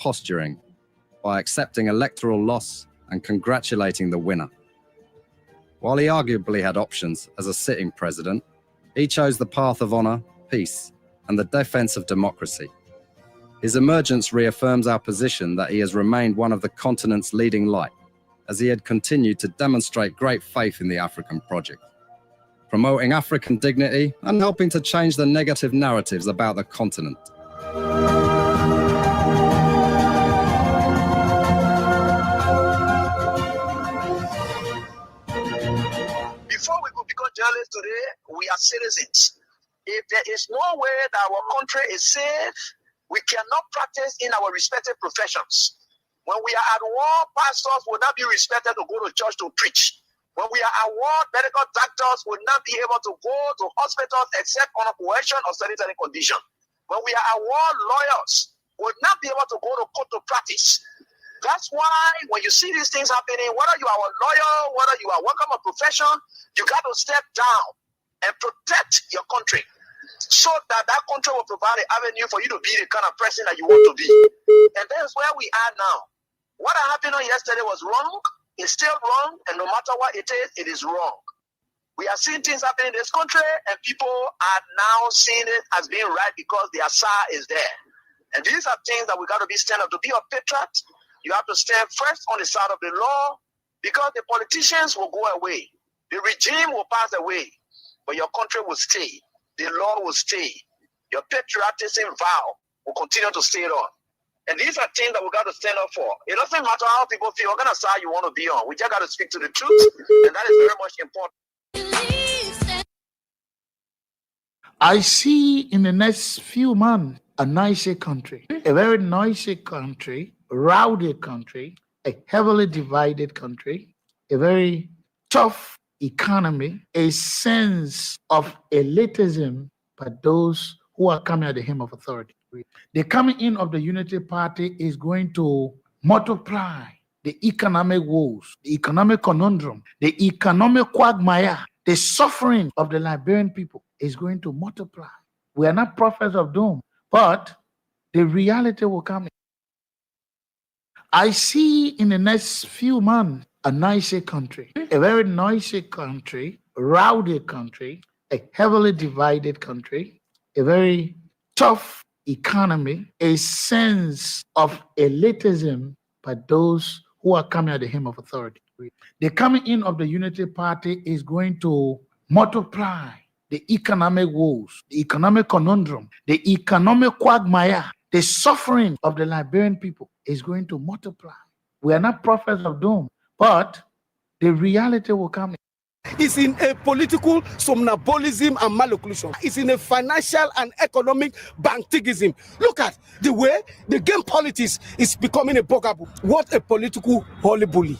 posturing by accepting electoral loss and congratulating the winner. While he arguably had options as a sitting president, he chose the path of honor, peace, and the defense of democracy. His emergence reaffirms our position that he has remained one of the continent's leading light, as he had continued to demonstrate great faith in the African project, promoting African dignity and helping to change the negative narratives about the continent. Before we could become journalists today, we are citizens. If there is no way that our country is safe, we cannot practice in our respective professions. When we are at war, pastors will not be respected to go to church to preach. When we are at war, medical doctors will not be able to go to hospitals except on a coercion or sanitary condition. When we are at war, lawyers will not be able to go to court to practice. That's why when you see these things happening, whether you are a lawyer, whether you are working a profession, you got to step down and protect your country so that that country will provide an avenue for you to be the kind of person that you want to be. And that's where we are now. What happened yesterday was wrong. It's still wrong. And no matter what it is wrong. We are seeing things happening in this country, and people are now seeing it as being right because the Asa is there. And these are things that we got to be stand up. To be a patriot, you have to stand first on the side of the law, because the politicians will go away. The regime will pass away, but your country will stay. The law will stay. Your patriotism vow will continue to stay on. And these are things that we got to stand up for. It doesn't matter how people feel, what kind of side you want to be on. We just got to speak to the truth, and that is very much important. I see in the next few months a nicer country, a very noisy country, rowdy country, a heavily divided country, a very tough economy, a sense of elitism by those who are coming at the hem of authority. The coming in of the Unity Party is going to multiply the economic woes, the economic conundrum, the economic quagmire, the suffering of the Liberian people is going to multiply. We are not prophets of doom, but the reality will come. I see in the next few months a nicer country, a very noisy country, rowdy country, a heavily divided country, a very tough economy, a sense of elitism by those who are coming at the hem of authority. The coming in of the Unity Party is going to multiply the economic woes, the economic conundrum, the economic quagmire, the suffering of the Liberian people is going to multiply. We are not prophets of doom, but the reality will come. It's in a political somnambulism and malocclusion. It's in a financial and economic bantigism. Look at the way the game politics is becoming a bugaboo. What a political holy-bully.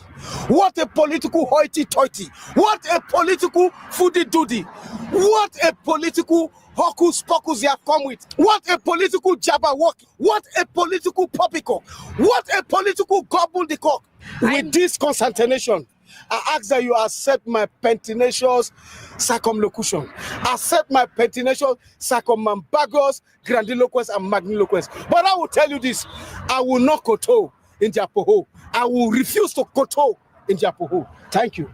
What a political hoity-toity. What a political foodie-doody. What a political hocus-pocus you have come with. What a political jabberwock. What a political poppycock. What a political gobbledygook. With this consternation, I ask that you accept my pertinacious circumlocution. Accept my pertinacious circumambagous, grandiloquence, and magniloquence. But I will tell you this, I will not koto in Japoho. I will refuse to koto in Japoho. Thank you.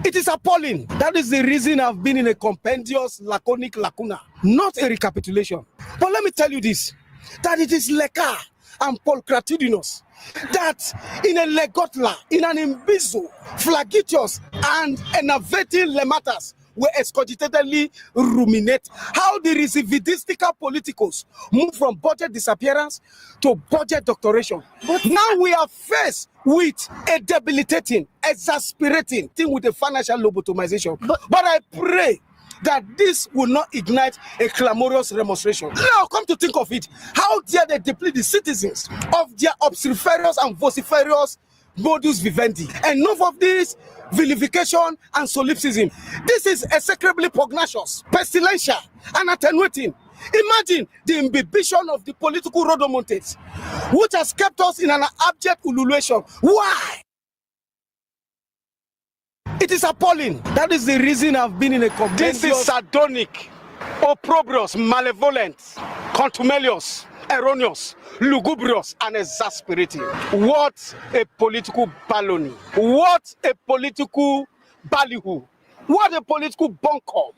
It is appalling. That is the reason I've been in a compendious, laconic lacuna, not a recapitulation. But let me tell you this, that it is Leka and pulchritudinous, that in a legotla, in an imbizo, flagitious and enervating lematas were excogitatedly ruminate how the recidivistical politicals move from budget disappearance to budget doctoration. But now we are faced with a debilitating, exasperating thing with a financial lobotomization. But I pray that this will not ignite a clamorous remonstration. Now, come to think of it, how dare they deplete the citizens of their obstreperous and vociferous modus vivendi? Enough of this vilification and solipsism. This is execrably pugnacious, pestilential, and attenuating. Imagine the imbibition of the political rodomontades, which has kept us in an abject ululation. Why? It is appalling. That is the reason I've been in a compendious... This is sardonic, opprobrious, malevolent, contumelious, erroneous, lugubrious, and exasperating. What a political baloney. What a political ballyhoo. What a political bunkum.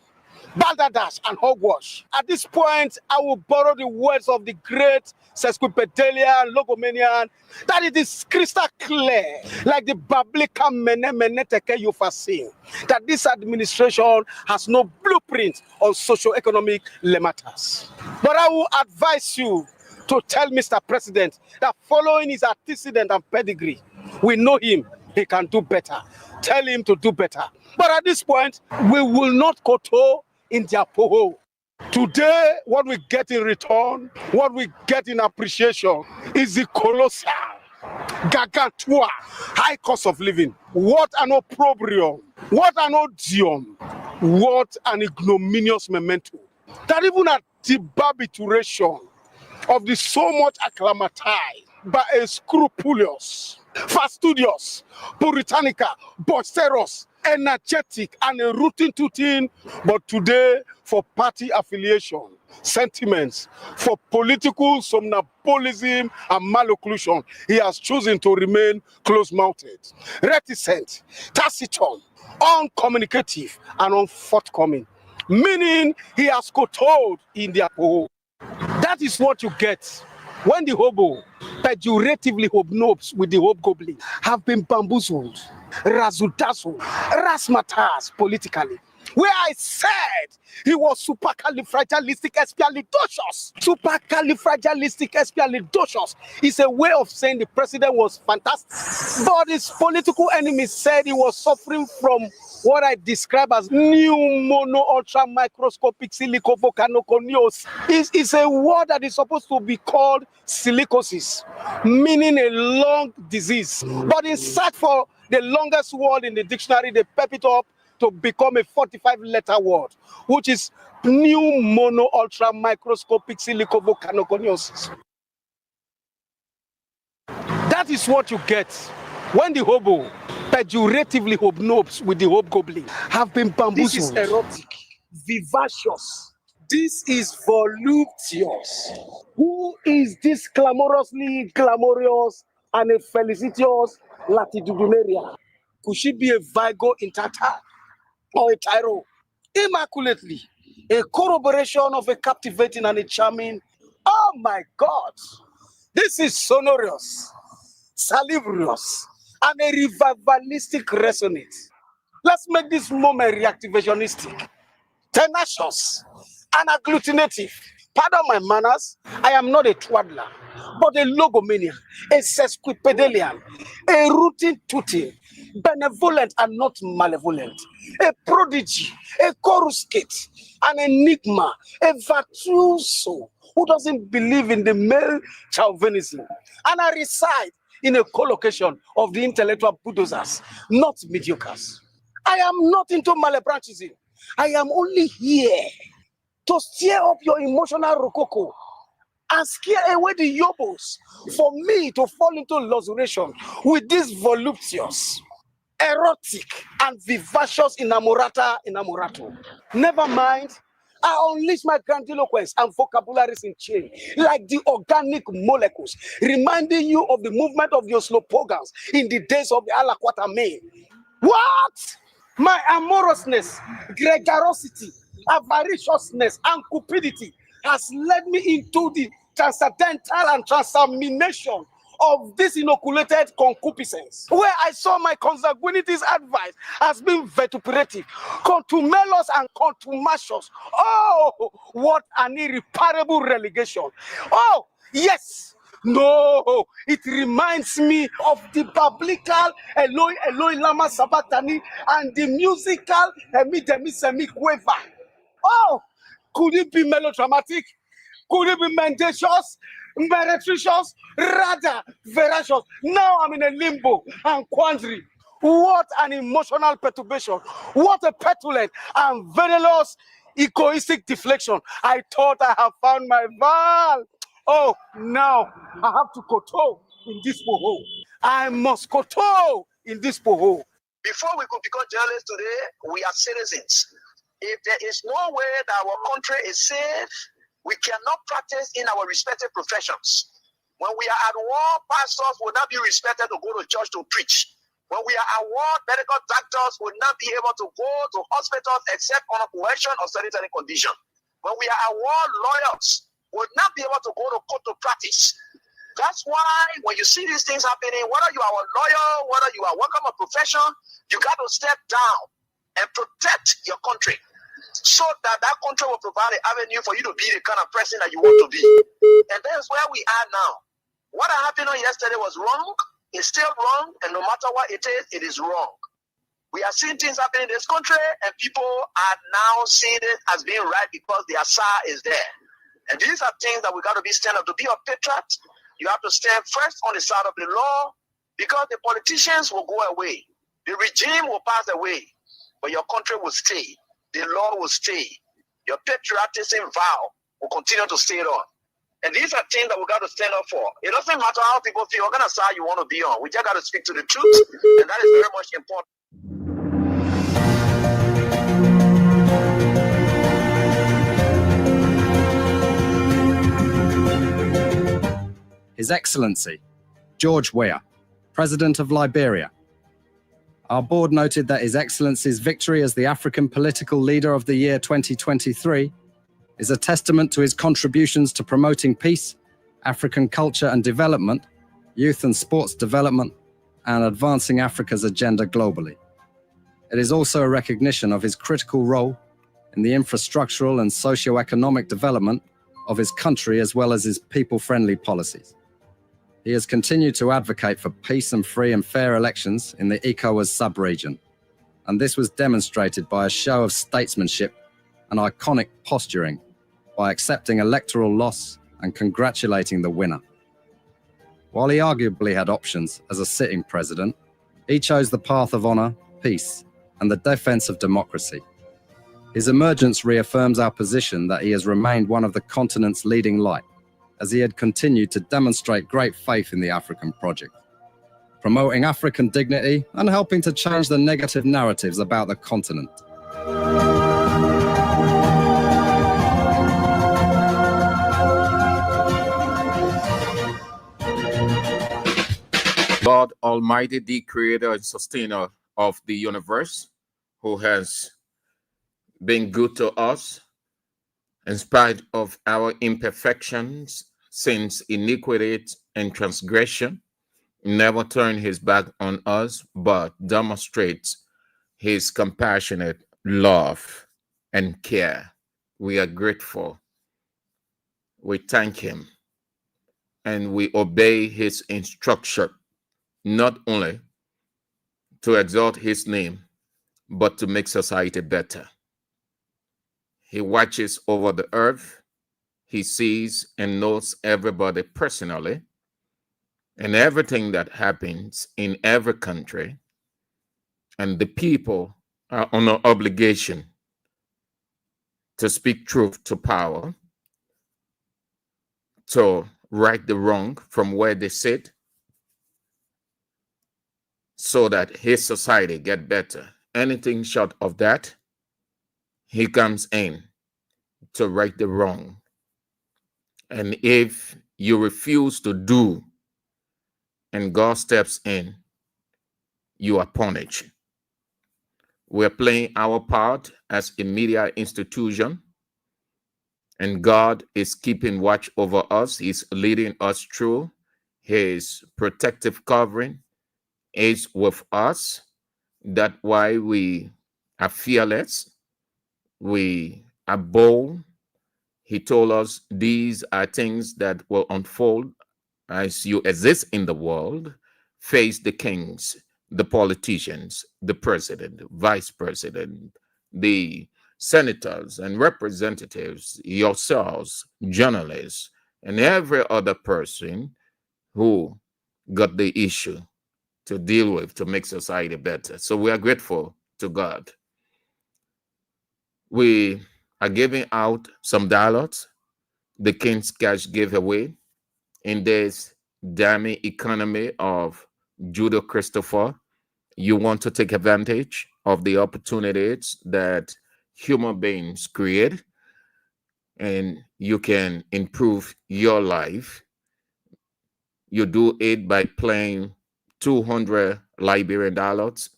Balderdash and hogwash. At this point, I will borrow the words of the great sesquipedalian logomanian that it is crystal clear, like the biblical mene you've seen, that this administration has no blueprint on socio-economic matters. But I will advise you to tell Mr. President that following his antecedent and pedigree, we know him, he can do better. Tell him to do better. But at this point, we will not kowtow in their poho. Today, what we get in return, what we get in appreciation is the colossal, gargantua, high cost of living. What an opprobrium, what an odium, what an ignominious memento. That even at the barbituration of the so much acclimatized by a scrupulous, fastidious, puritanical, boisterous, energetic, and a rooting tooting, but today for party affiliation, sentiments, for political somnambulism and malocclusion, he has chosen to remain close-mouthed, reticent, taciturn, uncommunicative, and unforthcoming, meaning he has kowtowed in their poho. That is what you get when the hobo, pejoratively hobnobs with the hobgoblin, have been bamboozled, razzle-dazzled, razzmatazz politically. Where I said he was supercalifragilisticexpialidocious. Supercalifragilisticexpialidocious is a way of saying the president was fantastic. But his political enemies said he was suffering from what I describe as new mono ultra microscopic silicovolcanoconiosis. It's a word that is supposed to be called silicosis, meaning a lung disease. But in search for the longest word in the dictionary, they pep it up to become a 45-letter word, which is new mono ultra microscopic silicovolcanoconiosis. That is what you get when the hobo, pejoratively hobnobs with the hobgoblin, have been bamboozled. This is erotic, vivacious. This is voluptuous. Who is this clamorously glamorous and a felicitous latitudinaria? Could she be a Vigo in Tata or a Tyro? Immaculately, a corroboration of a captivating and a charming. Oh my God! This is sonorous, salubrious, and a revivalistic resonance. Let's make this moment reactivationistic, tenacious, and agglutinative. Pardon my manners, I am not a twaddler, but a logomaniac, a sesquipedalian, a rooting tooting, benevolent and not malevolent, a prodigy, a coruscate, an enigma, a virtuoso who doesn't believe in the male chauvinism. And I reside in a collocation of the intellectual bulldozers, not mediocres. I am not into malebranchism. I am only here to stir up your emotional rococo and scare away the yobos for me to fall into lasuration with this voluptuous, erotic, and vivacious inamorato. Never mind, I unleash my grandiloquence and vocabularies in chain, like the organic molecules, reminding you of the movement of your slowpogans in the days of the Alaquata Main. What? My amorousness, gregariosity, avariciousness, and cupidity has led me into the transcendental and transamination of this inoculated concupiscence, where I saw my consanguinity's advice as being vituperative, contumelous, and contumacious. Oh, what an irreparable relegation. Oh, yes. No, it reminds me of the biblical Eloi, Eloi, Lama Sabachthani and the musical Emi Demi Semi Quaver. Oh, could it be melodramatic? Could it be mendacious, meretricious, rather veracious? Now I'm in a limbo and quandary. What an emotional perturbation. What a petulant and venomous egoistic deflection. I thought I have found my Val. Oh, now I have to kowtow in this poho. I must kowtow in this poho. Before we could become journalists today, we are citizens. If there is no way that our country is safe, we cannot practice in our respective professions. When we are at war, pastors will not be respected to go to church to preach. When we are at war, medical doctors will not be able to go to hospitals except on a coercion or sanitary condition. When we are at war, lawyers will not be able to go to court to practice. That's why when you see these things happening, whether you are a lawyer, whether you are working a profession, you got to step down and protect your country so that that country will provide an avenue for you to be the kind of person that you want to be. And that's where we are now. What happened on yesterday was wrong. It's still wrong. And no matter what it is wrong. We are seeing things happening in this country, and people are now seeing it as being right because the Assad is there. And these are things that we got to be stand up. To be a patriot, you have to stand first on the side of the law, because the politicians will go away. The regime will pass away, but your country will stay. The law will stay. Your patriotism vow will continue to stay on. And these are things that we got to stand up for. It doesn't matter how people feel, what kind of side you want to be on. We just got to speak to the truth, and that is very much important. His Excellency, George Weah, President of Liberia. Our board noted that His Excellency's victory as the African Political Leader of the Year 2023 is a testament to his contributions to promoting peace, African culture and development, youth and sports development, and advancing Africa's agenda globally. It is also a recognition of his critical role in the infrastructural and socio-economic development of his country, as well as his people-friendly policies. He has continued to advocate for peace and free and fair elections in the ECOWAS sub-region, and this was demonstrated by a show of statesmanship and iconic posturing by accepting electoral loss and congratulating the winner. While he arguably had options as a sitting president, he chose the path of honor, peace, and the defense of democracy. His emergence reaffirms our position that he has remained one of the continent's leading light, as he had continued to demonstrate great faith in the African project, promoting African dignity and helping to change the negative narratives about the continent. God Almighty, the creator and sustainer of the universe, who has been good to us in spite of our imperfections, sins, iniquity, and transgression, never turn his back on us, but demonstrates his compassionate love and care. We are grateful. We thank him, and we obey his instruction, not only to exalt his name, but to make society better. He watches over the earth. He sees and knows everybody personally, and everything that happens in every country. And the people are on an obligation to speak truth to power, to right the wrong from where they sit, so that his society get better. Anything short of that, he comes in to right the wrong. And if you refuse to do, and God steps in, you are punished. We're playing our part as a media institution, and God is keeping watch over us. He's leading us through. His protective covering is with us. That's why we are fearless. We are bold. He told us these are things that will unfold as you exist in the world. Face the kings, the politicians, the president, vice president, the senators and representatives, yourselves, journalists, and every other person who got the issue to deal with to make society better. So we are grateful to God. We are giving out some dollars, the King's Cash giveaway, in this damning economy of Judo Christopher. You want to take advantage of the opportunities that human beings create. and you can improve your life. You do it by playing 200 Liberian dollars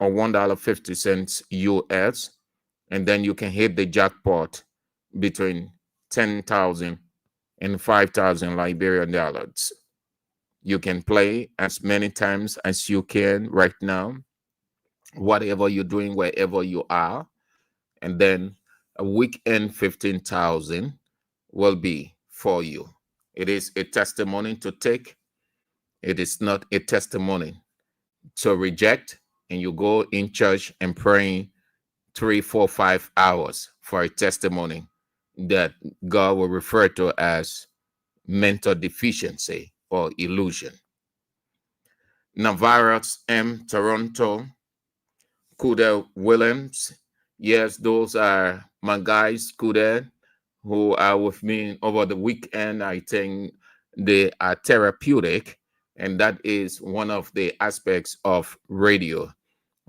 or $1.50 US, and then you can hit the jackpot between 10,000 and 5,000 Liberian dollars. You can play as many times as you can right now, whatever you're doing, wherever you are. And then a weekend 15,000 will be for you. It is a testimony to take. It is not a testimony to reject. And you go in church and praying 3, 4, 5 hours for a testimony that God will refer to as mental deficiency or illusion. Navarro's M. Toronto, Kuda Williams. Yes, those are my guys, Kuda, who are with me over the weekend. I think they are therapeutic, and that is one of the aspects of radio.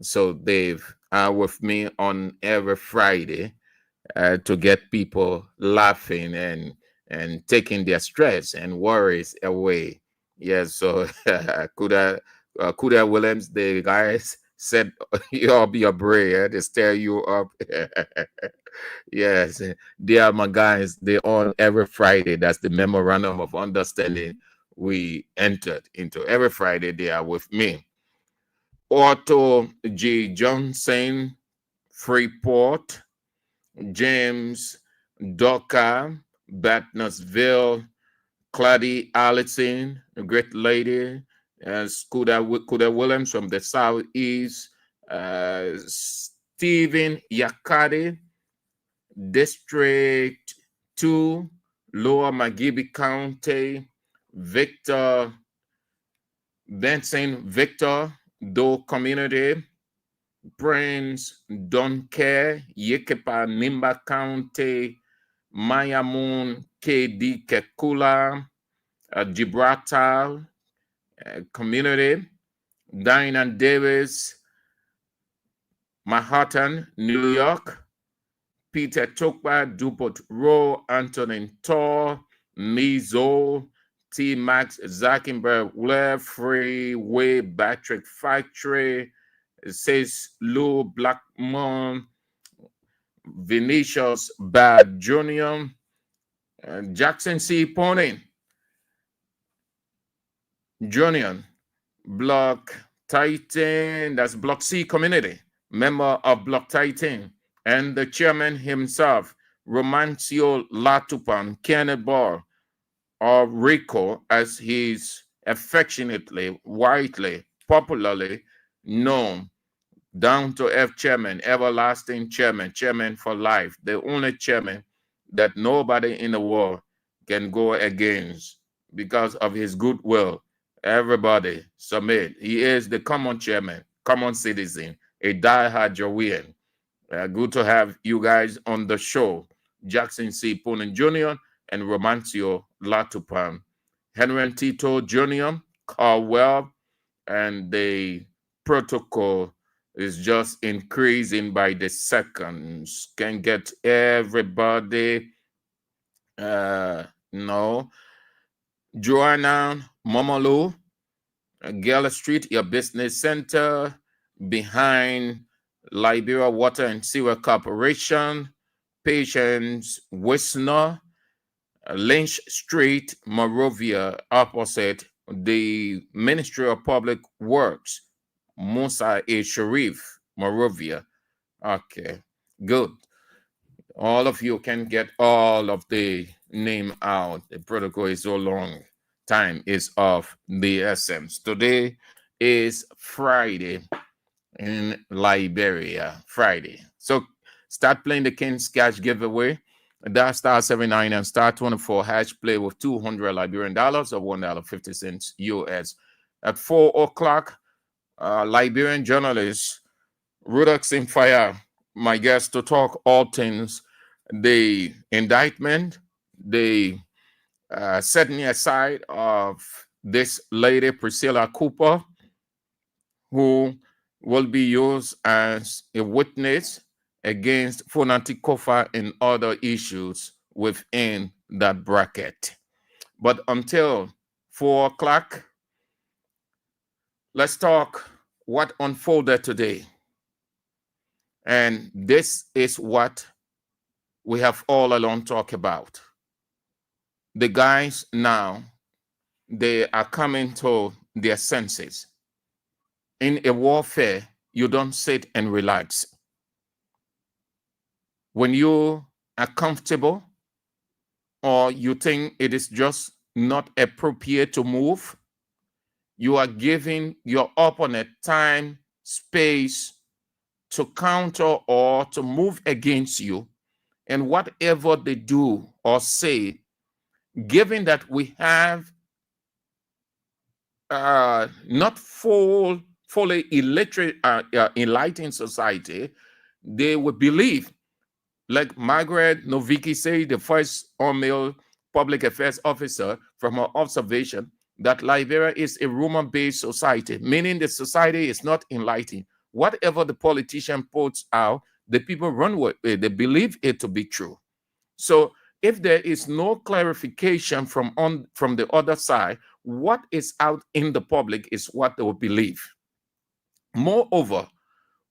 So they are with me on every Friday to get people laughing and taking their stress and worries away. Yes, so Kuda Williams, the guys said you'll be a brave to stir you up. Yes, they are my guys. They on every Friday. That's the memorandum of understanding we entered into. Every Friday they are with me. Otto G. Johnson, Freeport, James Doka, Batnasville, Clady Allison, a great lady, Kuda Williams from the Southeast, Stephen Yakadi, District 2, Lower Magibi County, Victor Benson, Victor, Do Community, Prince, Donke, Yekepa, Nimba County, Mayamoon, KD Kekula, Gibraltar Community, Diana Davis, Manhattan, New York, Peter Chokpa, Dupont Row, Antonin Tor, Mizo, T. Max, Zackenberg, Blair, Freeway, Patrick Factory, says Lou Blackmon, Vinicius Bad Jr., Jackson C. Pony Jr., Block Titan, that's Block C community, member of Block Titan, and the chairman himself, Romancio Latupan, Kenneth Barr, or Rico, as he's affectionately, widely, popularly known, down to F chairman, everlasting chairman, chairman for life, the only chairman that nobody in the world can go against because of his goodwill. Everybody submit. He is the common chairman, common citizen, a diehard Jowian. Good to have you guys on the show. Jackson C. Punin Jr. and Romancio Latupan. Henry Tito Jr., Carl Webb, and the protocol is just increasing by the seconds. Can get everybody. No. Joanna Momolu, Gala Street, your business center behind Liberia Water and Sewer Corporation. Patience Wisner, Lynch Street, Morovia, opposite the Ministry of Public Works. Musa A. Sharif, Morovia. Okay, good. All of you can get all of the name out. The protocol is so long. Time is of the essence. Today is Friday in Liberia. Friday. So start playing the King's Cash giveaway. That star 79 and star 24 hash play with 200 Liberian dollars or $1.50 US. At 4 o'clock, Liberian journalist Rudolph Fire, my guest, to talk all things the indictment, the setting aside of this lady, Priscilla Cooper, who will be used as a witness against Funanti Kofa and other issues within that bracket. But until 4 o'clock, let's talk what unfolded today. And this is what we have all along talked about. The guys now, they are coming to their senses. In a warfare, you don't sit and relax. When you are comfortable or you think it is just not appropriate to move, you are giving your opponent time, space to counter or to move against you. And whatever they do or say, given that we have not fully enlightened society, they would believe, like Margaret Novicki said, the first all-male public affairs officer, from her observation, that Liberia is a rumor-based society, meaning the society is not enlightened. Whatever the politician puts out, the people run with it. They believe it to be true. So if there is no clarification from the other side, what is out in the public is what they will believe. Moreover,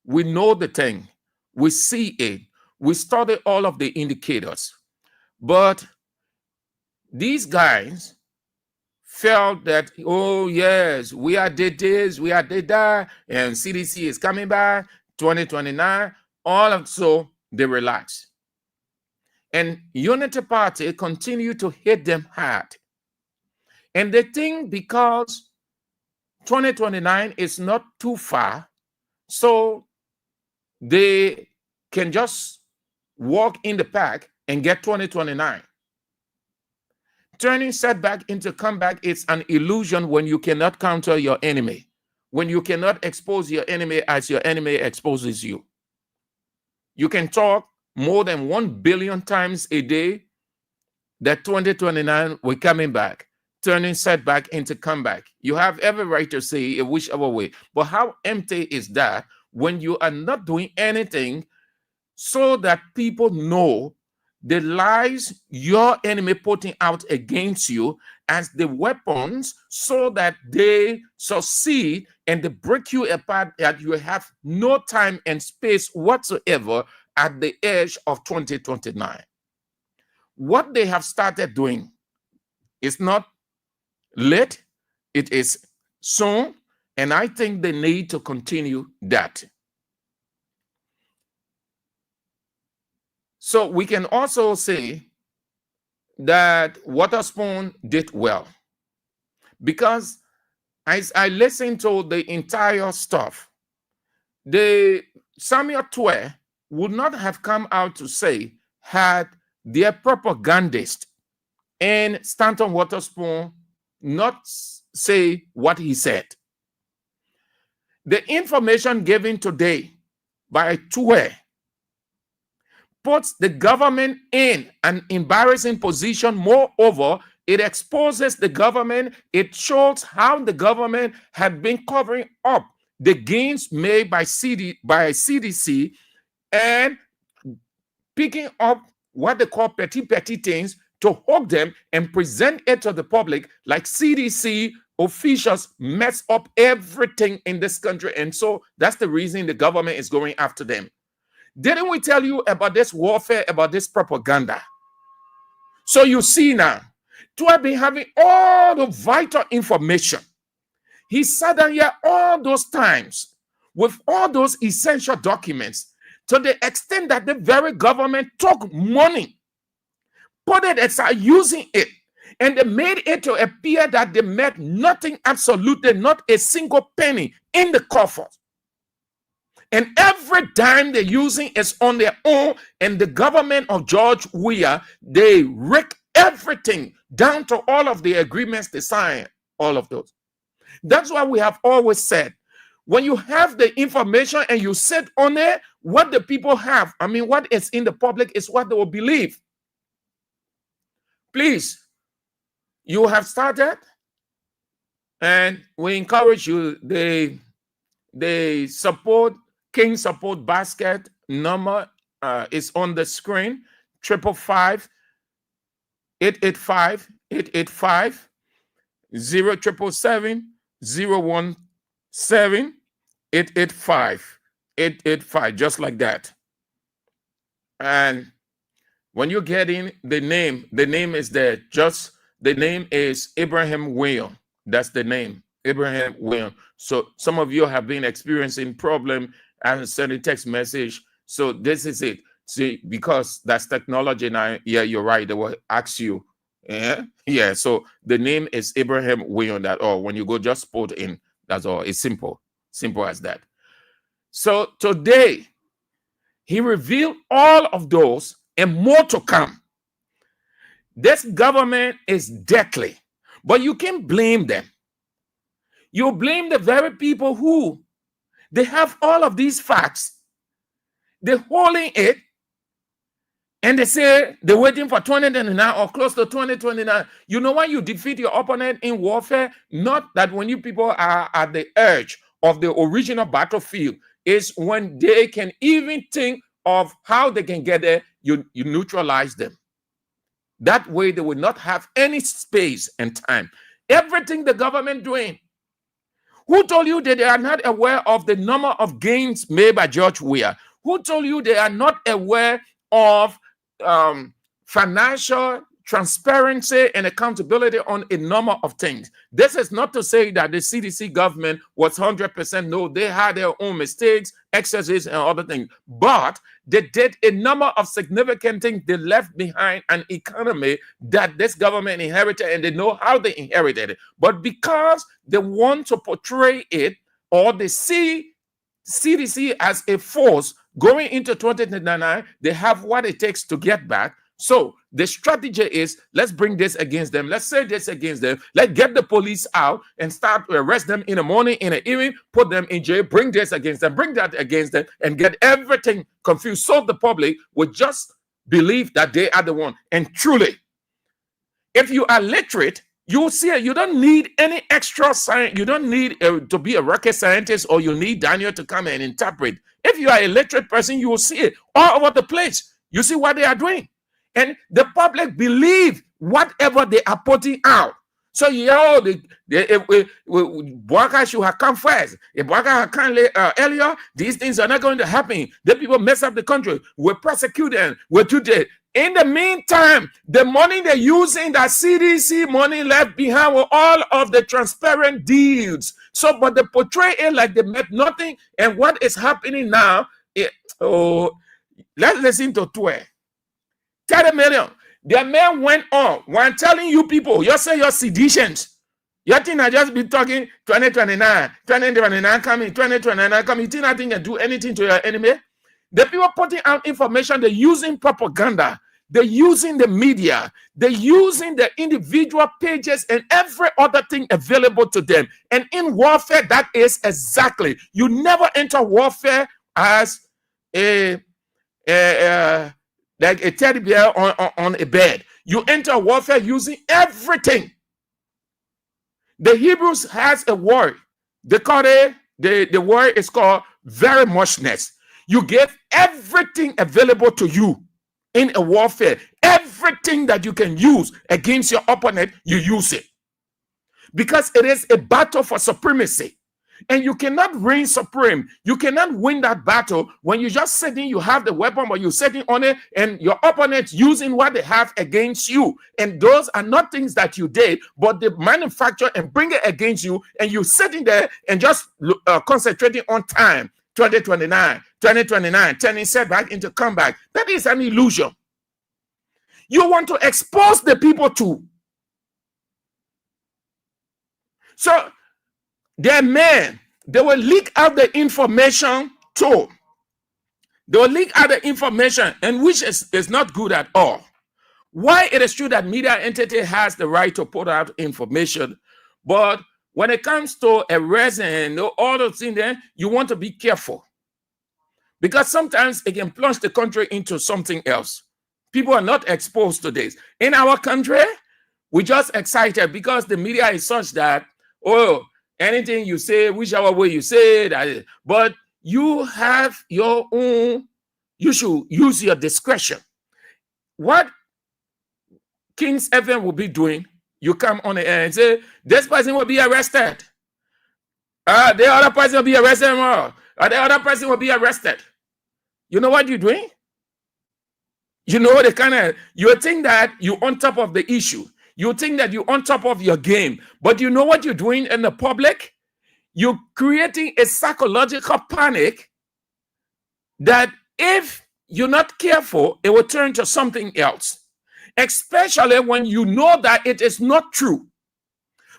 we know the thing, we see it, we study all of the indicators, but these guys felt that, oh yes, we are did this, we are did that, and CDC is coming back 2029, all of so they relax. And Unity Party continue to hit them hard. And they think because 2029 is not too far, so they can just walk in the pack and get 2029. Turning setback into comeback is an illusion when you cannot counter your enemy, when you cannot expose your enemy as your enemy exposes you. You can talk more than 1 billion times a day that 2029 we're coming back, turning setback into comeback. You have every right to say it whichever way, but how empty is that when you are not doing anything so that people know the lies your enemy putting out against you as the weapons so that they succeed and they break you apart, that you have no time and space whatsoever at the edge of 2029. What they have started doing is not late, it is soon, and I think they need to continue that. So we can also say that Waterspoon did well, because as I listened to the entire stuff, the Samuel Twe would not have come out to say had their propagandist and Stanton Waterspoon not say what he said. The information given today by Twe puts the government in an embarrassing position. Moreover, it exposes the government. It shows how the government had been covering up the gains made by CDC and picking up what they call petty things to hook them and present it to the public like CDC officials mess up everything in this country. And so that's the reason the government is going after them. Didn't we tell you about this warfare, about this propaganda? So you see now, to have been having all the vital information. He sat down here all those times with all those essential documents to the extent that the very government took money, put it aside, using it, and they made it to appear that they made nothing, absolutely not a single penny in the coffers. And every dime they're using is on their own, and the government of George Weah, they rake everything down to all of the agreements they signed, all of those. That's why we have always said, when you have the information and you sit on it, what the people have, I mean, what is in the public is what they will believe. Please, you have started, and we encourage you, they support King Support Basket number is on the screen, 555 885 885 0777 017 885 885, just like that. And when you get in the name is there. Just the name is Abraham William. That's the name, Abraham William. So some of you have been experiencing problem and sending text message. So this is it. See, because that's technology now. Yeah, you're right. They will ask you. Yeah. So the name is Abraham William. That all. When you go, just put in. That's all. It's simple as that. So today, he revealed all of those and more to come. This government is deadly, but you can't blame them. You blame the very people who they have all of these facts. They're holding it, and they say they're waiting for 2029 or close to 2029. You know why you defeat your opponent in warfare? Not that when you people are at the edge of the original battlefield, is when they can even think of how they can get there, you neutralize them. That way they will not have any space and time. Everything the government doing. Who told you that they are not aware of the number of gains made by George Weah? Who told you they are not aware of financial transparency and accountability on a number of things? This is not to say that the CDC government was 100%. No, they had their own mistakes, excesses, and other things. But they did a number of significant things. They left behind an economy that this government inherited, and they know how they inherited it. But because they want to portray it, or they see CDC as a force going into 2029, they have what it takes to get back. So the strategy is, let's bring this against them. Let's say this against them. Let's get the police out and start to arrest them in the morning, in the evening, put them in jail, bring this against them, bring that against them, and get everything confused. So the public will just believe that they are the one. And truly, if you are literate, you will see it. You don't need any extra science. You don't need to be a rocket scientist, or you need Daniel to come and interpret. If you are a literate person, you will see it all over the place. You see what they are doing. And the public believe whatever they are putting out. So, Boaka should have come first. If Boaka had come earlier, these things are not going to happen. The people mess up the country. We prosecute them. We do that. In the meantime, the money they're using, that CDC money left behind with all of the transparent deals. So, but they portray it like they met nothing. And what is happening now? Let's listen to 30 million. Their man went on when telling you people, you say you're seditions. You think I just be talking 2029 coming, 2029 coming. You think nothing can do anything to your enemy? The people putting out information, they're using propaganda, they're using the media, they're using the individual pages and every other thing available to them. And in warfare, that is exactly. You never enter warfare as like a teddy bear on a bed. You enter warfare using everything. The Hebrews has a word. They call it, the word is called very muchness. You get everything available to you in a warfare. Everything that you can use against your opponent, you use it. Because it is a battle for supremacy. And you cannot reign supreme. You cannot win that battle when you just sitting, you have the weapon, but you're sitting on it, and your opponent using what they have against you. And those are not things that you did, but they manufacture and bring it against you, and you're sitting there and just concentrating on time. 2029, turning setback into comeback. That is an illusion. You want to expose the people to. So, their men, they will leak out the information too. They will leak out the information, and which is not good at all. Why it is true that media entity has the right to put out information, but when it comes to arrest and all those things there, you want to be careful. Because sometimes it can plunge the country into something else. People are not exposed to this. In our country, we're just excited because the media is such that, anything you say, whichever way you say it, but you have your own, you should use your discretion. What Kings FM will be doing, you come on the air and say, this person will be arrested. The other person will be arrested more. The other person will be arrested. You know what you're doing? You know the kind of, you think that you're on top of the issue. You think that you're on top of your game. But you know what you're doing in the public? You're creating a psychological panic that if you're not careful, it will turn to something else. Especially when you know that it is not true.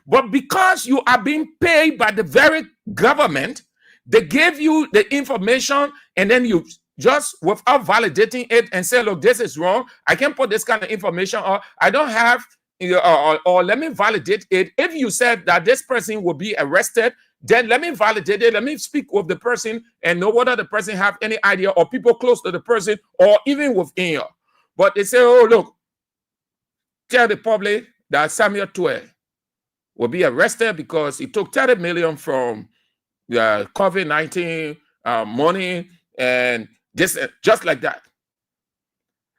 But because you are being paid by the very government, they gave you the information and then you just without validating it and say, look, this is wrong. I can't put this kind of information, or I don't have, or let me validate it. If you said that this person will be arrested, then let me validate it. Let me speak with the person and know whether the person have any idea or people close to the person or even within you. But they say, oh, look, tell the public that Samuel Tue will be arrested because he took 30 million from COVID-19 money and just like that.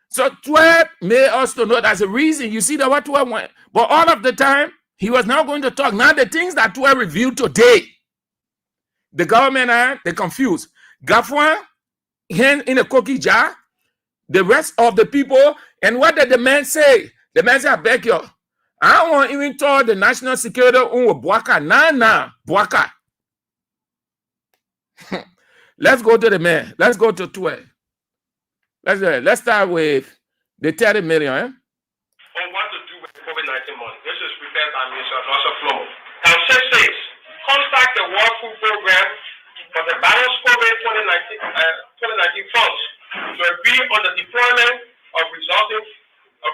So Tue made us to know that's a reason. You see that what Tue went. But all of the time, he was not going to talk. Now the things that Tue revealed today, the government they're confused. Gafwan, hand in a cookie jar, the rest of the people, and what did the man say? The man said, I beg you, I don't want even told the national security Buaka. Nah, Buaka. Let's go to the man. Let's go to 12. Let's start with the 30 million. On what to do with COVID-19 money. This is prepared by Minister Joseph Flomo. Council says, contact the World Food Program for the balance COVID 2019 funds to agree on the deployment of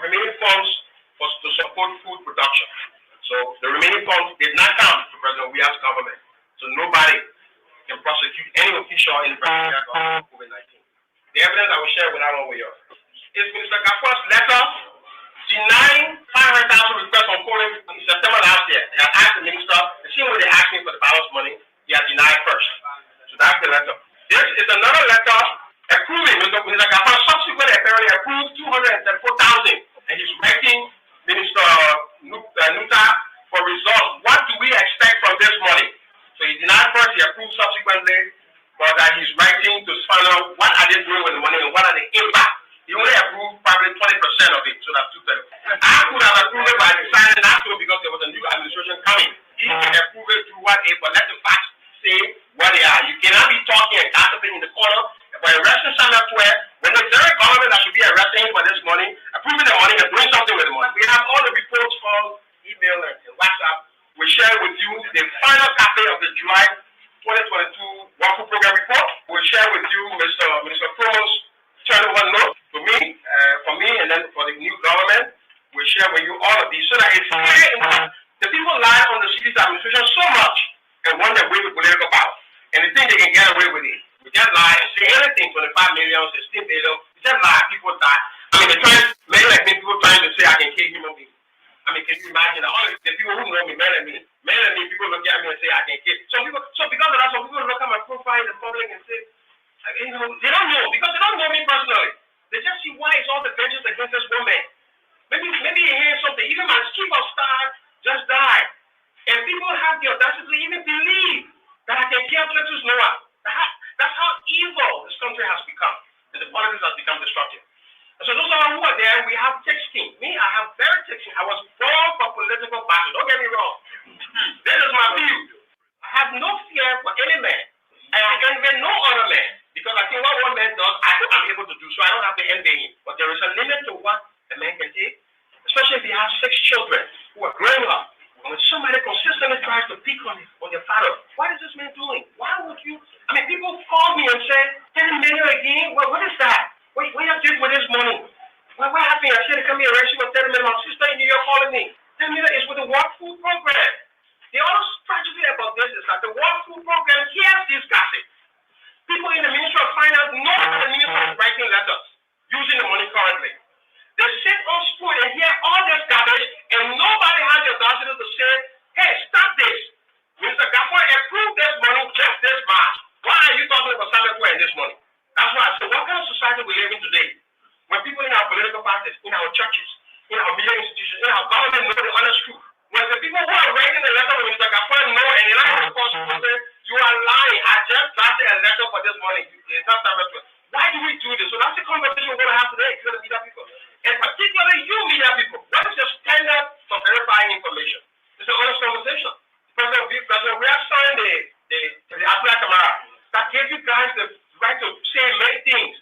remaining funds to support food production. So the remaining funds did not come to President Weah's government. So nobody can prosecute any official in President of COVID-19. The evidence I will share with that one with you is Minister Gafua's letter denying 500,000 requests on polling in September last year. They had asked the minister, the same way they asked me for the balance money, he had denied first. So that's the letter. This is another letter approving, Minister Gafua subsequently apparently approved 234,000, and he's writing Minister Nuta for results. What do we expect from this money? So he denied first, he approved subsequently, but he's writing to find out what are they doing with the money and what are the impact. He only approved probably 20% of it, so that's 230. I could have approved it by deciding not to because there was a new administration coming. He can approve it through what but let the facts say what they are. You cannot be talking and gossiping in the corner. By arresting Samuel Tue, when the very government that should be arresting him for this money, approving the money and doing something with the money. We have all the reports from email and WhatsApp. We share with you the final copy of the July 2022 World Food Program report. We'll share with you Minister Promo's turnover note for me, and then for the new government. We'll share with you all of these so that it's clear. The people lie on the city's administration so much and want their way to political power. And they think they can get away with it. We just lie and say anything, 25 million, 16 billion. We just lie, people die. I mean, many like me, people trying to say I can kill human beings. I mean, can you imagine that all the people who know me, many of me, people look at me and say I can kill. So because of that, some people look at my profile in the public and say, they don't know, because they don't know me personally. They just see why it's all the vengeance against this woman. Maybe you hear something. Even my chief of staff just died. And people have the audacity to even believe that I can kill Cletus Noah. That's how evil this country has become. And the politics has become destructive. And so those of us who are there, we have thick skin. Me, I have very thick skin. I was born for political battle. Don't get me wrong. This is my view. I have no fear for any man. And I envy no other man. Because I think what one man does, I'm able to do. So I don't have to envy him. But there is a limit to what a man can take. Especially if he has 6 children who are growing up. And when somebody consistently tries to pick on your father, what is this man doing? Why would you? I mean, people call me and say, 10 million again? Well, what is that? What you did with this money? What happened? I said, come here, arrest you with 10 million. My sister in New York calling me. 10 million is with the World Food Program. The other tragedy about this is that the World Food Program hears this gossip. People in the Ministry of Finance know that the minister is writing letters using the money currently. They sit on school and hear all this garbage, and nobody has the audacity to say, hey, stop this. Mr. Gafua approved this money just this March. Why are you talking about Samuel Tue and this money? That's why I say, what kind of society we live in today? When people in our political parties, in our churches, in our media institutions, in our government know the honest truth. When the people who are writing the letter with Mr. Gafan know and they're not responsible, say, you are lying. I just drafted a letter for this money. It's not time to. Why do we do this? So that's the conversation we're going to have today to the media people. And particularly you media people. What is your standard for verifying information? It's an honest conversation. President, we have signed the Apply Camara that gave you guys the right to say many things.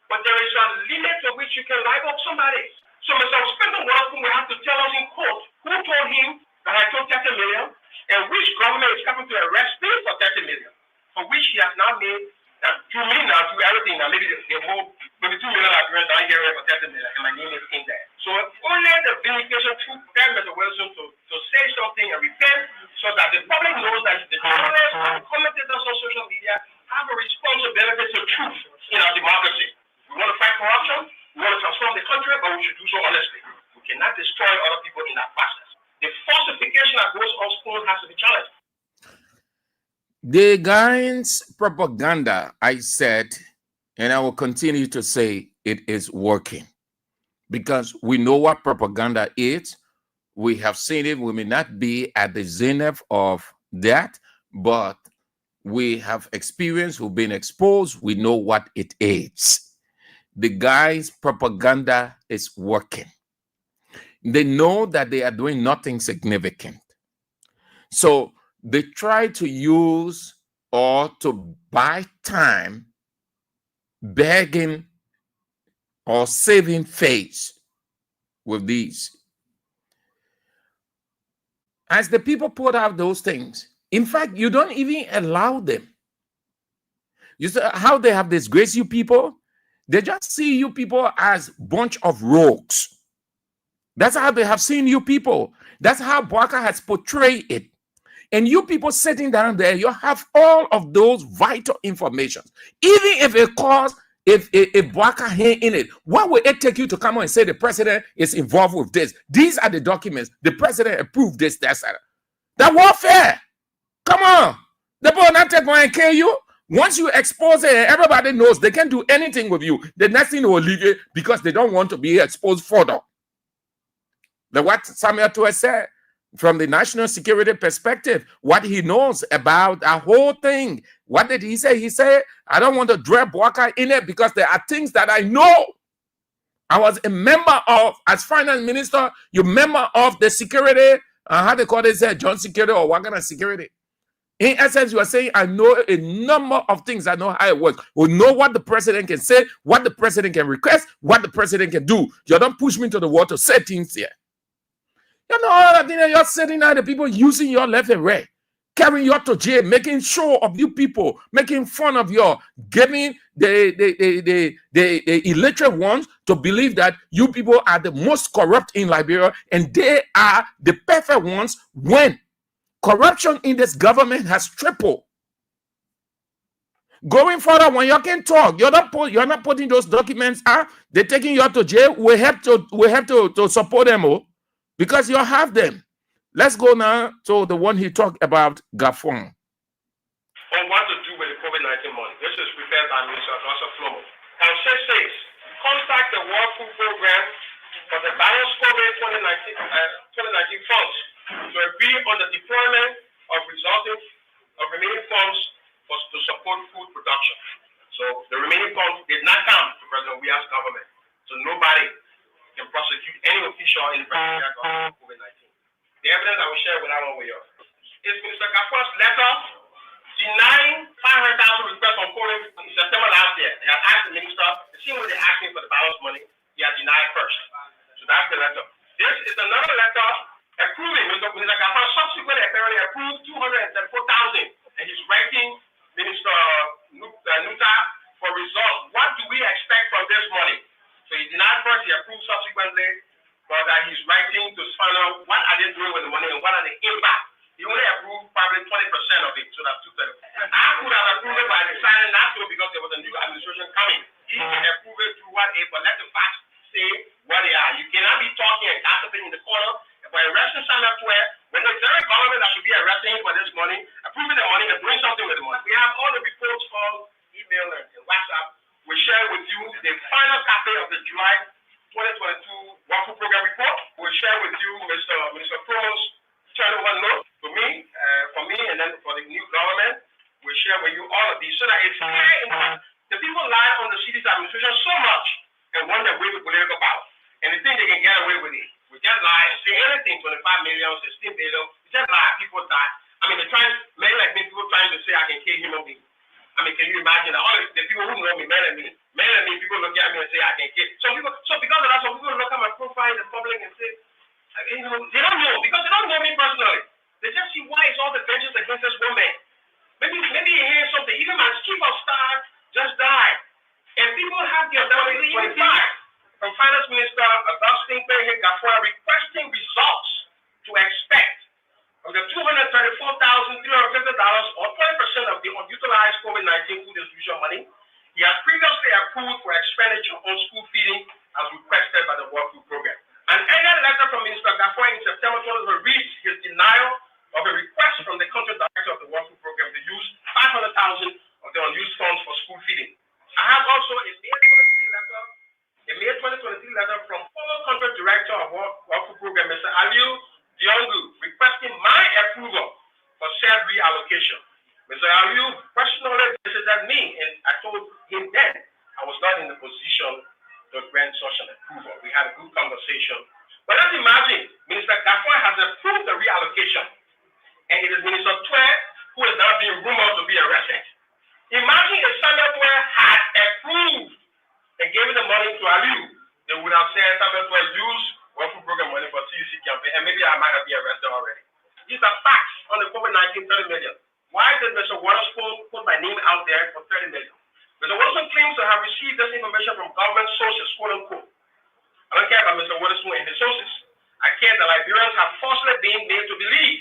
But there is a limit to which you can libel somebody. So Mr. Spender Waterford will have to tell us in court who told him that I took 30 million and which government is coming to arrest me for 30 million, for which he has now made 2 million now to everything. Now maybe they move, maybe 2 million Nigerians down here for 30 million, and my name is in there. So only the vindication to Mr. Wilson to say something and repent so that the public knows that the journalists and commentators on social media have a responsibility to truth in our democracy. We want to fight corruption, we want to transform the country, but we should do so honestly. We cannot destroy other people in that process. The falsification that goes on school has to be challenged. The guy's propaganda, I said, and I will continue to say it is working because we know what propaganda is. We have seen it. We may not be at the zenith of that, but we have experienced, we've been exposed, we know what it is. The guy's propaganda is working. They know that they are doing nothing significant. So they try to use or to buy time begging or saving face with these. As the people put out those things, in fact, you don't even allow them. You see how they have disgraced you people? They just see you people as a bunch of rogues. That's how they have seen you people. That's how Bwaka has portrayed it. And you people sitting down there, you have all of those vital information. Even if it calls, if Bwaka ain't in it, why would it take you to come on and say the president is involved with this? These are the documents. The president approved this, that. That warfare. Come on. The boy not take one and kill you. Once you expose it, everybody knows they can do anything with you. The next thing will leave you because they don't want to be exposed further. Like what Samuel Tuer said, from the national security perspective, what he knows about the whole thing. What did he say? He said, I don't want to drag Bwaka in it because there are things that I know. I was a member of, as finance minister, you member of the security, how they call it, John Security or Wagana Security. In essence, you are saying, I know a number of things. I know how it works. We know what the president can say, what the president can request, what the president can do. You don't push me to the wall to say things here. You know, all that you're sitting there, the people using your left and right, carrying you to jail, making show of you people, making fun of you, giving the illiterate ones to believe that you people are the most corrupt in Liberia, and they are the perfect ones when corruption in this government has tripled. Going further, when you can talk, you're not putting those documents out. They're taking you to jail. We have to support them all because you have them. Let's go now to the one he talked about, Gafon. On what to do with the COVID-19 money. This is prepared by Minister Joseph Flomo. And says, contact the World Food Program for the balance COVID 2019 funds to agree on the deployment of remaining funds to support food production. So the remaining funds did not come to President Weah's government. So nobody can prosecute any official in the presidential government for COVID-19. The evidence I will share with that one with you is Minister Gafua's letter denying 500,000 requests on COVID in September last year. They had asked the minister, the same way they asked him for the balance money, he had denied first. So that's the letter. This is another letter approving, Mr. Gafua subsequently apparently approved 234,000, and he's writing Minister Nuta for results. What do we expect from this money? So he denied first, he approved subsequently, but he's writing to find out what are they doing with the money and what are the impact. He only approved probably 20% of it, so that's 230. I could have approved it by deciding not to because there was a new administration coming. He can approve it through what a, but let the facts say what they are. You cannot be talking and gossiping in the corner. By arresting Samuel Tuer, when the very government that should be arresting him for this money, approving the money and doing something with the money. We have all the reports from email and WhatsApp. We share with you the final copy of the July 2022 World Food Program report. share with you Mr. Pro's turnover note to me, for me, and then for the new government. We share with you all of these so that it's clear enough. The people lie on the city's administration so much and want their way with political power. And they think they can get away with it. We just lie and say anything, 25 million, 16 billion. We just lie, people die. I mean, they're trying, men like me, people trying to say I can kill human beings. I mean, can you imagine all the people who know me, men and me, people look at me and say I can kill. So because of that, some people look at my profile in the public and say, they don't know, because they don't know me personally. They just see why is all the vengeance against this woman. Maybe you hear something. Even my chief of staff just died. And people have the ability from Finance Minister Augustine Gafua requesting results to expect of the $234,350 or 20% of the unutilized COVID-19 food distribution money. He has previously approved for expenditure on school feeding as requested by the World Food Program. An earlier letter from Minister Gafua in September 2020 reads his denial of a request from the country director of the World Food Program to use 500,000 of the unused funds for school feeding. I have also a May 2023 letter from former country director of World Food Program, Mr. Aliu Diongu, requesting my approval for said reallocation. Mr. Aliu personally visited me, and I told him then I was not in the position to grant such an approval. We had a good conversation. But let's imagine Minister Gafua has approved the reallocation, and it is Minister Twe who is now being rumored to be arrested. Imagine if Samuel Twe had approved and given the money to Aliu, they would have said Samuel Twe used World Food Program money for CUC campaign, and maybe I might have been arrested already. These are facts on the COVID-19 30 million. Why did Mr. Waterspoon put my name out there for 30 million? Mr. Waterspoon claims to have received this information from government sources, quote unquote. I don't care about Mr. Waterspoon and his sources. I care that Liberians have falsely been made to believe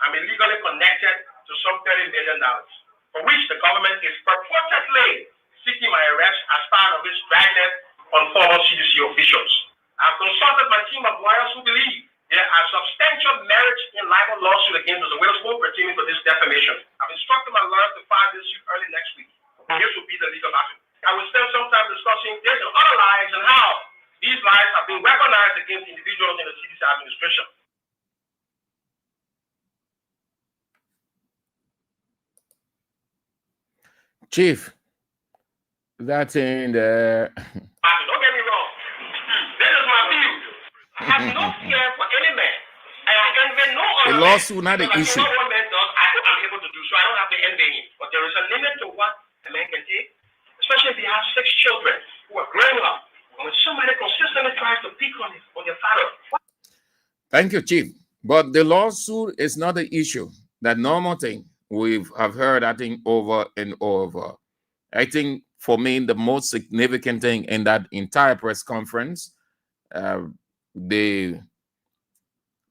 I'm illegally connected to some $30 million, for which the government is purportedly seeking my arrest as part of its dragnet on former CDC officials. I've consulted my team of lawyers who believe there are substantial merits in libel lawsuit against Mr. Waterspoon pertaining to this defamation. I've instructed my lawyers to file this suit early next week. This will be the legal action. I will spend some time discussing this and other lies and how these lies have been weaponized against individuals in the CDC administration. Chief, that's in the... Don't get me wrong. This is my view. I have no fear for any man. And I envy no other The lawsuit, not an issue. What one man does, I hope I'm able to do, so I don't have to envy him. But there is a limit to what a man can take, especially if he has 6 children who are growing up. And when somebody consistently tries to pick on your father. Thank you, Chief. But the lawsuit is not the issue. That normal thing I've heard, I think, over and over. I think for me, the most significant thing in that entire press conference, the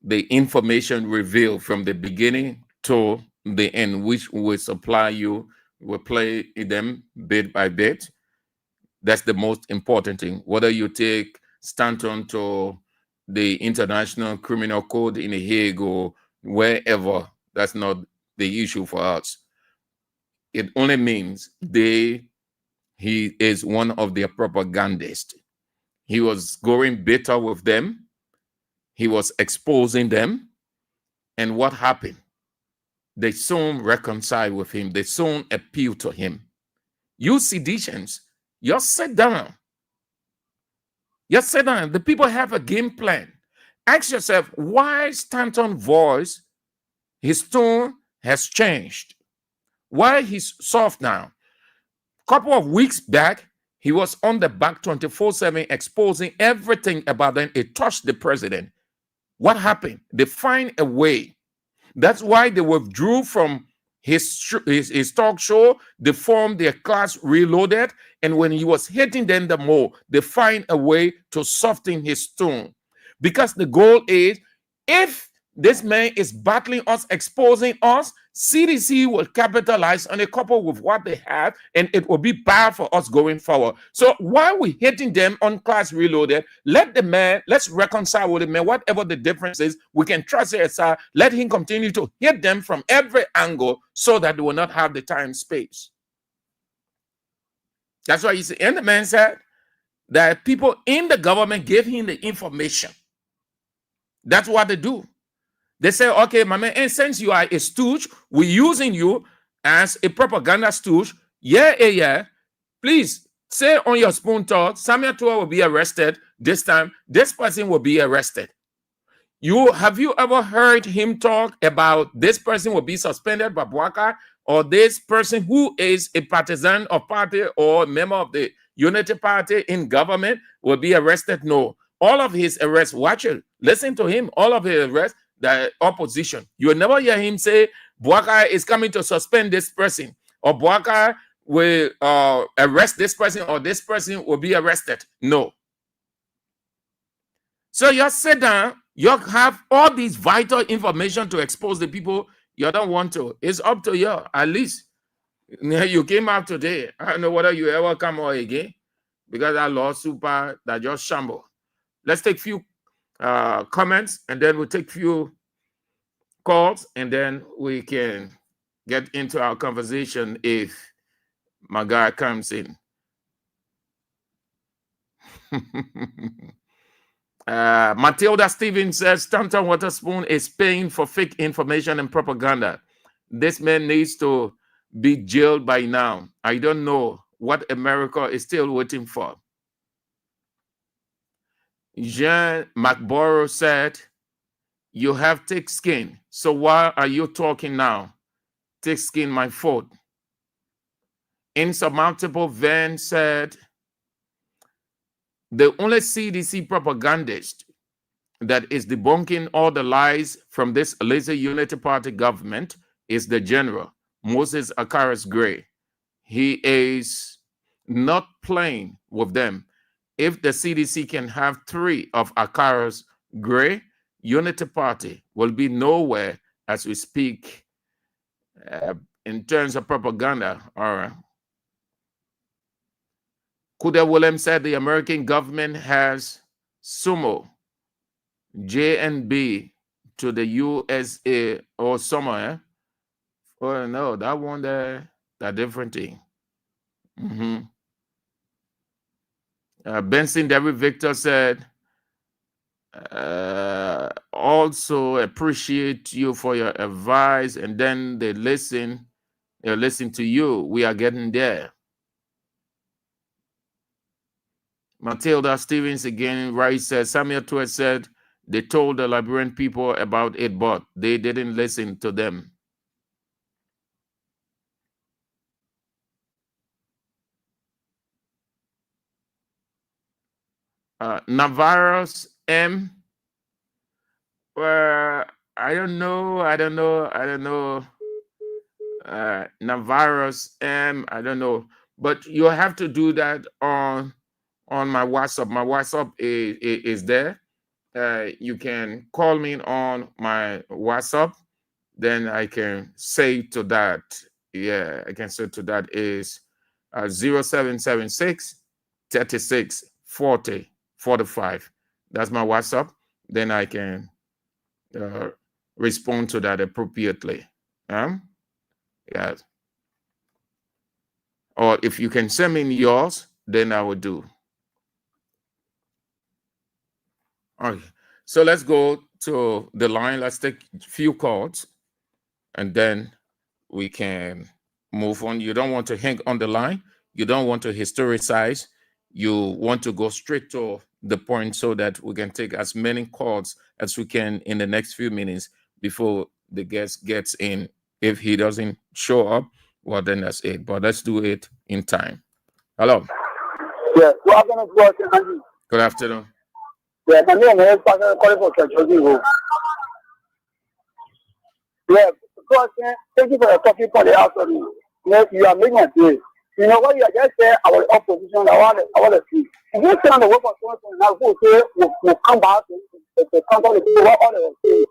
information revealed from the beginning to the end, which will supply you, will play them bit by bit. That's the most important thing. Whether you take Stanton to the International Criminal Court in The Hague or wherever, that's not the issue for us. It only means he is one of their propagandists. He was going bitter with them. He was exposing them. And what happened? They soon reconciled with him. They soon appealed to him. You seditionists, just sit down. Just sit down. The people have a game plan. Ask yourself, why Stanton's voice, his tone has changed? Why he's soft now? A couple of weeks back, he was on the back 24/7 exposing everything about them. It touched the president. What happened? They find a way. That's why they withdrew from his talk show. They formed their class Reloaded. And when he was hitting them the more, they find a way to soften his tone. Because the goal is, if this man is battling us, exposing us, CDC will capitalize on a couple with what they have, and it will be bad for us going forward. So while we're hitting them on class Reloaded, let the man, let's reconcile with the man, whatever the difference is, we can trust it aside, let him continue to hit them from every angle so that they will not have the time space. That's why you see, and the man said that people in the government gave him the information. That's what they do. They say, okay, my man, and since you are a stooge, we're using you as a propaganda stooge. Yeah. Please say on your spoon talk, Samuel Tua will be arrested this time. This person will be arrested. Have you ever heard him talk about this person will be suspended by Bwaka, or this person who is a partisan of party or a member of the Unity Party in government will be arrested? No. All of his arrests, watch it, listen to him, all of his arrests, the opposition. You will never hear him say Bwaka is coming to suspend this person, or Bwaka will arrest this person, or this person will be arrested. No. So you sit down, you have all these vital information to expose the people you don't want to. It's up to you. At least you came out today. I don't know whether you ever come out again, because that lawsuit that just shamble. Let's take few comments, and then we'll take few calls, and then we can get into our conversation if my guy comes in. Matilda Stevens says Stanton Waterspoon is paying for fake information and propaganda. This man needs to be jailed by now. I don't know what America is still waiting for. Jean McBorough said, you have thick skin, so why are you talking now? Thick skin, my fault. Insurmountable Van said, the only CDC propagandist that is debunking all the lies from this lazy Unity Party government is the general, Moses Akaris Gray. He is not playing with them. If the CDC can have 3 of Akaris Gray, Unity Party will be nowhere as we speak in terms of propaganda. All right. Kuda Williams said the American government has sumo JNB to the USA or somewhere. Oh no, that one there, that different thing. Benson David Victor said, also appreciate you for your advice, and then they listen to you. We are getting there. Matilda Stevens again, Rice says, Samuel Tuet said they told the Liberian people about it, but they didn't listen to them. Navarro's M. I don't know. Navarro's M. I don't know. But you have to do that on my WhatsApp. My WhatsApp is there. You can call me on my WhatsApp. Then I can say to that. Yeah, I can say to that is 0776 36 40 45. That's my WhatsApp. Then I can respond to that appropriately. Yes. Or if you can send me yours, then I will do. Okay. So let's go to the line. Let's take a few calls, and then we can move on. You don't want to hang on the line. You don't want to historicize. You want to go straight to the point so that we can take as many calls as we can in the next few minutes before the guest gets in. If he doesn't show up, well, then that's it. But let's do it in time. Hello. Yeah, good afternoon. Yeah, my name is calling for Church. Yeah, because thank you for the topic for the afternoon. You are making a deal. You know what you are just saying, our opposition, I want to see. If you stay on the work of someone now, we'll come back to counter the people what all they were saying.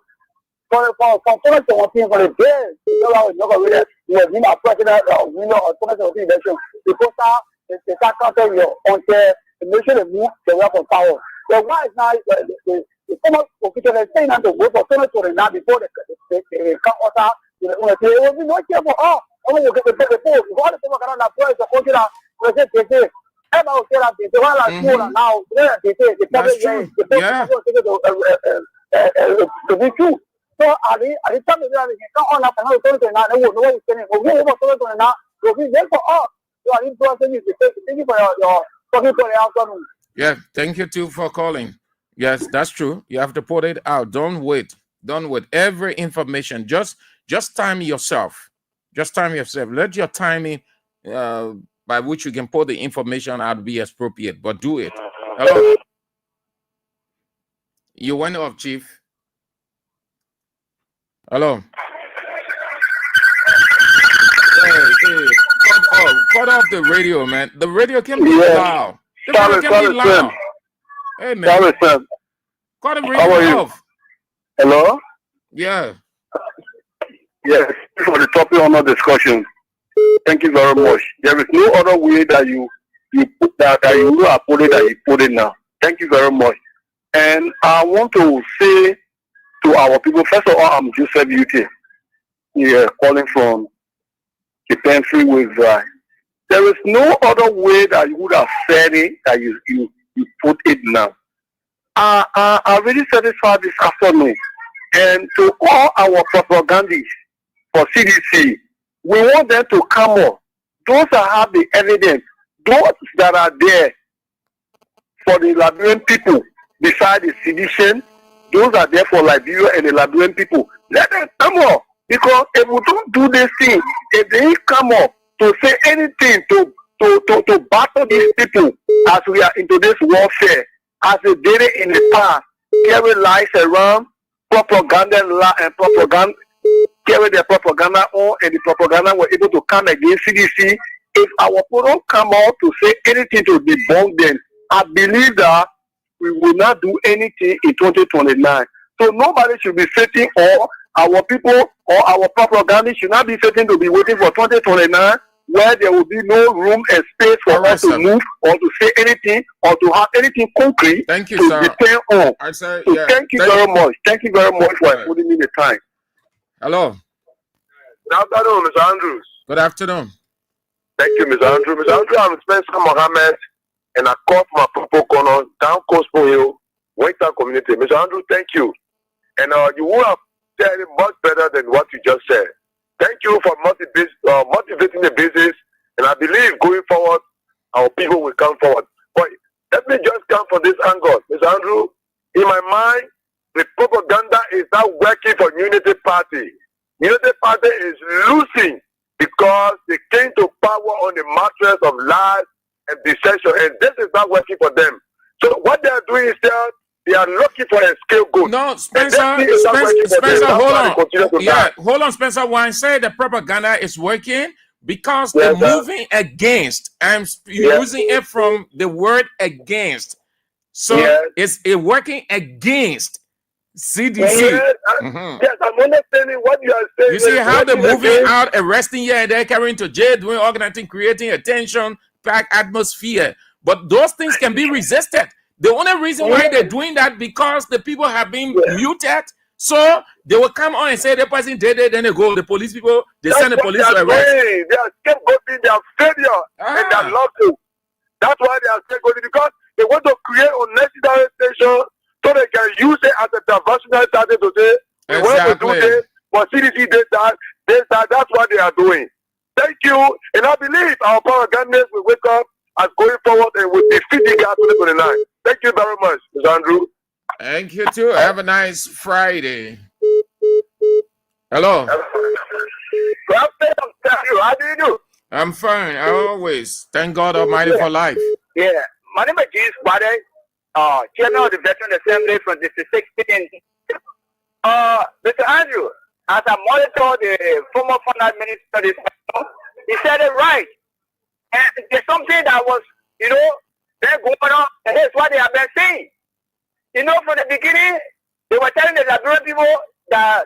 For the day, you know, you have been a president or winner or president of the election. Because they start counting your until the nation will move the way of power. So why is now the former official is saying to vote for Senator now before they come out? They will be not careful. Oh, you get the poll. All the people around that place, the country, they say, about now, they say, the public, to be true. So at the time of the come on up another 2029, I won't know what we're saying. But we over 2029, so we there for us. So I need to thank you for your talking for the outcome. Yeah, thank you too for calling. Yes, that's true. You have to put it out. Don't wait. Don't wait. Every information, just time yourself. Just time yourself. Let your timing by which you can put the information out be appropriate, but do it. Hello. You went off, Chief. Hello. Hey, cut off the radio, man. The radio can be loud. The radio can be loud. Hey, man. Sorry, sir. Cut the radio off. Hello? Yeah. Yes, for the topic on our discussion. Thank you very much. There is no other way that you put that you are put it that you put it now. Thank you very much. And I want to say to our people, first of all, I'm Joseph UT. Yeah, calling from the Penfree with there is no other way that you would have said it that you put it now. I really satisfied this afternoon. And to all our propagandists for CDC, we want them to come up. Those that have the evidence, those that are there for the Liberian people, beside the sedition, those are there for Liberia and the Liberian people. Let them come up. Because if we don't do this thing, if they come up to say anything to battle these people as we are into this warfare, as they did it in the past, carry lies around, propaganda and propaganda, carry their propaganda on, and the propaganda were able to come against CDC. If our people don't come out to say anything to debunk them, I believe that we will not do anything in 2029. So nobody should be sitting, or our people or our propaganda should not be sitting to be waiting for 2029, where there will be no room and space for us to move or to say anything or to have anything concrete to depend on. So thank you very much. Thank you very much for putting in the time. Hello. Good afternoon, Mr. Andrews. Good afternoon. Thank you, Mr. Andrews. Mr. Andrews, I'm Spencer Mohammed, and I call from a Popo Corner, down Coastal Hill, Winter Community. Mr. Andrews, thank you. And you would have said it much better than what you just said. Thank you for motivating the business, and I believe going forward, our people will come forward. But let me just come from this angle. Mr. Andrew, in my mind, the propaganda is not working for Unity Party. Unity Party is losing because they came to power on the mattress of lies and deception, and this is not working for them. So what they are doing is they are looking for a scapegoat. No, Spencer, hold on. Yeah, hold on, Spencer. When I say the propaganda is working, because they're moving against, I'm using it from the word against. So it's working against CDC. Yes, I'm understanding what you are saying. You see how they're moving out, arresting you, and they're carrying to jail, doing organizing, creating a tension-packed atmosphere. But those things can be resisted. The only reason why they're doing that because the people have been muted, so they will come on and say the person did it, then they go. The police people, they send the police to arrest. They are scapegoating their failure and their lawsuit. That's why they are scapegoating, because they want to create unnecessary station so they can use it as a diversionary tactic to say we want to do this, but CDC did that. That's what they are doing. Thank you, and I believe our propagandists will wake up as going forward and will defeat the guy 2029. Thank you very much, Mr. Andrew. Thank you too. Have a nice Friday. Hello. How do you do? I'm fine. I always thank God Almighty for life. Yeah, my name is James Bade, chairman of the Veteran Assembly from District 16. Mr. Andrew, as I monitor the former finance minister, he said it right. And there's something that was, they're going on, and that's what they have been saying. From the beginning, they were telling the Liberian people that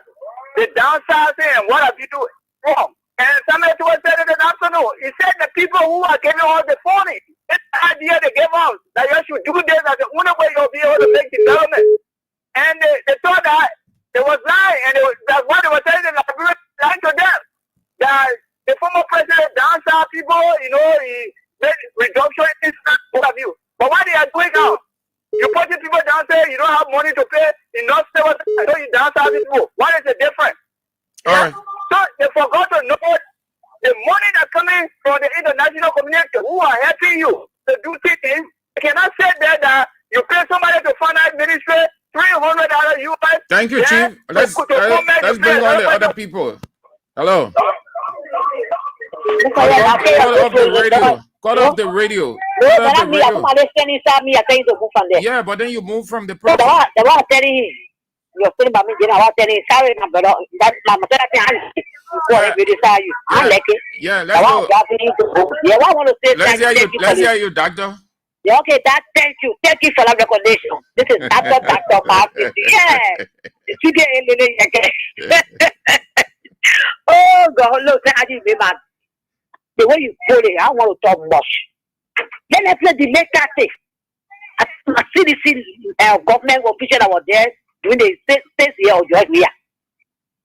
the downsizing and what have you do wrong. And somebody was said in the afternoon, he said the people who are giving all the funding, this idea they gave us, that you should do this as the only way you'll be able to make development. And they thought that it was lying, and that's what they were telling the Liberians, lying to them, that the former president downsized people, he made reduction in what have you. But what they are doing now, You putting people down there, you don't have money to pay enough service. I know you down service people. What is the difference? All right. So they forgot to know the money that's coming from the international community who are helping you to do things. You cannot say that you pay somebody to finance ministry $300 US. Thank you, Chief. Let's bring on the other people. Hello. Cut off the radio. Cut off the radio. Cut off the radio. Yeah, but then you move from the program. The one telling him, you're feeling about me, I was telling him, sorry, but that's my mother. I like it. Yeah, let's go. Yeah, I want to say let's hear you, doctor. Yeah, okay, thank you. Thank you for that recognition. This is Dr. Martin. Yeah. Oh, God, look, I didn't remember. The way you put it, I don't want to talk much. Then let's play the later thing. I see this government official that was there doing the state here or join here.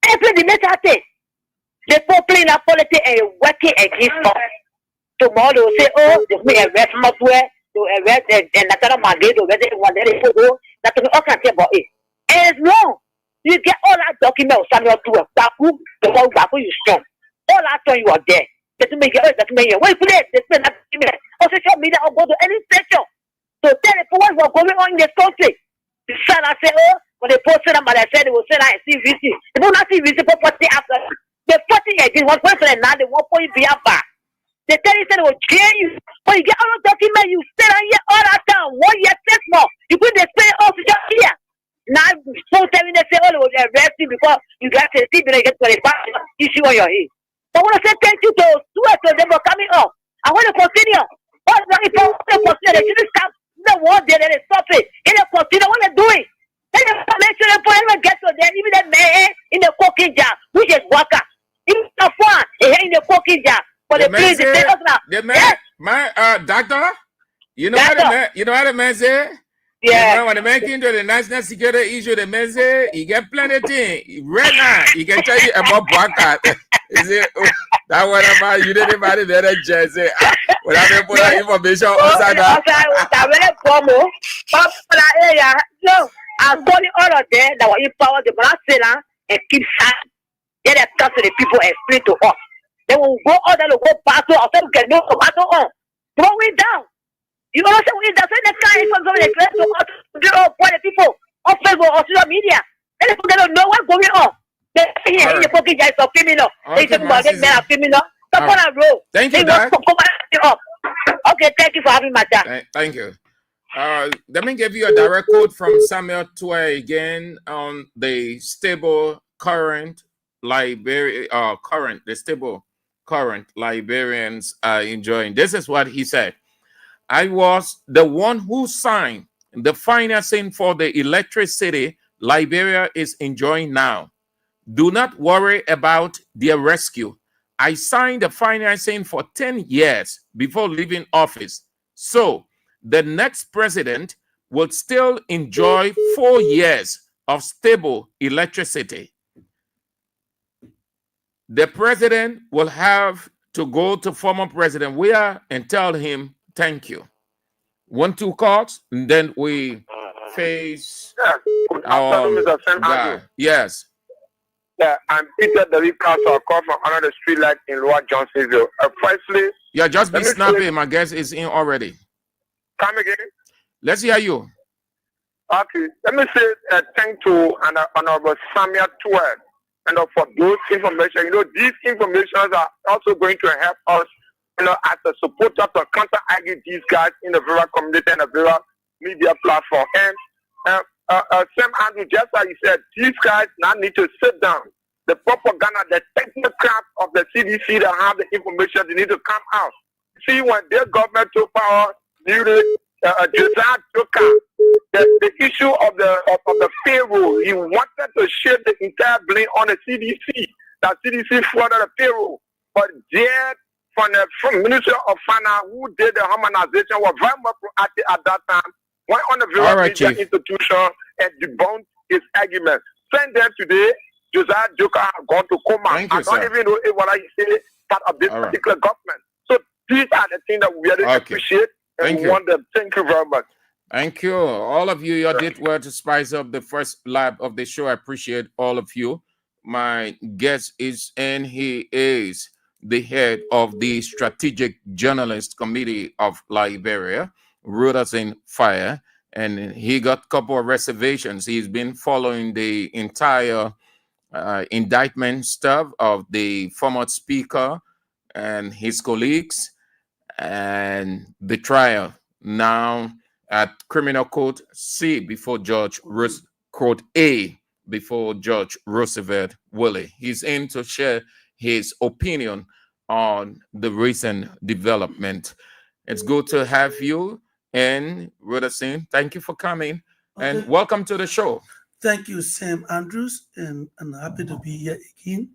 Let's play the later thing. They both playing that politics and working against us. Tomorrow they will say, oh, they may arrest Maswell, to arrest and Natara Mande, to arrest one day, that we all can say about it. And it's wrong. You get all that document of Samuel to a Baku, the whole Baku you strong. All that time you are there. That make it. Wait for that. They spend that document on social media or go to any station. So tell the people what's going on in this country. The son I say, oh, when they posted them, but I said they will send out CVC. They will not see CVC property after. The fighting against 1.7 now, the 1.3 back. They tell you that they will clear you. When you get all the documents, you stay down here all that time. 1 year, 6 months. You put the spend all social here. Now, so telling they say, oh, they will arrest you because you got to see when they get 25 issue on your head. So I want to say thank you to them for coming up. I want to continue. But if they continue, they shouldn't stop the war there, they stop it. If they continue, what they're doing. Then they make sure they put everyone get to them, even the man in the cooking jar, which is Waka. Even the fun, in the cooking jar. For the place, the man, my doctor, you know what the man say? Yeah. You know, when the man came to the national security issue, the man say he get plenty of things. Right now, he can tell you about Waka. Is it that whatever you didn't even let a judge say when I put that information outside that? No, I'm calling all of them that were empowered the Brazilian and keep silent. Then they come to the people and explain to us. Then we'll go out there to go battle or we can do a battle on. Throw it down. You understand what that's when the guy from the place to us to for the people on Facebook or social media. And they don't know what's going on. They here in the pocket guys are criminal. They talk about them are criminal. Come on and roll. Thank you, Doc. Okay, thank you for having my time. Thank you. Let me give you a direct quote from Samuel Tuay again on the stable current Liberians are enjoying. This is what he said. I was the one who signed the financing for the electricity Liberia is enjoying now. Do not worry about their rescue. I signed the financing for 10 years before leaving office. So the next president will still enjoy 4 years of stable electricity. The president will have to go to former President Weah and tell him thank you. 1, 2 calls, and then we face our guy. Yes. Yeah, I'm Peter the Castle. I call from another street light in Lower Johnsonville. Firstly, yeah, just be snappy. My guest is in already. Come again. Let's hear you. Okay, let me say thank to Honorable Samuel Tuay and for those information. You know, these informations are also going to help us, you know, as a supporter to counter-argue these guys in the Vera community and the Vera media platform. And Sam Andrew, just like you said, these guys now need to sit down. The propaganda, the technical craft of the CDC that have the information, they need to come out. See, when their government took power, the issue of the payroll, he wanted to shift the entire blame on the CDC. That CDC flooded the payroll, but there from Minister of Finance, who did the harmonization, was very much proactive at that time. Went on the Vera media institution and debunked his argument. Send them today. Josiah Joker has gone to coma. I don't even know what I say part of this particular government. So these are the things that we really appreciate and we want them. Thank you very much. Thank you. All of you, you did well to spice up the first lap of the show. I appreciate all of you. My guest is in. He is the head of the Strategic Journalist Committee of Liberia, Reuters in Fire. And he got a couple of reservations. He's been following the entire indictment stuff of the former speaker and his colleagues and the trial now at Criminal Court C before Court A before Judge Roosevelt Willie. He's in to share his opinion on the recent development. It's good to have you and Rutherson. Thank you for coming and welcome to the show. Thank you, Sam Andrews, and I'm happy to be here again.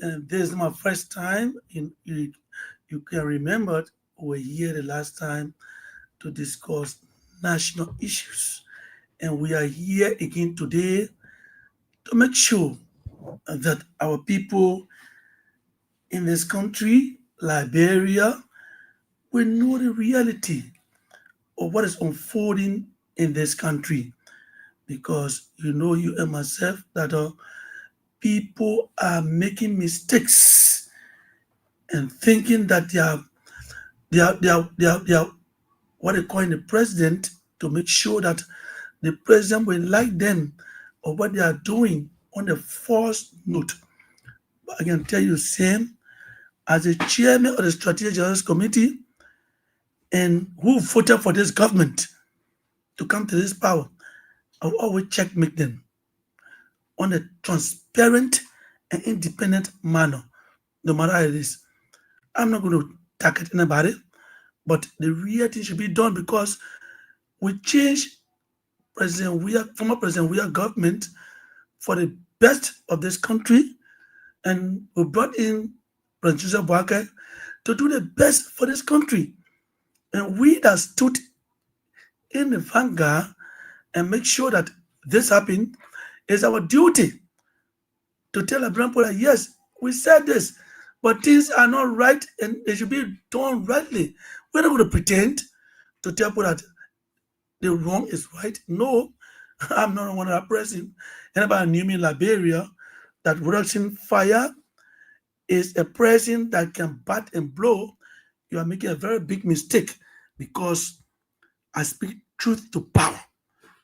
And this is my first time. You can remember we were here the last time to discuss national issues. And we are here again today to make sure that our people in this country, Liberia, will know the reality of what is unfolding in this country. Because you and myself, that people are making mistakes and thinking that they are what they call the president to make sure that the president will like them or what they are doing on the false note. But I can tell you, Sam, as a chairman of the Strategic Journalist Committee and who voted for this government to come to this power, I will always checkmate them on a transparent and independent manner, no matter how it is. I'm not going to target anybody, but the real thing should be done because we changed former President Weah government for the best of this country, and we brought in President Joseph Boakai to do the best for this country. And we that stood in the vanguard and make sure that this happened is our duty to tell Liberian people that yes, we said this, but things are not right and they should be done rightly. We're not going to pretend to tell people that the wrong is right. No, I'm not one of that person. Anybody knew me in Liberia that Reduction Fire is a person that can bat and blow. You are making a very big mistake because I speak truth to power.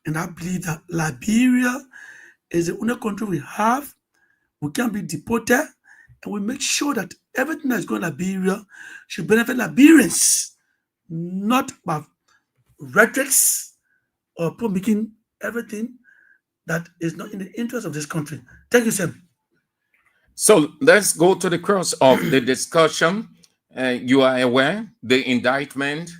And I believe that Liberia is the only country we have. We can be deported, and we make sure that everything that's going to Liberia should benefit Liberians, not by rhetorics or making everything that is not in the interest of this country. Thank you, Sam. So let's go to the crux of the discussion. You are aware the indictment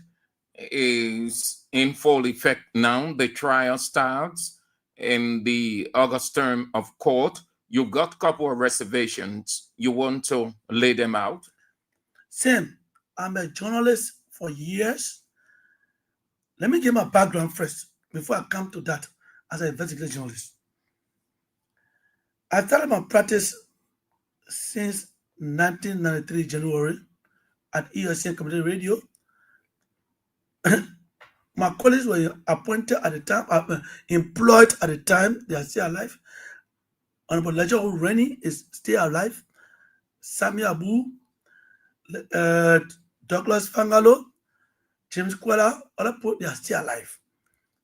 is in full effect now. The trial starts in the August term of court. You got a couple of reservations. You want to lay them out? Sam, I'm a journalist for years. Let me give my background first before I come to that as an investigative journalist. I started my practice since 1993 January at ESN Community Radio. My colleagues were appointed at the time, employed at the time. They are still alive. Honorable Ledger Rennie is still alive. Sami Abu, Douglas Fangalo, James Kwala, other people, they are still alive.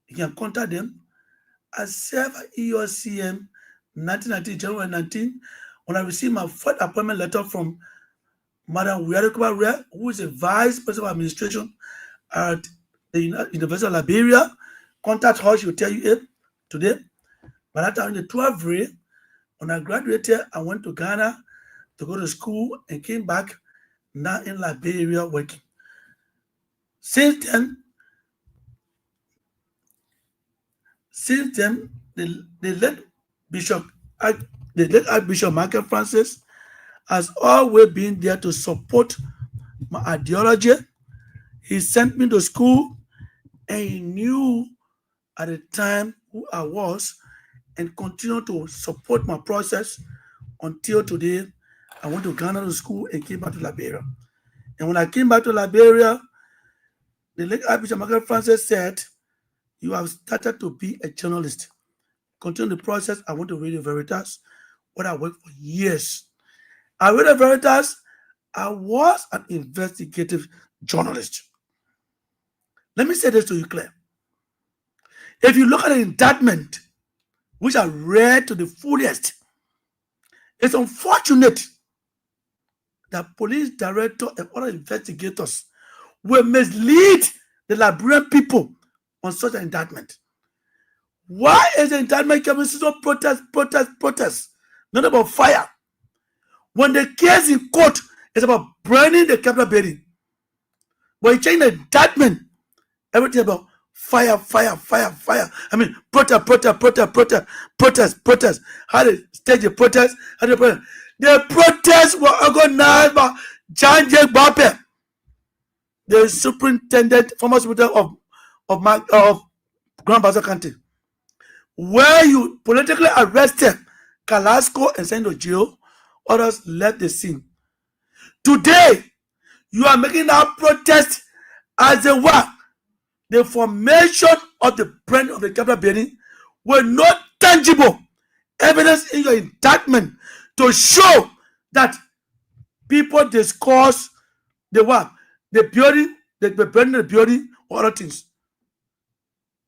You can contact them. I served at EOCM 1990, January 19, when I received my fourth appointment letter from Madam Wiarekuba, who is a vice president of administration at the University of Liberia. Contact her, she will tell you it today. But that time in the 12th, when I graduated, I went to Ghana to go to school and came back now in Liberia working. Since then, the late Archbishop Michael Francis has always been there to support my ideology. He sent me to school and he knew at the time who I was and continued to support my process until today. I went to Ghana to school and came back to Liberia. And when I came back to Liberia, the late Archbishop Michael Francis said, you have started to be a journalist. Continue the process. I want to read the Veritas, what I worked for years. I read the Veritas. I was an investigative journalist. Let me say this to you, Claire. If you look at the indictment, which I read to the fullest, it's unfortunate that police director and other investigators will mislead the Liberian people on such an indictment. Why is the indictment coming to protest? Not about fire. When the case in court is about burning the Capitol building, when you change the indictment, everything about fire. I mean, protest. How they stage the protest? How they protest? The protests were organized by John J. Bape, the superintendent, former superintendent of Grand Baza County, where you politically arrested Carrasco and sent to jail. Others left the scene. Today, you are making that protest as a what? The formation of the brand of the Capitol building with no tangible evidence in your indictment to show that people discuss the what? The building, the burning of the building, or other things.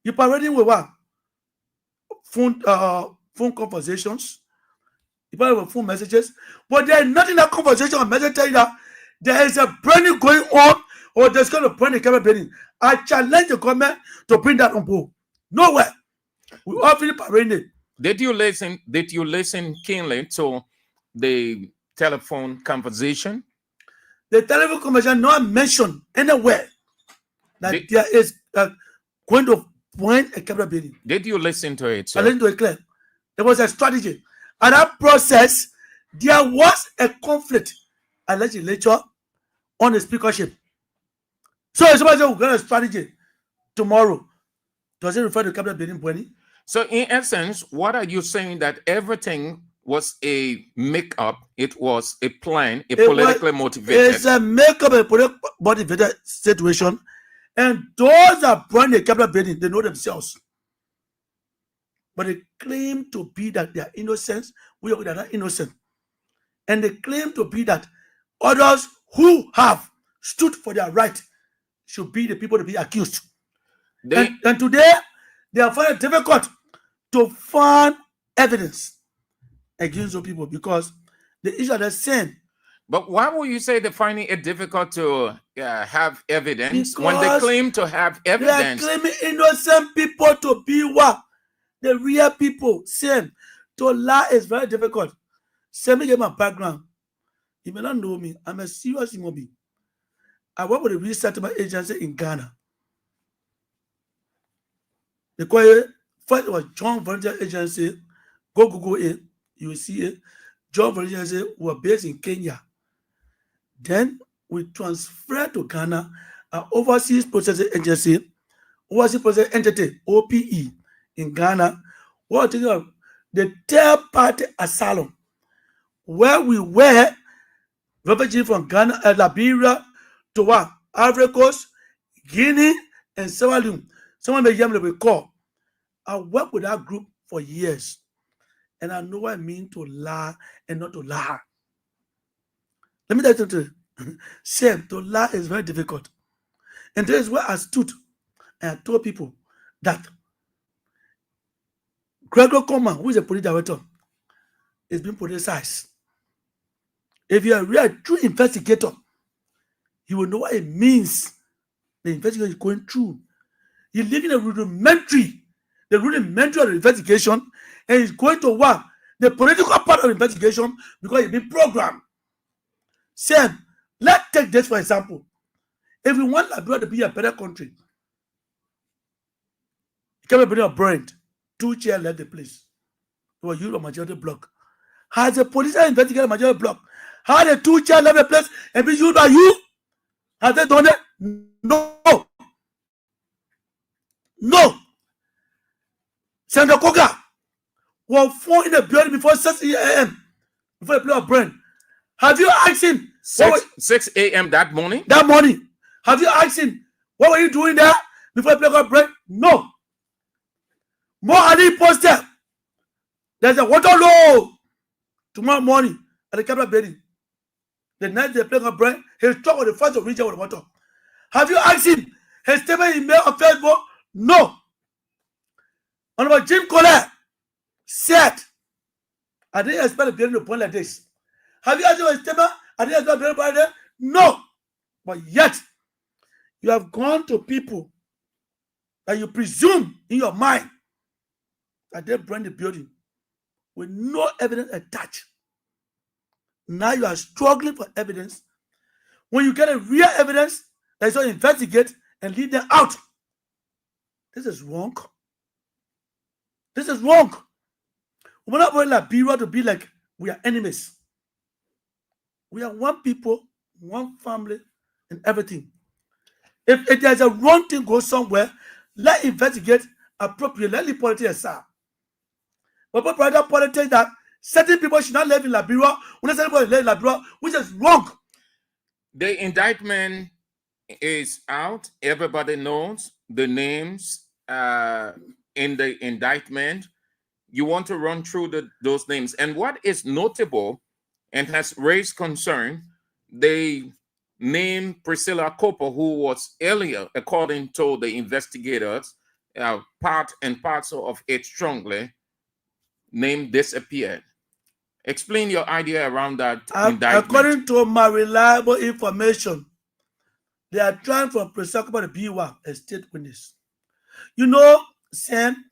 You parading with what? Phone conversations. You parading with phone messages. But there is nothing in that conversation or message telling that there is a burning going on or there's going to burn the Capitol building. I challenge the government to bring that on board. Nowhere. We all feel parading. Did you listen keenly to the telephone conversation? The telephone conversation not mentioned anywhere that there is going to burn a Capitol building. Did you listen to it, sir? I listened to it clear. There was a strategy. And that process, there was a conflict at legislature on the speakership. So if somebody says we've got a strategy tomorrow, does it refer to Capitol building burning? So in essence, what are you saying? That everything was a make-up, it was a plan, politically motivated? It's a make-up, a politically motivated situation. And those that burn the Capitol building, they know themselves. But they claim to be that they are innocent. We are not innocent. And they claim to be that others who have stood for their right should be the people to be accused. And today, they are finding it difficult to find evidence against those people because the issue are the same. But why would you say they're finding it difficult to have evidence because when they claim to have evidence? They are claiming innocent people to be what? The real people. Same. To lie is very difficult. Same me get my background. You may not know me. I'm a serious human. I work with a resettlement agency in Ghana. They call it, first it was John Volunteer Agency. Go Google it. You will see it. John Volunteer Agency were based in Kenya. Then we transferred to Ghana, an overseas processing agency, overseas processing entity, OPE, in Ghana. We're talking about the third-party asylum, where we were refugees from Ghana, Liberia, to what? Ivory Coast, Guinea, and Sierra Leone. Someone may hear me recall. I worked with that group for years, and I know what I mean to lie and not to lie. Let me tell you something. Shame, to lie is very difficult. And this is where I stood and I told people that Gregor Coleman, who is a police director, is being politicized. If you are a real true investigator, you will know what it means the investigation is going through. You're living the rudimentary of the investigation, and it's going to work the political part of the investigation because it's been programmed. Same. Let's take this for example. If we want Liberia to be a better country, it can be a brand. 2 chairs left the place. It was you a majority block. Has the police investigated a majority block? How the 2 chairs left the place and be used by you? Have they done it? No. Senator Koga was found in the building before 6 a.m. before the play of brain. Have you asked him? 6 a.m. that morning? That morning. Have you asked him, what were you doing there before the play of brain? No. More Ali posted. There's a water low tomorrow morning at the capital building. The night they play a brain, he'll talk with the first of region with water. Have you asked him his statement in mail on Facebook? No. Honorable Jim Colette said, I didn't expect the building to point like this. Have you asked him his statement? I didn't expect the building to point like this. No. But yet, you have gone to people that you presume in your mind that they burned the building with no evidence attached. Now you are struggling for evidence. When you get a real evidence, that you investigate and leave them out. This is wrong. This is wrong. We're not going Liberia to be like we are enemies. We are one people, one family, and everything. If there's a wrong thing go somewhere, let's investigate appropriately. Let the politics aside. But politics that certain people should not live in Liberia, when certain people live in Liberia, which is wrong. The indictment is out. Everybody knows the names in the indictment. You want to run through those names. And what is notable and has raised concern, they named Priscilla Cooper, who was earlier, according to the investigators, part and parcel of it strongly, name disappeared. Explain your idea around that indictment. According to my reliable information, they are trying for Priscilla Cooper to be a state witness. You know, Sam,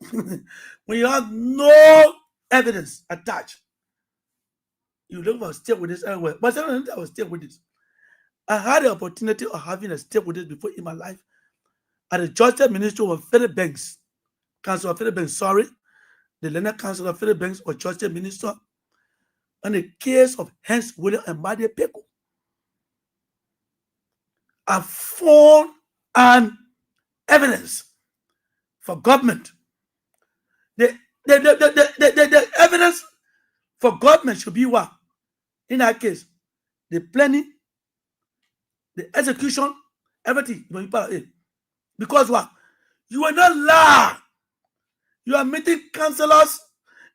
when you have no evidence attached, you look for a state witness everywhere. But I don't think I was state witness. I had the opportunity of having a state witness before in my life at the Justice Ministry of Federal Banks, Council of Federal Banks, the Learned Council of Federal Banks or Justice Minister, on the case of Hens William and Madi Peko. I found an evidence for government. The evidence for government should be what? In that case, the planning, the execution, everything. Because what? You are not lie. You are meeting councillors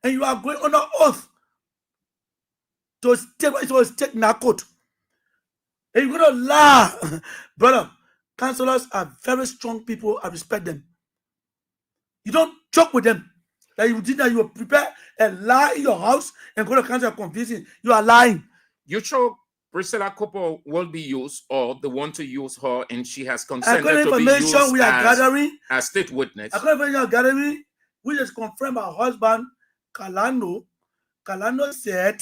and you are going on an oath to take narcotic. And you're going to lie. Brother, councillors are very strong people. I respect them. You don't joke with them. That you did that, you will prepare a lie in your house and go to council and confusing. You are lying. You sure Priscilla Cooper will be used, or the one to use her, and she has consented to be used we are gathering, as state witness? According to information we are gathering, we just confirmed our husband, Kalano. Kalano said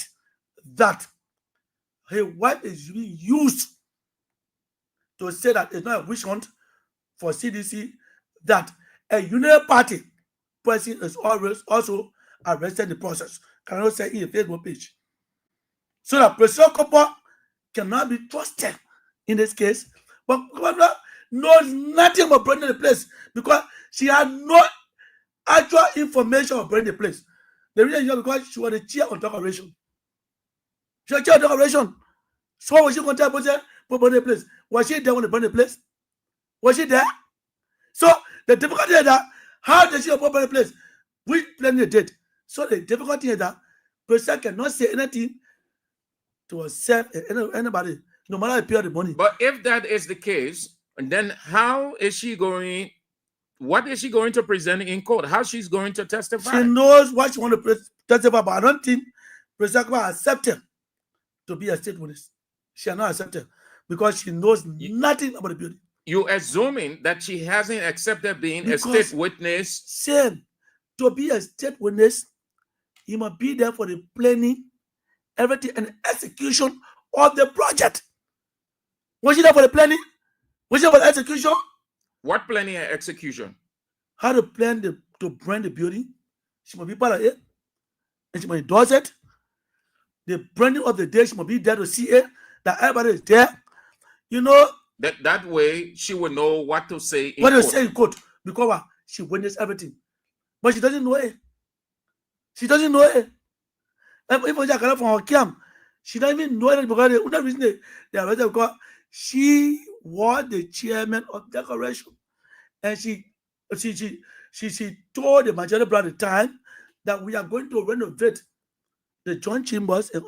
that his wife is being used to say that it's not a witch hunt for CDC, that a Union Party person is always also arrested in the process. Kalano said in a Facebook page. So that Priscilla Cooper cannot be trusted in this case. But Governor knows nothing about burning the place because she had no actual information of burning the place. The reason is because she was the chair of decoration. She was chair of decoration. So was she going to burn the place? Was she there when they burned the place? Was she there? So the difficulty is that how does she burn the place? We plan the date. So the difficulty is that Priscilla cannot say anything to herself and anybody, no matter the period of money. But if that is the case, then how is she going? What is she going to present in court? How she's going to testify? She knows what she wants to testify, but I don't think Priscilla accepted to be a state witness. She has not accepted because she knows nothing about the building. You assuming that she hasn't accepted being a state witness? Same. To be a state witness, you must be there for the planning, everything, and execution of the project. Was she there for the planning? Was she there for the execution? What planning and execution? How to plan to brand the building. She must be part of it. And she must endorse it. The branding of the day, she must be there to see it. That everybody is there. You know. That way, she will know what to say in court. What to say in court. Because she witnessed everything. But she doesn't know it. She doesn't know it. If she come from her camp, she doesn't even know it because the reason they arrested her because she was the chairman of decoration. And she she told the majority at the time that we are going to renovate the joint chambers and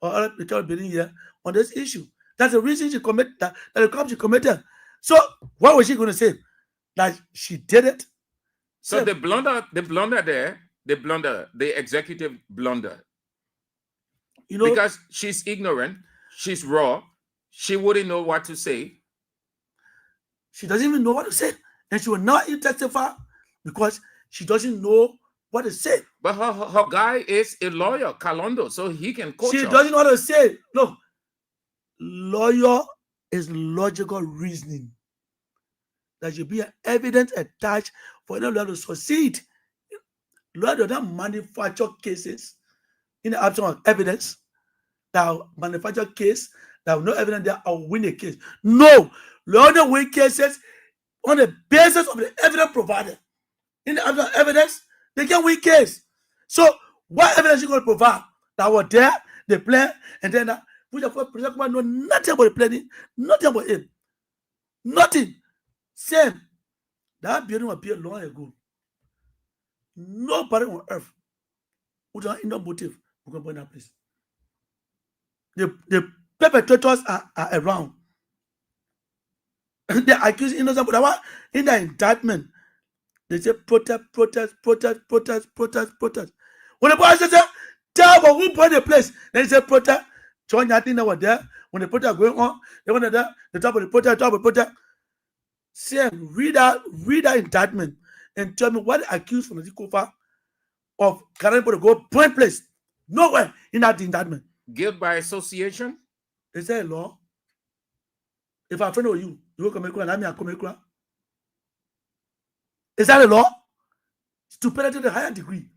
other building here on this issue. That's the reason she committed that the crime she committed. So what was she going to say? That she did it? So the blunder there, the executive blunder. You know, because she's ignorant, she's raw, she wouldn't know what to say. She doesn't even know what to say, and she will not testify because she doesn't know what to say. But her guy is a lawyer, Kalondo, so he can coach She her. doesn't know what to say. Look, lawyer is logical reasoning. There should be an evidence attached for the lawyer to succeed. Lawyer does not manufacture cases in the absence of evidence. That manufacture case, that no evidence there, I'll win a case. No, lawyer win cases on the basis of the evidence provided. In the absence of evidence, they can win case. So what evidence you going to provide? That was there, they play, and then which of know nothing about the planning, nothing about him, nothing. Same. That building was built long ago. Nobody on earth with an no motive will go in that place. The perpetrators are around. They accuse innocent, but in the indictment, they say protest. When the boys say, tell about who bought the place, then they say protest. Join that thing that was there. When the protest going on, they went there, the top of the protest. Same, read that indictment and tell me what the accused from the Kofa of carrying to go point place. Nowhere in that indictment. Guilt by association? Is that a law? If I'm friend with you, you will come and I'm come. Is that a law? Stupidity to the higher degree.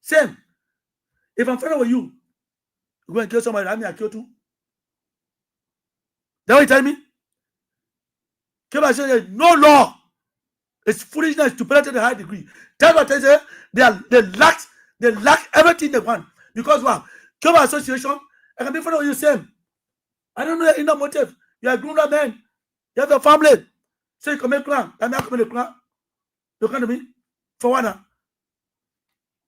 Same. If I'm friend with you, you go and kill somebody, I'm kill too. That what you tell me? No law. It's foolishness, stupidity to the high degree. That's what I say. They lack everything they want. Because what? Come association, I can be friend with you same. I don't know your motive. You're a grown-up man. You have a family. So you commit crime. I'm not committing crime. You come to me for what now?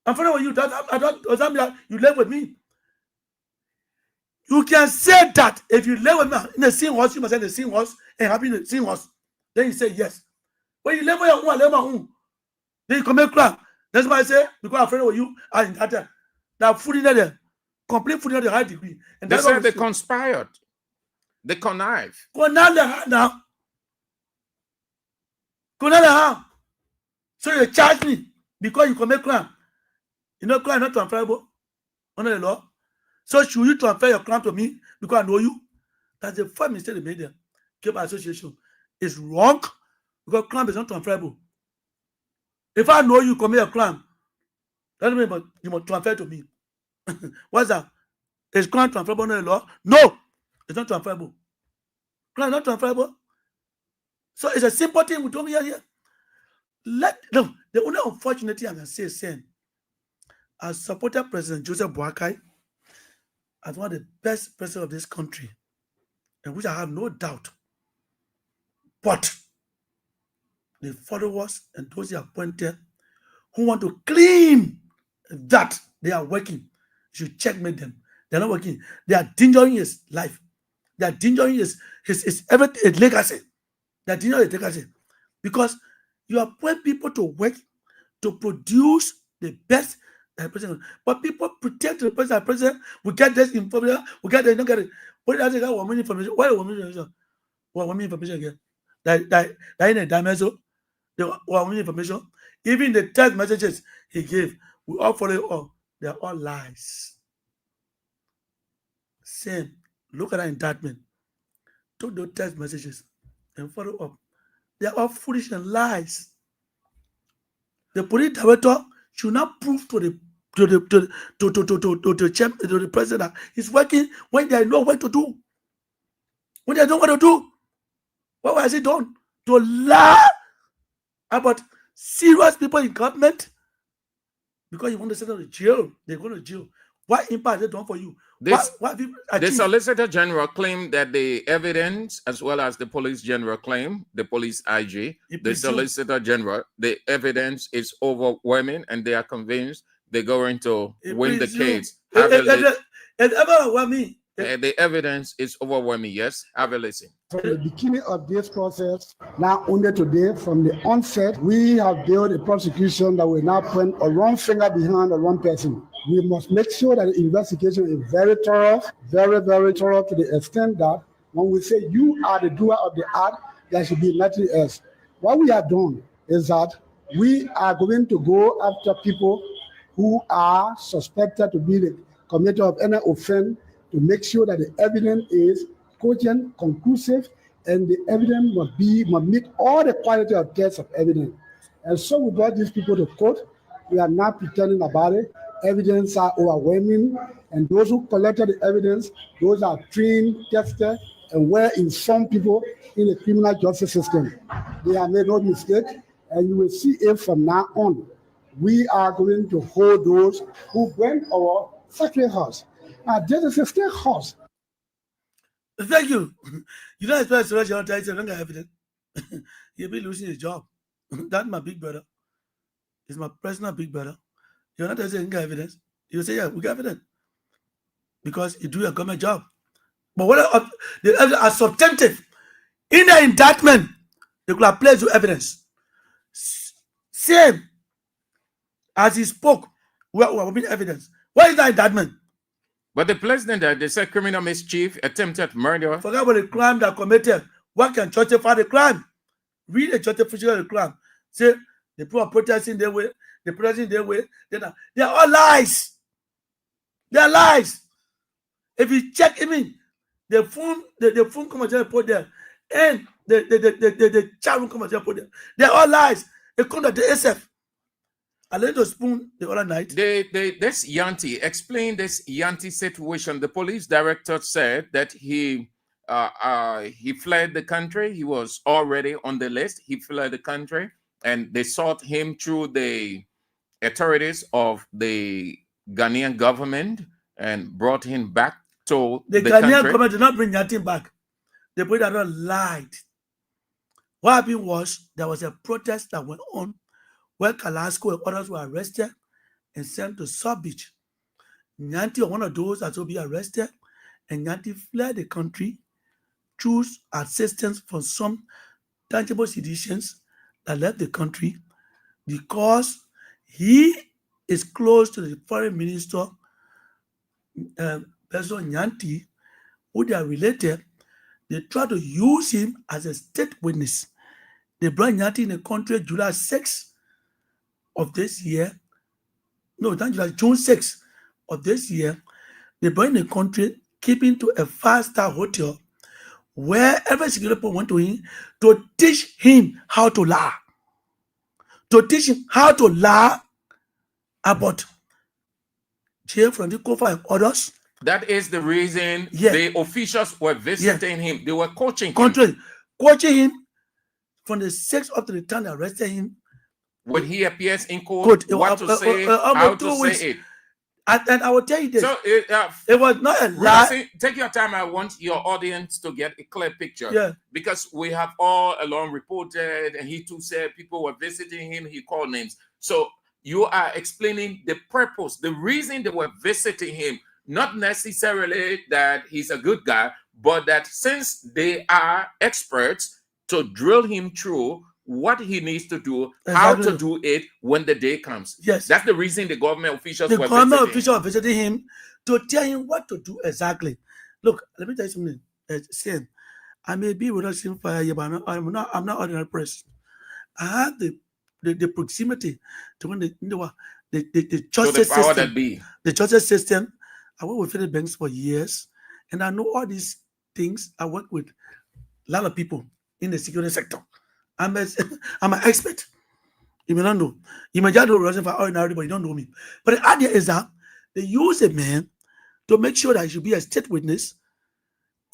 I'm friend with you. Does that mean that you live with me? You can say that if you live with me in the same house, you must say the same house and happy in the same house. Then you say yes. When you live with your own, I live with my own. Then you commit crime. That's why I say, because I'm friend with you, that food in there, complete food in the high degree. And they that's said they conspired. They connived. Now. So you charge me because you commit crime. You know, crime is not transferable under the law. So should you transfer your crime to me because I know you? That's the first mistake they made there. Keep association. It's wrong because crime is not transferable. If I know you commit a crime, that doesn't mean you must transfer to me. What's that? Is crime transferable under the law? No, it's not transferable. Crime is not transferable. So it's a simple thing we don't hear here. The only unfortunate thing I can say is saying, I supported President Joseph Boakai as one of the best presidents of this country, and which I have no doubt. But the followers and those he appointed who want to claim that they are working, you should checkmate them. They're not working. They are endangering his life. They are endangering his everything, his legacy. They are endangering his legacy. Because you appoint people to work to produce the best that president. But people pretend to the president, we get this information, we get it, don't get it. What does it got woman information? Why woman information? What woman information again? That in a dimension, the woman information. Even the text messages he gave, we all follow up. They are all lies. Same. Look at that indictment. Took those text messages and follow up. They are all foolish and lies. The police director should not prove to the president that he's working when they know what to do. When they know what to do. What has he done? To lie about serious people in government? Because you want to send them to jail. They're going to jail. What impact has it done for you? The Solicitor General claimed that the evidence, as well as the Police General claim, the Police IG, the Solicitor General, the evidence is overwhelming, and they are convinced they're going to win the case. The evidence is overwhelming. Yes, have a listen. From the beginning of this process, now only today, from the onset, we have built a prosecution that will now point a wrong finger behind a wrong person. We must make sure that the investigation is very thorough, very, very thorough, to the extent that when we say you are the doer of the act, there should be nothing else. What we have done is that we are going to go after people who are suspected to be the committer of any offense, to make sure that the evidence is cogent, conclusive, and the evidence must meet all the quality of tests of evidence. And so we brought these people to court. We are not pretending about it. Evidence are overwhelming, and those who collected the evidence, those are trained, tested, and well-informed people in the criminal justice system. They have made no mistake, and you will see it from now on. We are going to hold those who went our sacred house. Now, this is a state house. Thank you. You don't expect to your title, don't get evidence. You'll be losing your job. That's my big brother. It's my personal big brother. You're not saying get evidence. You say, yeah, we got evidence. Because you do your government job. But what the evidence are substantive. In the indictment, they could have placed with evidence. Same as he spoke, we have been evidence. What is that indictment? But the president, they said criminal mischief, attempted murder. Forget about the crime that committed. What can justify the crime? Read the justification of the crime. Say the people are protesting their way, they're protesting their way. They're all lies. They're lies. If you check, I mean, the phone commentary put there, and the chat room commentary put there. They're all lies. They come to the SF. I let the spoon the other night. This Yanti, explain this Yanti situation. The police director said that he fled the country. He was already on the list. He fled the country, and they sought him through the authorities of the Ghanaian government and brought him back to the Ghanaian country. government did not bring Yanti back. The police director lied. What happened was there was a protest that went on where Kalasco and others were arrested and sent to South Beach. Nyanti was one of those that will be arrested, and Nyanti fled the country through assistance from some tangible citizens that left the country because he is close to the foreign minister, President Nyanti, who they are related. They try to use him as a state witness. They brought Nyanti in the country July 6th of this year. No, not July, June 6th of this year. They brought in the country, keeping to a 5-star hotel where every security people went to him to teach him how to lie. To teach him how to lie about jail from the Kofa and others. That is the reason the officials were visiting him. They were coaching him. Coaching him from the 6th up to the time they arrested him. When he appears in court, what to say, how to say it. And I will tell you this. So it was not a lie. Take your time. I want your audience to get a clear picture. Yeah. Because we have all along reported, and he too said people were visiting him. He called names. So you are explaining the purpose, the reason they were visiting him. Not necessarily that he's a good guy, but that since they are experts to drill him through what he needs to do, how to do it when the day comes. Yes. That's the reason the government officials were visiting him to tell him what to do exactly. Look, let me tell you something. Sam, I may be without seeing fire here, but I'm not ordinary person. I had the proximity to when the justice system. The justice system. I worked with Philip Banks for years, and I know all these things. I work with a lot of people in the security sector. I'm an expert. You may not know. You may just know Rosen for ordinary, but you don't know me. But the idea is that they use a man to make sure that he should be a state witness,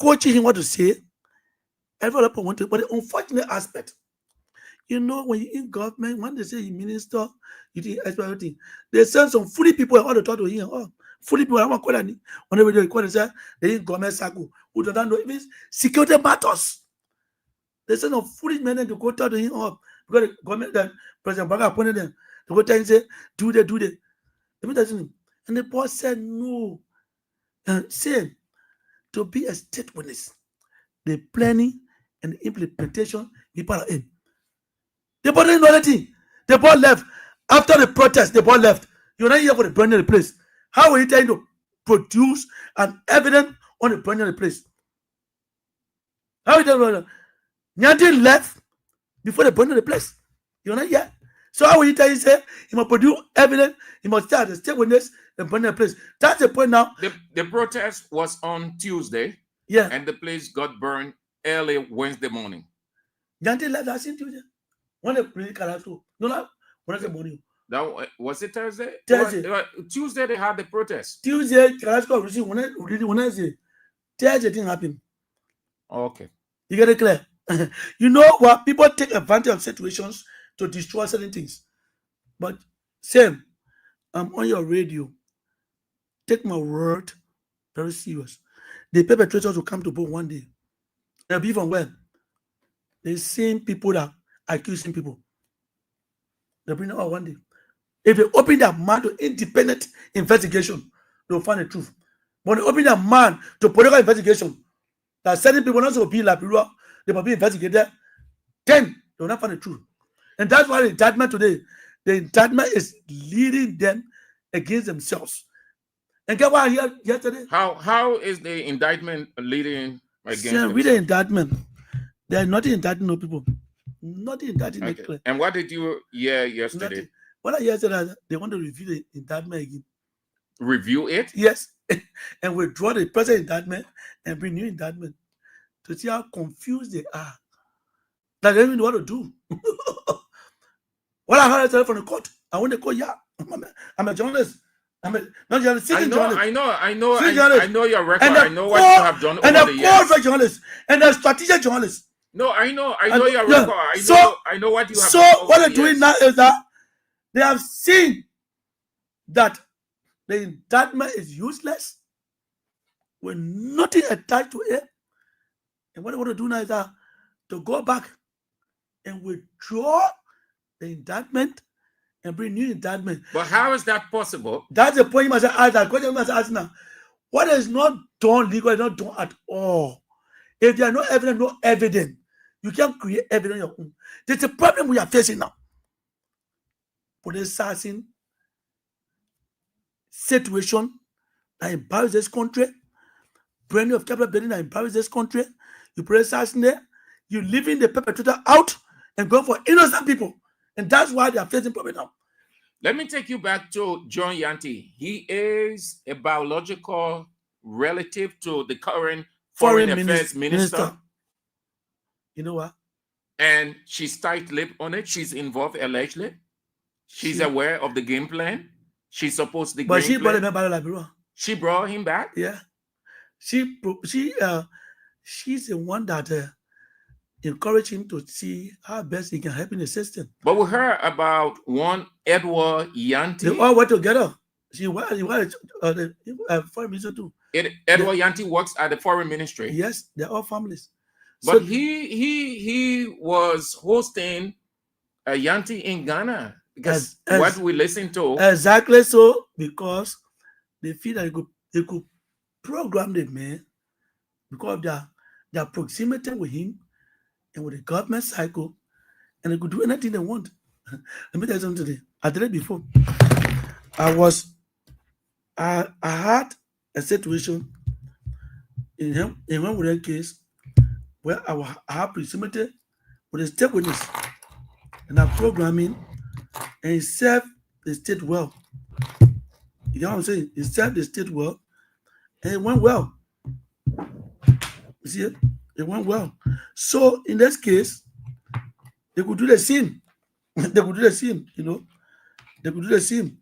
coaching him what to say. Every other want to, but the unfortunate aspect, you know, when you're in government, when they say you minister, you think everything, they send some foolish people and all to talk to him. Oh, Fully people want call any. Whenever they call say they in government circle. Who don't know even security matters. They say no foolish men to go tell him up because the government that President Baga appointed them to go tell him say do they. And the boss said no. Same to be a state witness. The planning and the implementation is part of it. The board didn't know anything. The board left. After the protest, the board left. You're not here for the burning of the place. How are you trying to produce an evidence on the burning of the place? How are you telling me? Nyantin left before the burning of the place. You're not here. So how are you telling say he must produce evidence, he must start the state witness and burn the place? That's the point now. The protest was on Tuesday. Yeah. And the place got burned early Wednesday morning. Nyantin left that same Tuesday. When the police car no, when the morning. That was it Thursday? Thursday. Tuesday they had the protest. Tuesday, Carrasco received when I say Thursday didn't happen. Okay. You get it clear? You know what? People take advantage of situations to destroy certain things. But same, I'm on your radio. Take my word very serious. The perpetrators will come to book one day. They'll be from where? The same people that are accusing people. They'll bring it out one day. If they open their mind to independent investigation, they'll find the truth. When they open their mind to political investigation, that certain people not to be like people, they must be investigated, then they'll not find the truth. And that's why the indictment today, the indictment is leading them against themselves. And get what I heard yesterday? How is the indictment leading against them? Read the indictment. There are nothing indicting no people. Nothing indicting. Okay. And what did you hear yesterday? Nothing. What I heard that they want to review the indictment again. Review it? Yes. And withdraw the present indictment and bring new indictment to see how confused they are. That they don't even know what to do. What I heard from the court, I went to court, yeah. I'm a journalist. I'm not journalist. I know your record. I know what you have done and over the years. And journalist and a strategic journalist. No, I know your record. I know what you have done. So what they're doing now is that they have seen that the indictment is useless with nothing attached to it. And what they want to do now is that to go back and withdraw the indictment and bring new indictment. But how is that possible? That's the point you must ask. That question you must ask now. What is not done legal is not done at all. If there are no evidence, you can't create evidence on your own. There's a problem we are facing now. Politicizing situation that empowers this country, branding of capital building that empowers this country. You politicizing there, you leaving the perpetrator out and going for innocent people. And that's why they are facing problem now. Let me take you back to John Yanti. He is a biological relative to the current Foreign Affairs Minister. You know what? And she's tight-lipped on it. She's involved allegedly. She's aware of the game plan. She's supposed to. But she brought him back. She brought him back. Yeah. She's the one that encouraged him to see how best he can help in the system. But we heard about one Edward Yanti. They all work together. He was the foreign minister too. Edward Yanti works at the foreign ministry. Yes, they're all families. But so he was hosting a Yanti in Ghana. Because what we listen to. Exactly so, because they feel that they could program the man because of their proximity with him and with the government cycle, and they could do anything they want. Let me tell you something today. I did it before. I had a situation in one with that case where I had proximity with a state witness and I'm programming, and he served the state well. You know what I'm saying? He served the state well, and it went well. You see it? It went well. So in this case, they could do the same. They could do the same, you know. They could do the same.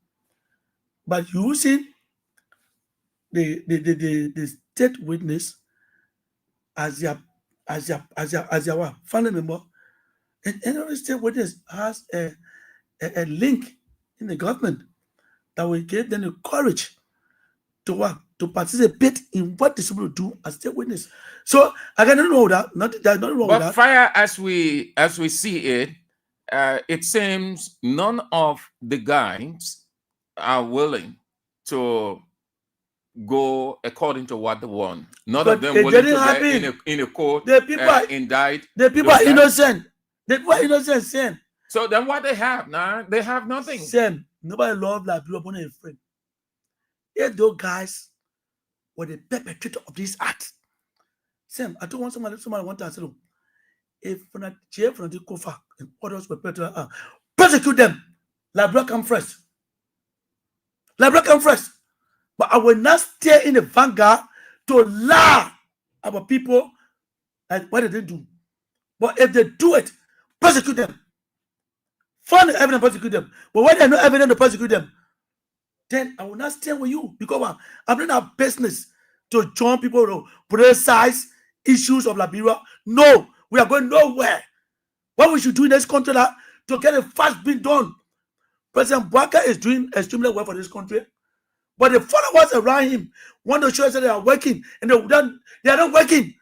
But using the state witness as their family member, and every state witness has a link in the government that will give them the courage to what? To participate in what the people do as their witness. So I don't know that. There's nothing wrong with But that. fire, as we see it, it seems none of the guys are willing to go according to what they want. None of them willing to get in a court, the people indict. The people are innocent. The people are innocent, Sam. So then what they have now? They have nothing. Sam, nobody loves like people upon a friend. If those guys were the perpetrator of this act, Sam, I don't want somebody want to answer them. If when I chair from the Kofa and others were prosecute them, Labra come first. Labra come first. But I will not stay in the vanguard to lie about people and what did they do. But if they do it, prosecute them. Find the evidence, prosecute them. But when there's no evidence to prosecute them, then I will not stay with you because I'm not a business to join people to politicize issues of Liberia. No, we are going nowhere. What we should do in this country to get a fast being done. President Bwaka is doing extremely well for this country. But the followers around him want to show us that they are working, and they are not working.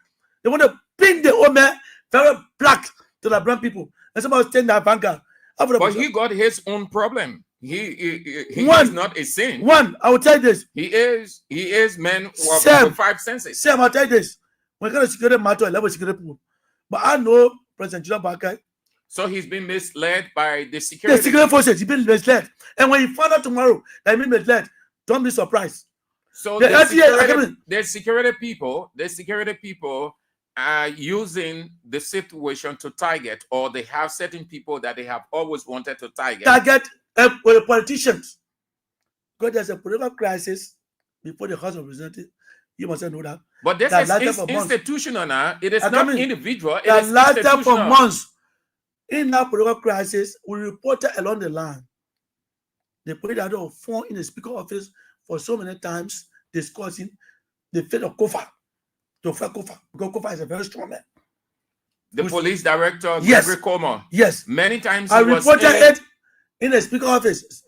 They want to pin the old man very black to the brown people. And somebody staying in that vanguard. But he got his own problem. He is not a saint. One, I will tell you this. He is man with five senses. Sam, I'll tell you this. When it comes to security matter, I love security people. But I know President Judah Baka. So he's been misled by the security. The security forces, he's been misled. And when you find out tomorrow that he's been misled, don't be surprised. So the security people are using the situation to target, or they have certain people that they have always wanted to target. Target with the politicians. Because there's a political crisis before the House of Representatives. You must know that. But this is institutional now. It is not individual. It is institutional. For months. In that political crisis, we reported along the line. They put it out of phone in the speaker office for so many times discussing the fate of Kofa. To fight Kofa. Because Kofa is a very strong man. The police director, yes. Gregory Comer. Yes. Many times I reported it in the speaker office.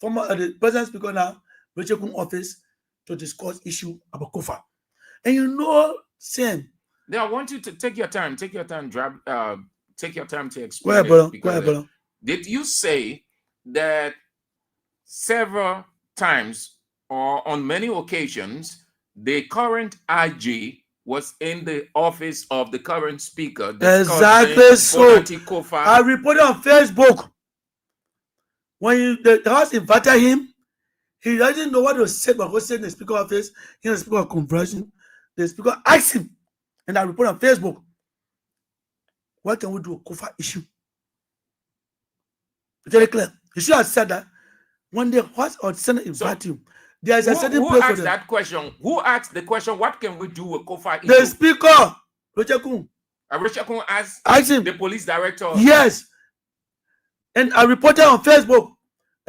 Former the president speaker now, Richard Kum office, to discuss issue about Kofa. And you know, Sam. I want you to take your time. Take your time to explain. Go ahead, brother. Did you say that several times or on many occasions the current IG was in the office of the current speaker? Exactly so. I reported on Facebook. When the House invited him, he doesn't know what was said, but was said in the speaker office, in the speaker conversion. The speaker asked him, and I reported on Facebook. What can we do with Kofa issue? Very clear. You should have said that when the House or Senate invite you, there is a certain place. Who asked that question? Who asked the question? What can we do with Kofa issue? The speaker, Richard Kum. Richard Kum asked him. The police director. Yes. And I reported on Facebook.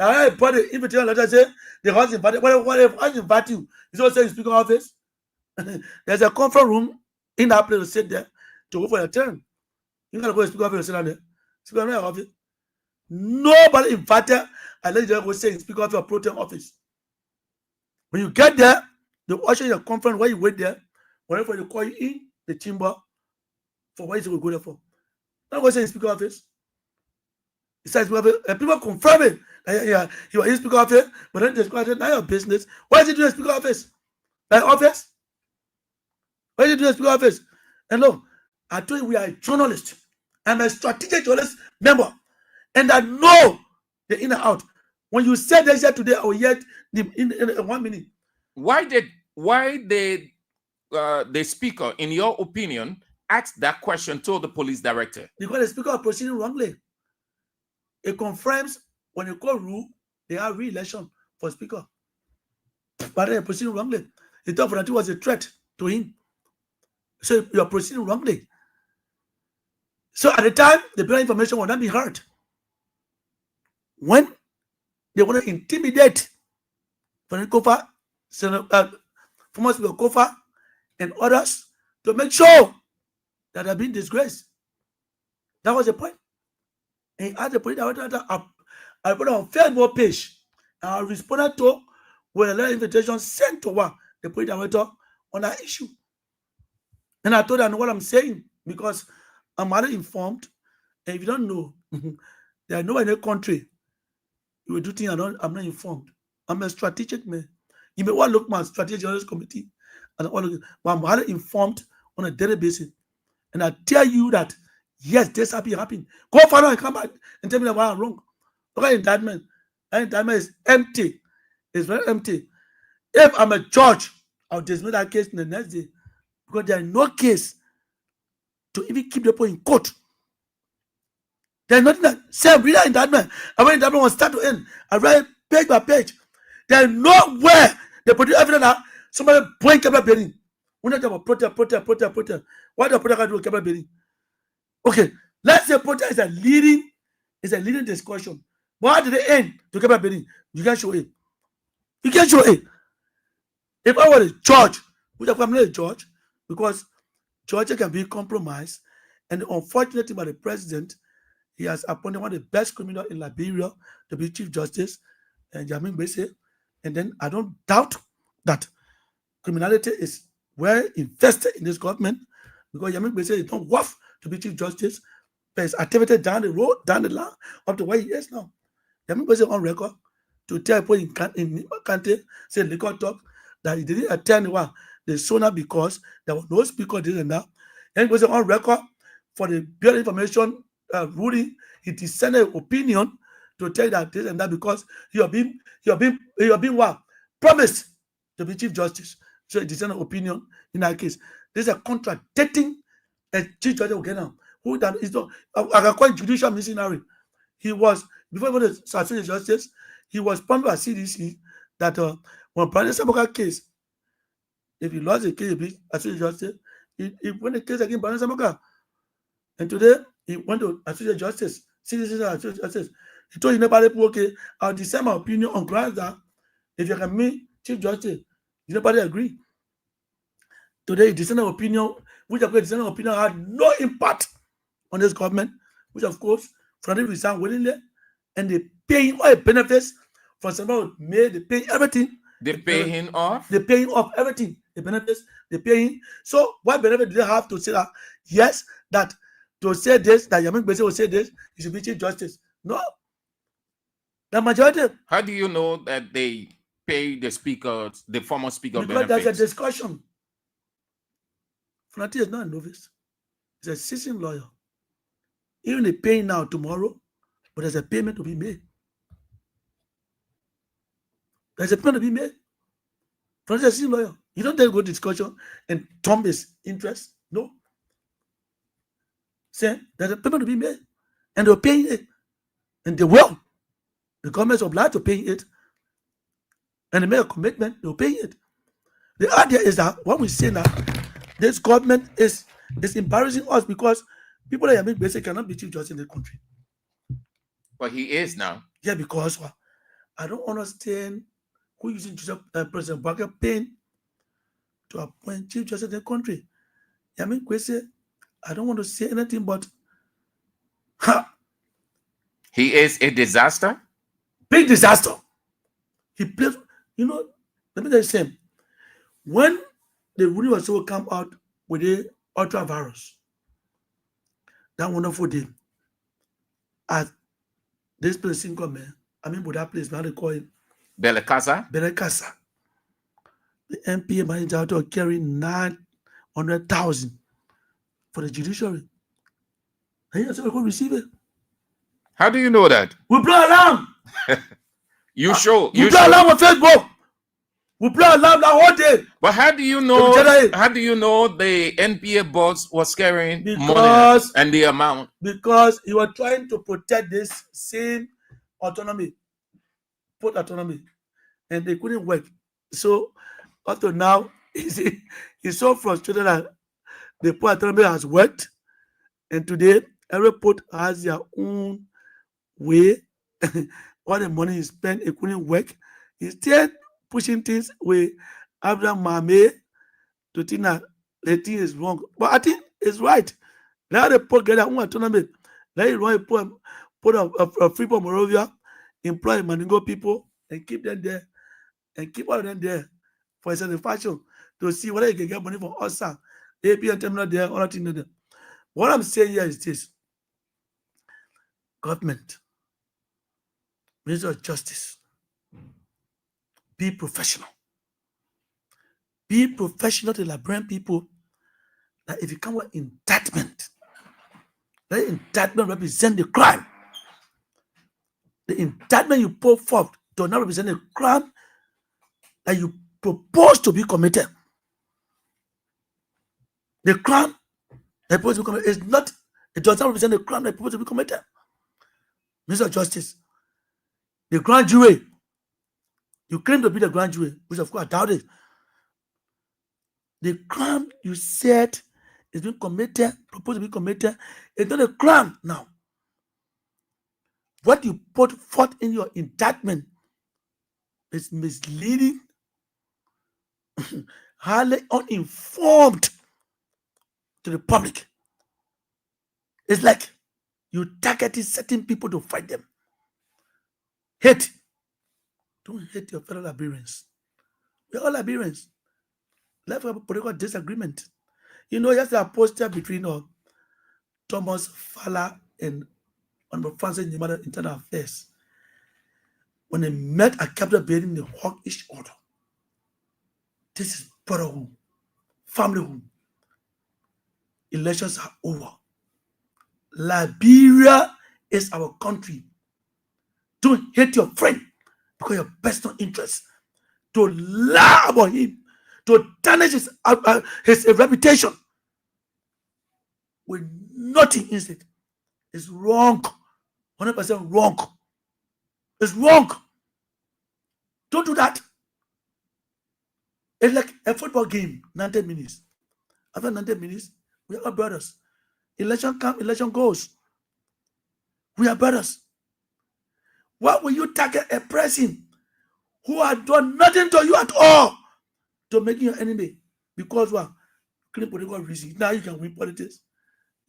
I put the invitation letter say the House invited. What if I invite you? You also say in speaker office. There's a conference room in that place to sit there to go for your turn. You gotta go to the speaker office and sit down there. Speaker office. Nobody invited unless you go say in speaker office or proton office. When you get there, they usher your conference where you wait there. Whenever they call you in the chamber for what you will go there for. Not go say in speaker office. It says and people confirm it. Yeah, you are in speaker office, but then the speaker office, not your business. Why is it doing speaker office? Like office? Why is it doing speaker office? And look, I told you we are journalists. I'm a strategic journalist member. And I know the in and out. When you said this here today, I will hear in 1 minute. Why did the speaker, in your opinion, ask that question to the police director? Because the speaker is proceeding wrongly. It confirms when you call rule, they have re-election for speaker. But they're proceeding wrongly. He thought that it was a threat to him. So you are proceeding wrongly. So at the time, the better information will not be heard. When they want to intimidate Kofa, former Speaker Kofa, and others to make sure that they're being disgraced. That was the point. And as the police director, I put on Facebook page and I responded to with a letter invitation sent to one, the police director, on that issue. And I told her what I'm saying because I'm highly informed. And if you don't know, there are no in a country you will do things I'm not informed. I'm a strategic man. You may want to look at my strategic on this committee, but I'm highly informed on a daily basis. And I tell you that yes, this happened. Go find out and come back and tell me that I'm wrong. Look at indictment. That indictment is empty. It's very empty. If I'm a judge, I'll dismiss that case in the next day because there is no case to even keep the people in court. There's nothing that say read that indictment. I read indictment from start to end. I read page by page. There's nowhere they produce evidence that somebody point Kebla Benin. We're not about protest. Why do protest do Kebla Benin? Okay, let's say protest is a leading discussion. Why did they end to Kebla Benin? You can't show it. You can't show it. If I were a judge, which I'm not a judge, because Georgia can be compromised, and the unfortunate thing about the president, he has appointed one of the best criminals in Liberia to be Chief Justice, and Jamin Bese. And then I don't doubt that criminality is well invested in this government because Jamin Bese is not worth to be Chief Justice, but his activity down the road, down the line, up to where he is now. Jamin Bese on record to tell people in country, say liquor talk, that he didn't attend the sooner because there was no speaker this and that. And he was on record for the Bureau of Information ruling. He dissented opinion to tell that this and that because he have been what promised to be Chief Justice. So he dissented opinion in that case. This is a contradicting a Chief Justice will get now. Who that is not? I can call it judicial missionary. He was before he was the Justice. He was promised by CDC that when President Samoka case, if he lost the case, he be Associate Justice. He won the case against President Samoka, and today he went to Associate Justice. CDC Associate Justice. He told nobody, okay, I'll decide my opinion on grounds that if you can meet Chief Justice, nobody agree. Today, dissenting opinion, which of course dissenting opinion had no impact on this government, which of course, from the resign willingly, and they paying all the benefits for somebody made, they pay everything. They pay him off? They paying off everything. The benefits, they paying. So what benefit do they have to say that, yes, that to say this, that Yamin Bese will say this, he should be Chief Justice? No. The majority. How do you know that they pay the speaker, the former speaker, because benefits? There's a discussion. Funati is not a novice. He's a seasoned lawyer. Even they pay now tomorrow, but there's a payment to be made. There's a payment to be made. Funati is a seasoned lawyer. You don't take a good discussion and Tom is interest. No. Say there's a payment to be made. And they're paying it. And they will. The government is obliged to pay it. And they make a commitment, they'll pay it. The idea is that when we say that this government is embarrassing us because people that make basic cannot be Chief Justice in the country. But he is now. Yeah, because I don't understand who using President Barker pain to appoint Chief Justice in the country. I don't want to say anything but he is a disaster. Big disaster. He plays, let me tell you something. When the ruling was so come out with the ultra virus, that wonderful day, at this place in Gome, but that place, now they call it Belekasa. The MPA manager to carry 900,000 for the judiciary. And he said we could receive it. How do you know that? We blow alarm. You show. We blow alarm on Facebook. We blow alarm the whole day. But how do you know? How do you know the NPA boss was carrying money and the amount? Because he was trying to protect this same autonomy, put autonomy, and they couldn't work. So up to now, he's so frustrated that the port autonomy has worked, and today every port has their own way. All the money is spent, it couldn't work. He's still pushing things with Abraham Mame to think that the thing is wrong. But I think it's right. Let the port get their own autonomy. Let it run a port of Freeport Morovia, employ Maningo people, and keep them there. and keep all of them there for satisfaction to see whether you can get money from us, AP and terminal there, all that thing there. What I'm saying here is this: government, Minister of Justice, be professional. Be professional to Liberian people that if you come with indictment, that indictment represent the crime. The indictment you put forth does not represent the crime that you propose to be committed. The crime that you propose to be committed is not, it does not represent the crime that you propose to be committed. Minister of Justice, the grand jury, you claim to be the grand jury, which of course I doubt it. The crime you said is being committed, proposed to be committed, is not a crime now. What you put forth in your indictment is misleading, highly uninformed to the public. It's like you targeted certain people to fight them. Hate. Don't hate your fellow Liberians. We're all Liberians. Let's have a political disagreement. You know, yesterday I posted between Thomas Fala and Honorable Francis Nyamata Internal Affairs. When they met at Capitol building, they hugged each other. This is brotherhood, familyhood. Elections are over. Liberia is our country. Don't hate your friend because of your personal interest. To lie about him, to tarnish his reputation with nothing in it. It's wrong. 100% wrong. It's wrong. Don't do that. It's like a football game, 90 minutes. After 90 minutes, we are all brothers. Election comes, election goes. We are brothers. Why will you target a person who had done nothing to you at all to make you an enemy? Because what? Clean political reason. Now you can win politics.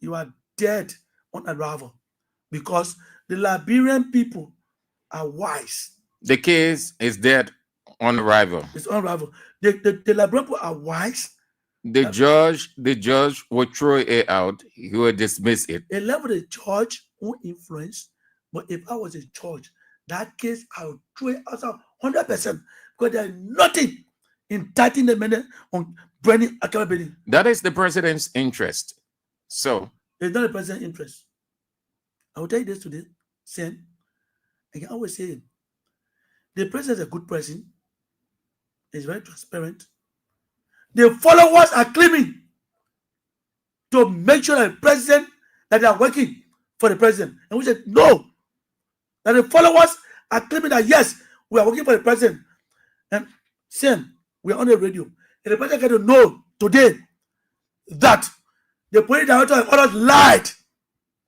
You are dead on arrival. Because the Liberian people are wise. The case is dead on arrival. It's on arrival. The Liberian people are wise. The judge will throw it out. He will dismiss it. A level the judge won't influence. But if I was a judge, that case I would throw it out 100% because there is nothing indicting the man on branding accountability. That is the president's interest. So it's not the president's interest. I will tell you this today, Sam. I can always say it. The president is a good person. He's very transparent. The followers are claiming to make sure that the president, that they are working for the president. And we said, no. That the followers are claiming that, yes, we are working for the president. And Sam, we are on the radio. And the president got to know today that the police director and others lied.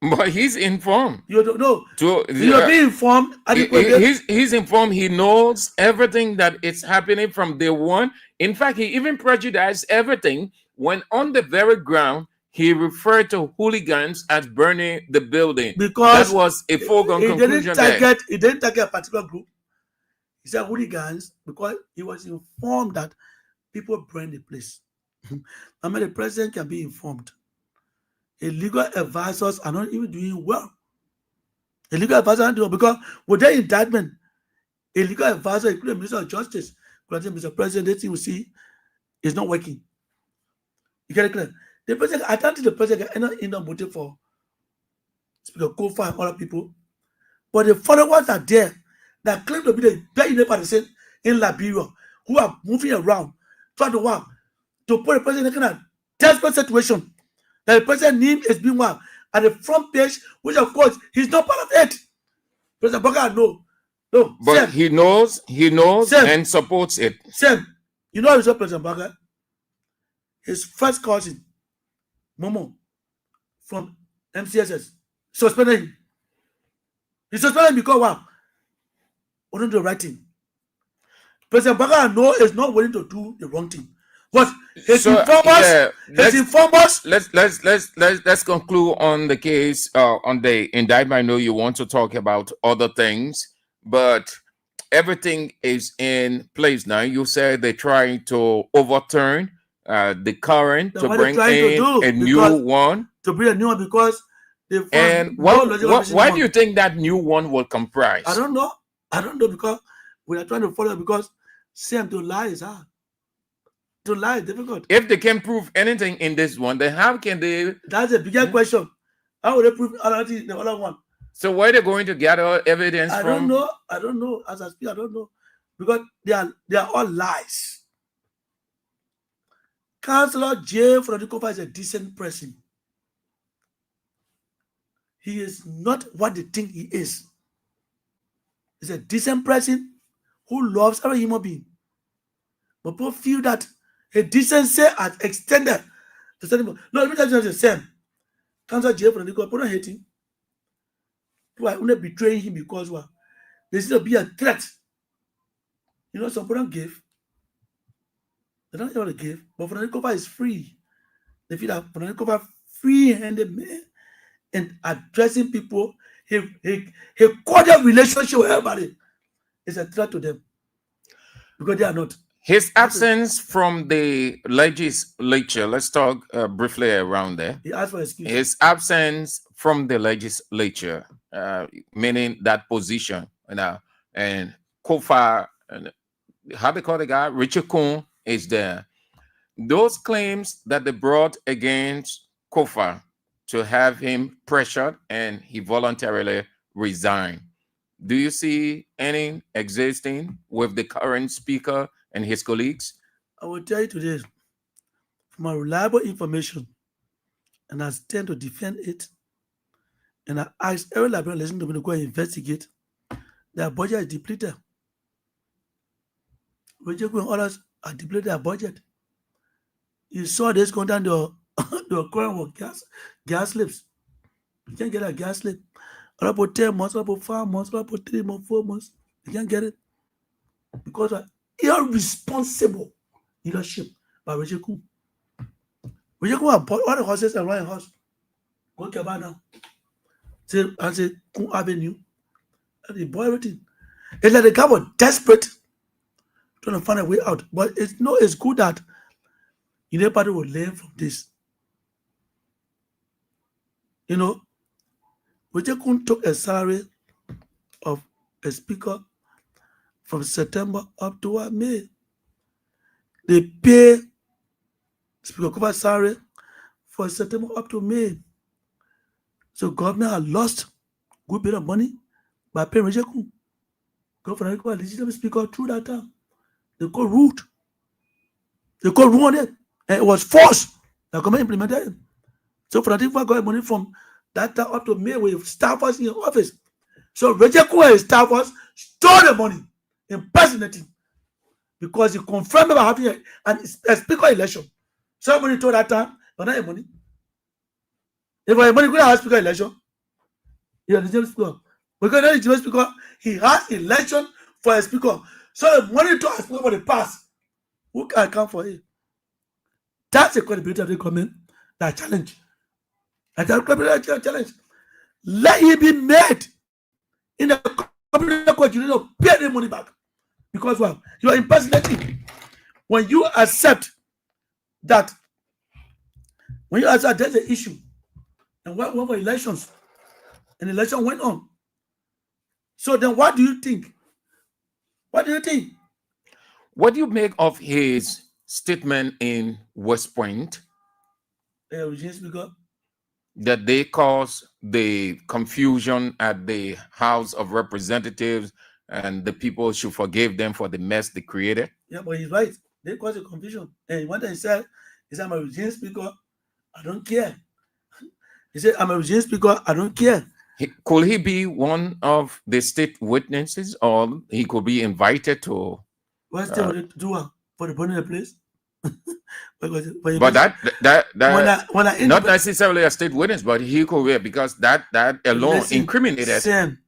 But he's informed. You don't know. You're being informed. He's informed. He knows everything that is happening from day one. In fact, he even prejudiced everything when on the very ground he referred to hooligans as burning the building. Because that was a foregone conclusion. He didn't target a particular group. He said hooligans because he was informed that people burn the place. I mean, the president can be informed. Legal advisors are not even doing well. A legal advisor are not doing well because with their indictment, a legal advisor, including Minister of Justice, Mr. President, this thing you see is not working. You get it clear? The president, I don't think the president can end up voting for Speaker Kofa and other people. But the followers are there that claim to be the very partisan in Liberia who are moving around, trying to work to put the president in a desperate situation. That the president's name is being at the front page, which of course he's not part of it. President Baga, no. But Sam, he knows, Sam, and supports it. Sam, you know how President Baga? His first cousin, Momo, from MCSS, suspended him. He suspended him because what? He didn't do the right thing. President Baga is not willing to do the wrong thing. But his informers. Let's conclude on the case on the indictment. I know you want to talk about other things, but everything is in place now. You said they're trying to overturn the current That's to what they're bring trying to in do, a new because one. to bring a new one, because they found And no logical reason why one. do you think that new one will comprise? I don't know. I don't know, because we are trying to follow, because same to lie is hard. To lie is difficult. If they can prove anything in this one, then how can they? That's a bigger question. How would they prove another in the other one? So where are they going to gather evidence I from? don't know. I don't know. As I speak, I don't know, because they are all lies. Councillor J. Frodikofa is a decent person. He is not what they think he is. He's a decent person who loves every human being. But people feel that a decency has extended to certain people. No, let me tell you the same. Councillor J. Frodikofa, people don't hate him. People are only betraying him because there's going to be a threat. You know, some people don't give. They don't want to give. But Frodikofa is free. They feel that Frodikofa free-handed man and addressing people, he cordial relationship with everybody is a threat to them, because they are not. His absence from the legislature, let's talk briefly around there. He asked for excuse. His absence from the legislature, meaning that position, and Kofa, how they call the guy, Richard Kuhn is there. Those claims that they brought against Kofa to have him pressured and he voluntarily resigned. Do you see any existing with the current speaker and his colleagues? I will tell you today, from my reliable information, and I stand to defend it, and I ask every Liberian listening to me to go and investigate, their budget is depleted. Rejeko and others are depleted their budget. You saw this going down the current with gas slips. You can't get a gas slip. All about 10 months, all about 5 months, all about 3 months, 4 months. You can't get it. Because of irresponsible leadership by Rejeko. Rejeko have bought all the horses and running horse. Go to now. Say Kun Avenue. And they bought everything. It's like the guy was desperate, trying to find a way out. But it's good that everybody will learn from this. You know, Rejeko took a salary of a speaker from September up to May. They pay Speaker Kofa's salary for September up to May. So government had lost a good bit of money by paying Rejeko. Government had legitimate speaker through that time. They got rude. They got ruined it. And it was forced. The government implemented it. So for that, got money from that time up to May with staffers in office. So Rejeko and his staffers stole the money, impersonating, because he confirmed about having a speaker election. Somebody told that time, but not a money. If I money, could have speaker election. He had the speaker. Because not the speaker, he has election for a speaker. So the money to a speaker for the past. Who can account for it? That's the credibility of the government that challenge. Challenge. Let it be made in the community court. You need to pay the money back. Because you are impersonating. When you accept that, there's an issue, and what were elections, and the election went on. So then what do you think? What do you think? What do you make of his statement in West Point that they caused the confusion at the House of Representatives and the people should forgive them for the mess they created? Yeah, but he's right. They caused a confusion. And one time he said, I'm a regime speaker, I don't care. He said, I'm a regime speaker, I don't care. Could he be one of the state witnesses, or he could be invited to? What's the do for the burning the place? But that not necessarily a state witness, but he could be, because that alone incriminated. Sam,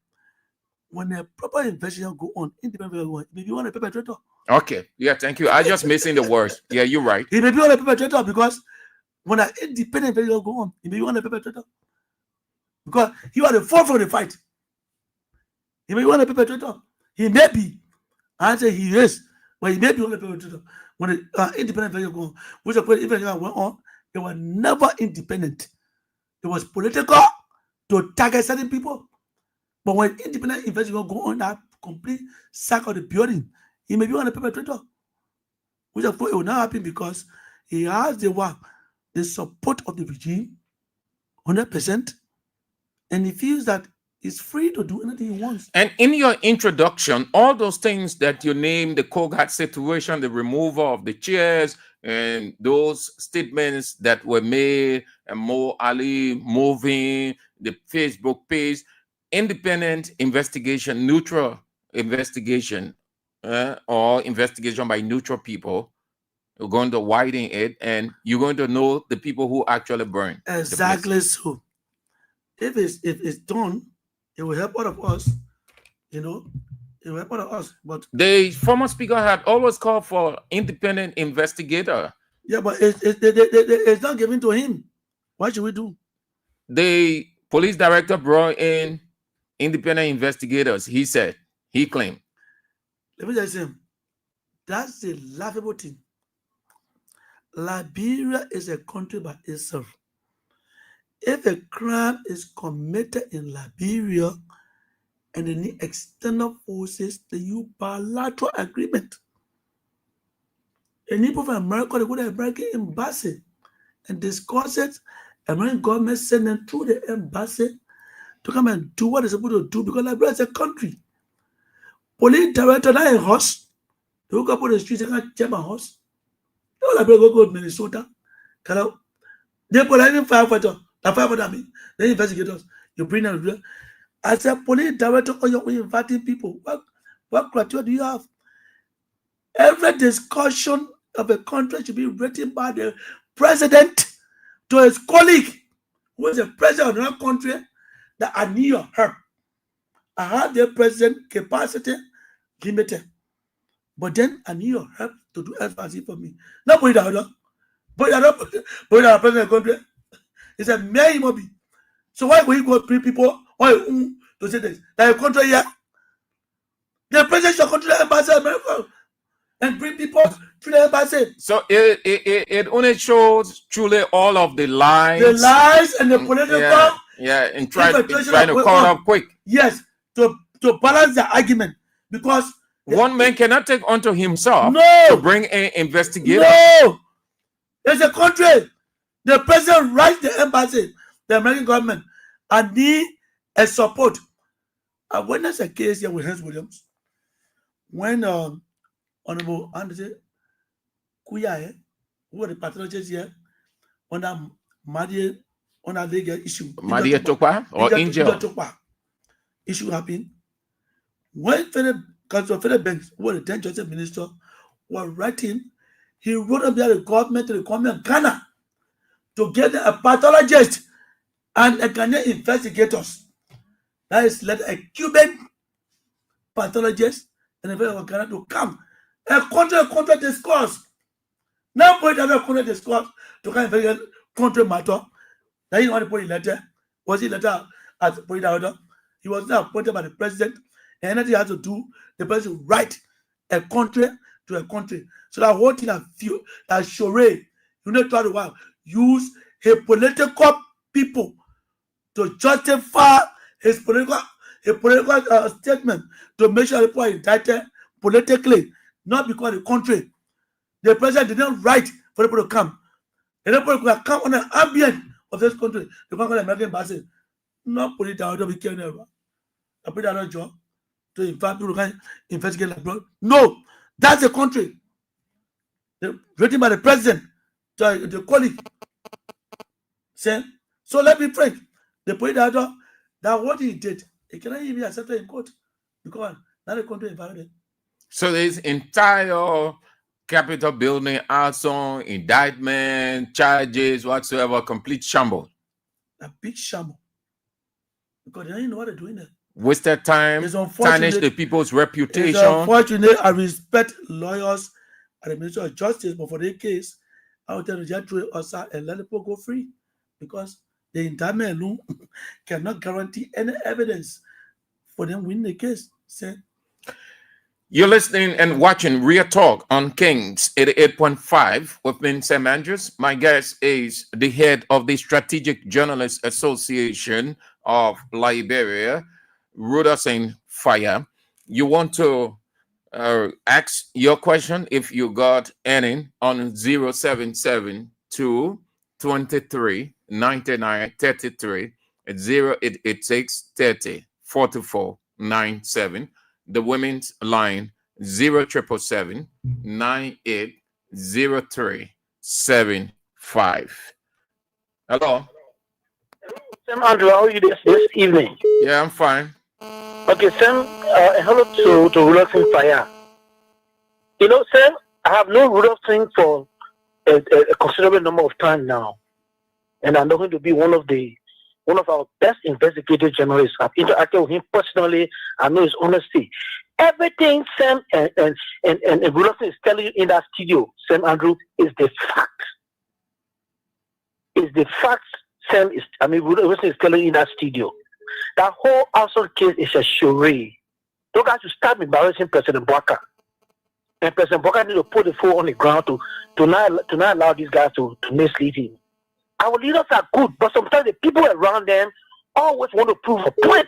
when a proper investigation go on, independent go on, maybe one a perpetrator. Okay, yeah, thank you. I just missing the words. Yeah, you're right. He may be one a perpetrator, because when an independent investigation go on, he may be one a perpetrator. Because he was the forefront of the fight. He may be one a perpetrator. He may be, I say he is, but he may be only people to do. When the independent investigation go, which of investigation went on, it was never independent. It was political to target certain people. But when independent investigation go on that complete sack of the building, he may be on the perpetrator. Which of course it will not happen because he has the support of the regime, 100%, and he feels that he's free to do anything he wants. And in your introduction, all those things that you named, the Kogat situation, the removal of the chairs, and those statements that were made, and Mo Ali moving, the Facebook page, independent investigation, neutral investigation, or investigation by neutral people, you're going to widen it, and you're going to know the people who actually burned. Exactly so. If it's done, it will help all of us. You know, it will help all of us. But the former speaker had always called for independent investigator. Yeah, but it's not given to him. What should we do? The police director brought in independent investigators. He said, he claimed. Let me just say, that's the laughable thing. Liberia is a country by itself. If a crime is committed in Liberia and they need external forces, they use bilateral agreement. And people from America, they go to the American embassy and discuss it. American government send them through the embassy to come and do what they're supposed to do because Liberia is a country. Police director, not a horse. They woke up on the streets and can't jump a horse. They Liberia go to Minnesota. They put any firefighter. The firefighter, I mean, the investigators. You bring them. As a police director, you're inviting people. What criteria do you have? Every discussion of a country should be written by the president to his colleague, who is the president of another country, that I need your help. I have the president capacity limited, but then I need your help to do everything for me. Not put it out, put it out, president of the country. It's a mere immobil. So why will you go bring people to say this? Like a country here, the president should control the embassy of America and bring people to the embassy. So it only shows truly all of the lies. The lies and the political. And trying to call up quick. Yes, to balance the argument. Because one man cannot take unto himself to bring an investigator. No! There's a country. The president writes the embassy, the American government, and need a support. I witnessed a case here with Hans Williams when Honorable Andrew Kuya, who were the pathologists here, on that legal issue. Madia Tokwa or Angel issue happened. When Federal Banks, who was the then Justice Minister, was writing, he wrote up the government to the government of Ghana to get a pathologist and a Ghanaian investigators. That is, let a Cuban pathologist and a Federal of Ghana to come. A contract discourse. Now put another contract discourse to come investigate contract matter. Now he want to put in letter. Was he letter as put it out? He was now appointed by the president. And anything has to do, the president write a country to a country. So that whole thing that charade, you need to try to use a political people to justify his political statement to make sure people are indicted politically, not because the country. The president did not write for people to come. And people could come on the ambient of this country. They come on the American embassy. Not put it down to be careful. I put that on job to invite people to investigate abroad. No, that's the country. Written by the president to the colleague. So let me frank. They put it out that what he did, he cannot even be accepted in court because now the country invited. So this entire Capitol building, arson, indictment, charges, whatsoever, complete shambles. A big shambles. Because they don't even know what they're doing there. Wasted time, tarnish the people's reputation. It's unfortunate. I respect lawyers and the Ministry of Justice, but for their case, I will tell you just throw it outside and let people go free. Because the indictment alone cannot guarantee any evidence for them winning the case. You're listening and watching Real Talk on Kings 88.5 with me, Sam Andrews. My guest is the head of the Strategic Journalists Association of Liberia, Rudolph Fire. You want to ask your question if you got any on 0772 23 99 33 at 0886 30 44 97. The women's line 0777 980375. Hello. Sam Andrew, how are you this evening? Yeah, I'm fine. Okay, Sam, hello to Rudolph Fire. You know, Sam, I have known Rudolph for a considerable number of time now, and I'm going to be one of our best investigative journalists. I've interacted with him personally. I know his honesty. Everything Sam and Rudolph is telling you in that studio, Sam Andrew, is the fact. Is the fact Rudolph is telling you in that studio. That whole household case is a charade. Those guys should start embarrassing President Bwaka. And President Bwaka need to put the foot on the ground to not allow these guys to mislead him. Our leaders are good, but sometimes the people around them always want to prove a point.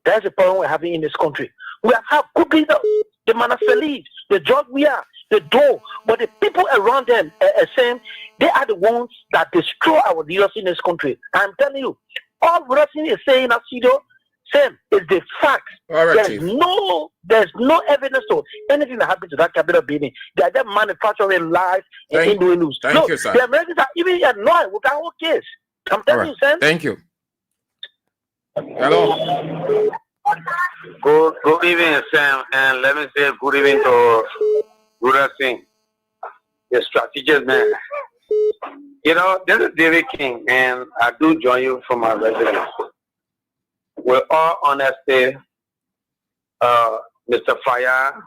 That's the problem we're having in this country. We have good leaders, the Manasali, the George Weah, the Doe, but the people around them, saying they are the ones that destroy our leaders in this country. I'm telling you, all Russian is saying that Sam, is the fact. All right, there's no evidence of anything that happened to that capital building. They are just manufacturing lies and doing news. Thank you, sir. The Americans are even annoyed with our case. I'm telling you, Sam. Thank you. Hello. Good evening, Sam, and let me say good evening to Rudolph Singh, the strategist man. You know, this is David King, and I do join you from my residence. With all honesty, Mr. Fire,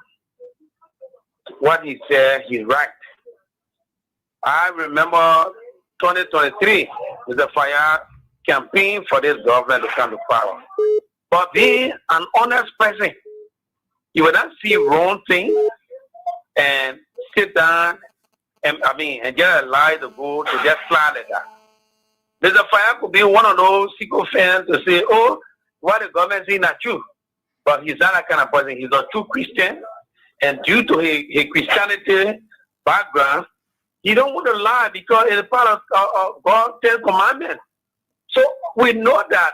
what he said, he's right. I remember 2023, Mr. Fire campaigned for this government to come to power. But being an honest person, you will not see wrong things and sit down and just lie to go to just fly like that. Mr. Fire could be one of those secret fans to say, oh, what the government is not true. But he's not that kind of person. He's a true Christian. And due to his Christianity background, he don't want to lie because it's part of God's 10 commandments. So we know that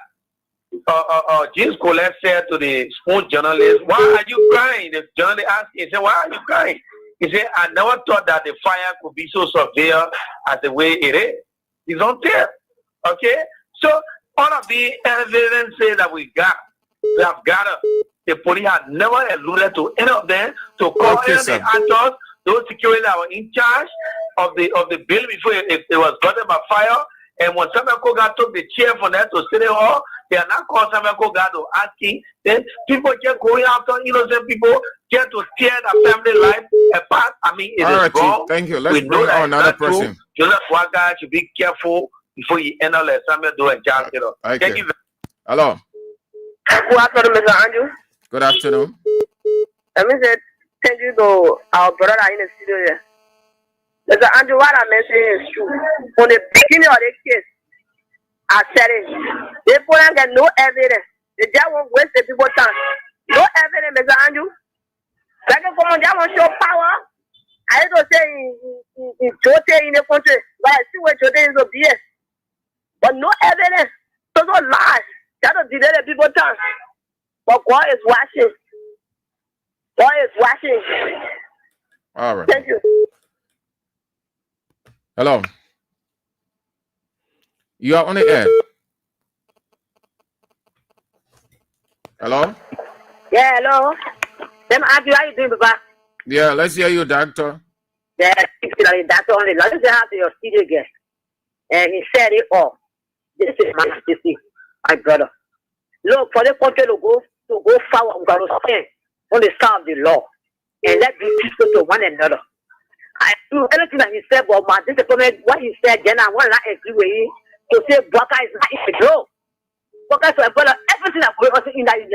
James Colette said to the sports journalist, why are you crying? The journalist asked him, he said, why are you crying? He said, I never thought that the fire could be so severe as the way it is. It's on tape. Okay? So all of the evidence that we have gathered, the police have never alluded to any of them to call any of the actors, those security that were in charge of the building before it was gotten by fire. And when Samuel Koga took the chair from there to City Hall, they are not called Samuel Koga to asking. Then people kept going after innocent people, get to tear their family life apart. I mean, it is wrong. Thank you. Let's bring on another person. Joseph Waga should be careful before you enter like Samuel do and Charles. Thank you. Hello. Good afternoon, Mr. Andrew. Good afternoon. Let me say thank you to our brother in the studio here. Mr. Andrew, what I mentioned is true. On the beginning of the case, I said it. They put on get no evidence. They just won't waste the people's time. No evidence, Mr. Andrew. Second command, they won't show power. I used to say in Chote in the country, but I see where Chote is a BS. But no evidence. So no lies. That will delay the people's time. But God is watching. God is watching. All right. Thank you. Hello. You are on the air. Hello? Yeah, hello. Them Andrew, how you doing, Baba? Yeah, let's hear you, doctor. Yeah, that's only. Let me say hi to your studio guest. And he said it all. This is my brother. Look, for the country to go forward, we're going to stand on the side of the law and let be peaceful to one another. I do anything that he said, but my disappointment, what he said, then I want to agree with him to say Bwaka is not in the law. Bwaka is well, everything that going on in that is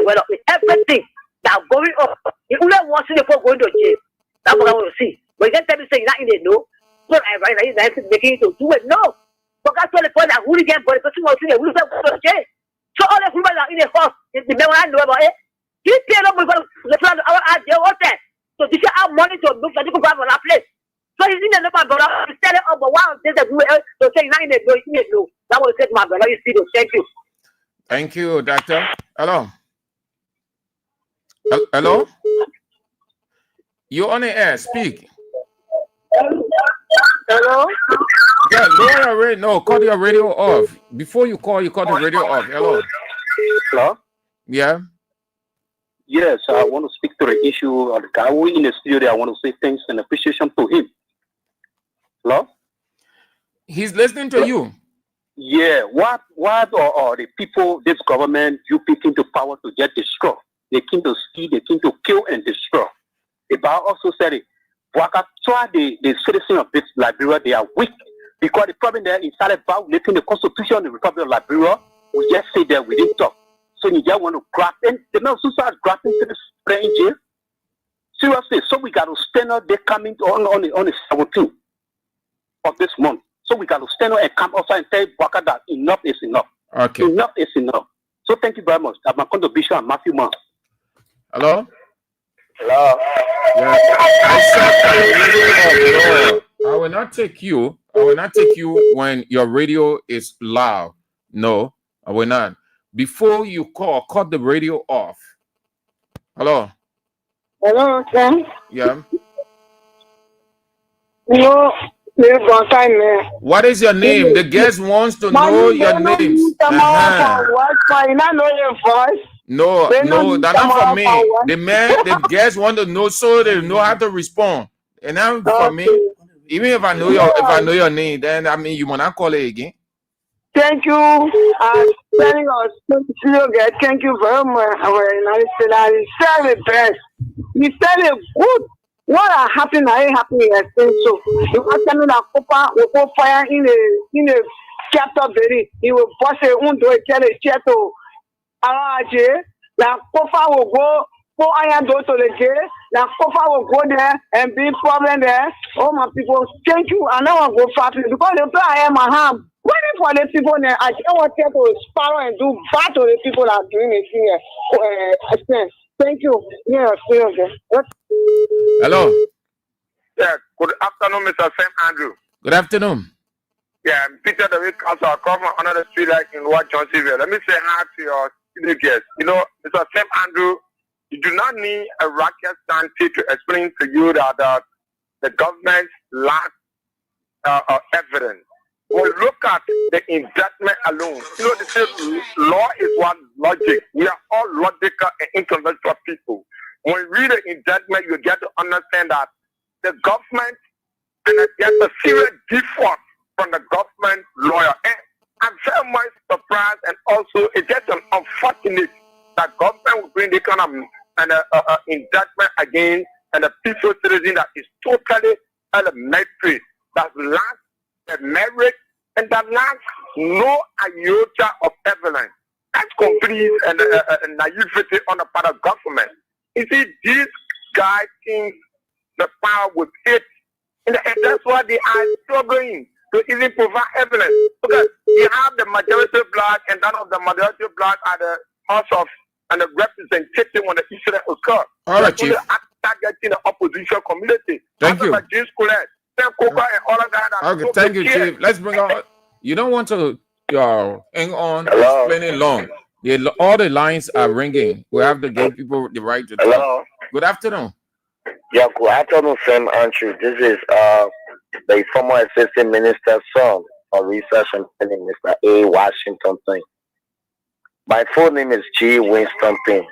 well, everything that going on You only want to see the folk going to jail. That's what I want to see. But you can't tell me saying that in the no. So I write that making it to do it. No. But that's what the point that hooligan body person was in the wheels of the jail. So all the people are in the house, the man I know about it. He paid up because the plan our idea was there. So this is our money to look at the people on that place. So he's in the number of dollars to set it up, but wow, there's a way to say 9 days, no. That was said, my brother. You see, thank you. Thank you, Doctor. Hello. Hello? You're on the air. Speak. Hello? Yeah, lower your radio. No, cut your radio off. Before you call, you cut the radio off. Hello. Hello? Yeah? Yes, I want to speak to the issue of the guy who in the studio. I want to say thanks and appreciation to him. Hello? He's listening to you. Yeah, what are the people, this government, you pick into power to get destroyed? They came to steal, they came to kill and destroy. The Bible also said it. Waka try the citizens of this Liberia, they are weak. Because the problem there is started violating the Constitution of the Republic of Liberia. We just say that we didn't talk. So you just want to grab, and the men who start grabbing to the spraying jail. Seriously, so we got to stand up, they coming on the 17th of this month. So we got to stand up and come outside and tell Waka that enough is enough. Okay. Enough is enough. So thank you very much. I'm going to Bishop and Matthew Mann. Hello? Hello. Yeah. I will not take you. I will not take you when your radio is loud. No, I will not. Before you call, cut the radio off. Hello? Hello, Sam. Yeah. No, what is your name? The guest wants to know your names. You not know your voice. No, they're not for me. The guests want to know so they know how to respond. And now for me, even if I know your name, then I mean you wanna call it again. Thank you. Telling us thank you very much. You said the best. You said it good. What are happening? I ain't happy. I think so. You are telling that Copa will go fire in a chapter very. He will bust a window and tell a chair to la Copa will go iron door to the jail. La Copa will go there and be problem there. Oh my people, thank you. I know I'll go fast because the plan I am a ham. Waiting for the people there, I don't want to sparrow and do bad to the people that are doing it here. Thank you. Yeah, okay. Hello. Yeah, good afternoon, Mr. Sam Andrew. Good afternoon. Yeah, I'm Peter the Week Council. I come from another street like in White Johnsonville. Let me say hi to your studio guests. You know, Mr. Sam Andrew, you do not need a rocket scientist to explain to you that the government lacks evidence. When we look at the indictment alone, you know, the law is one logic. We are all logical and intellectual people. When you read the indictment, you get to understand that the government, and there's a serious default from the government lawyer. And I'm very much surprised, and also it's just unfortunate that government will bring this kind of indictment against and a peaceful citizen that is totally elementary, that lacks the merit and that lacks no iota of evidence. That's complete and naivety on the part of government. You see, these guys think the power was it, and that's why they are struggling to even provide evidence. Because you have the majority black, and none of the majority black are the House of and the representative when the incident occurred. All right, Chief. Targeting the opposition community. Thank you. Okay, thank you, Chief. Let's bring on. You don't want to hang on explaining long. All the lines are ringing. We have to give people the right to talk. Hello. Good afternoon. Yeah, good afternoon, Sam Andrew. This is the former Assistant Minister's son for Research and Planning, Mr. A. Washington Payne. My full name is G. Winston Payne.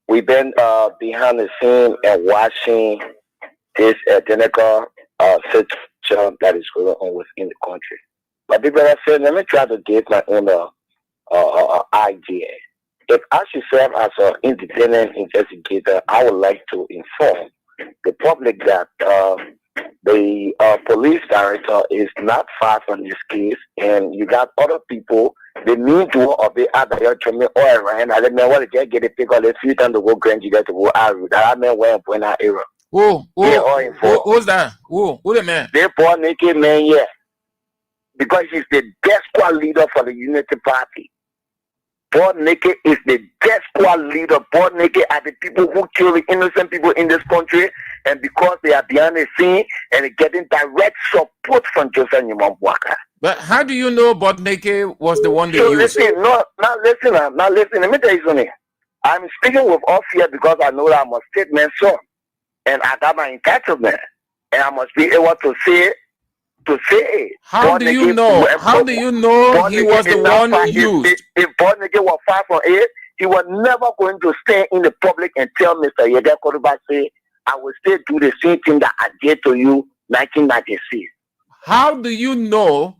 We've been behind the scene and watching this identical situation that is going on within the country. But people have said, let me try to give my own idea. If I should serve as an independent investigator, I would like to inform the public that the police director is not far from this case, and you got other people The mean to of the other your chummy oil and I let me want to get a pick on the feet and the go grand you get to go out. That man went when I error. Who's that? Who the man? They poor naked man, yeah. Because he's the best squad leader for the Unity Party. Paul Naked is the death squad leader. Paul Naked are the people who kill the innocent people in this country, and because they are behind the scene and getting direct support from Joseph Nyamwaka. But how do you know Paul Naked was the one they so used? Listen, now listen. Let me tell you something. I'm speaking with all fear because I know that I'm a statement son, and I got my entitlement, and I must be able to say. How do you know? How do you know he was the one used? If Paul Naked was far from it, he was never going to stand in the public and tell Mr. Yega Koruba, say, I will still do the same thing that I did to you 1996. How do you know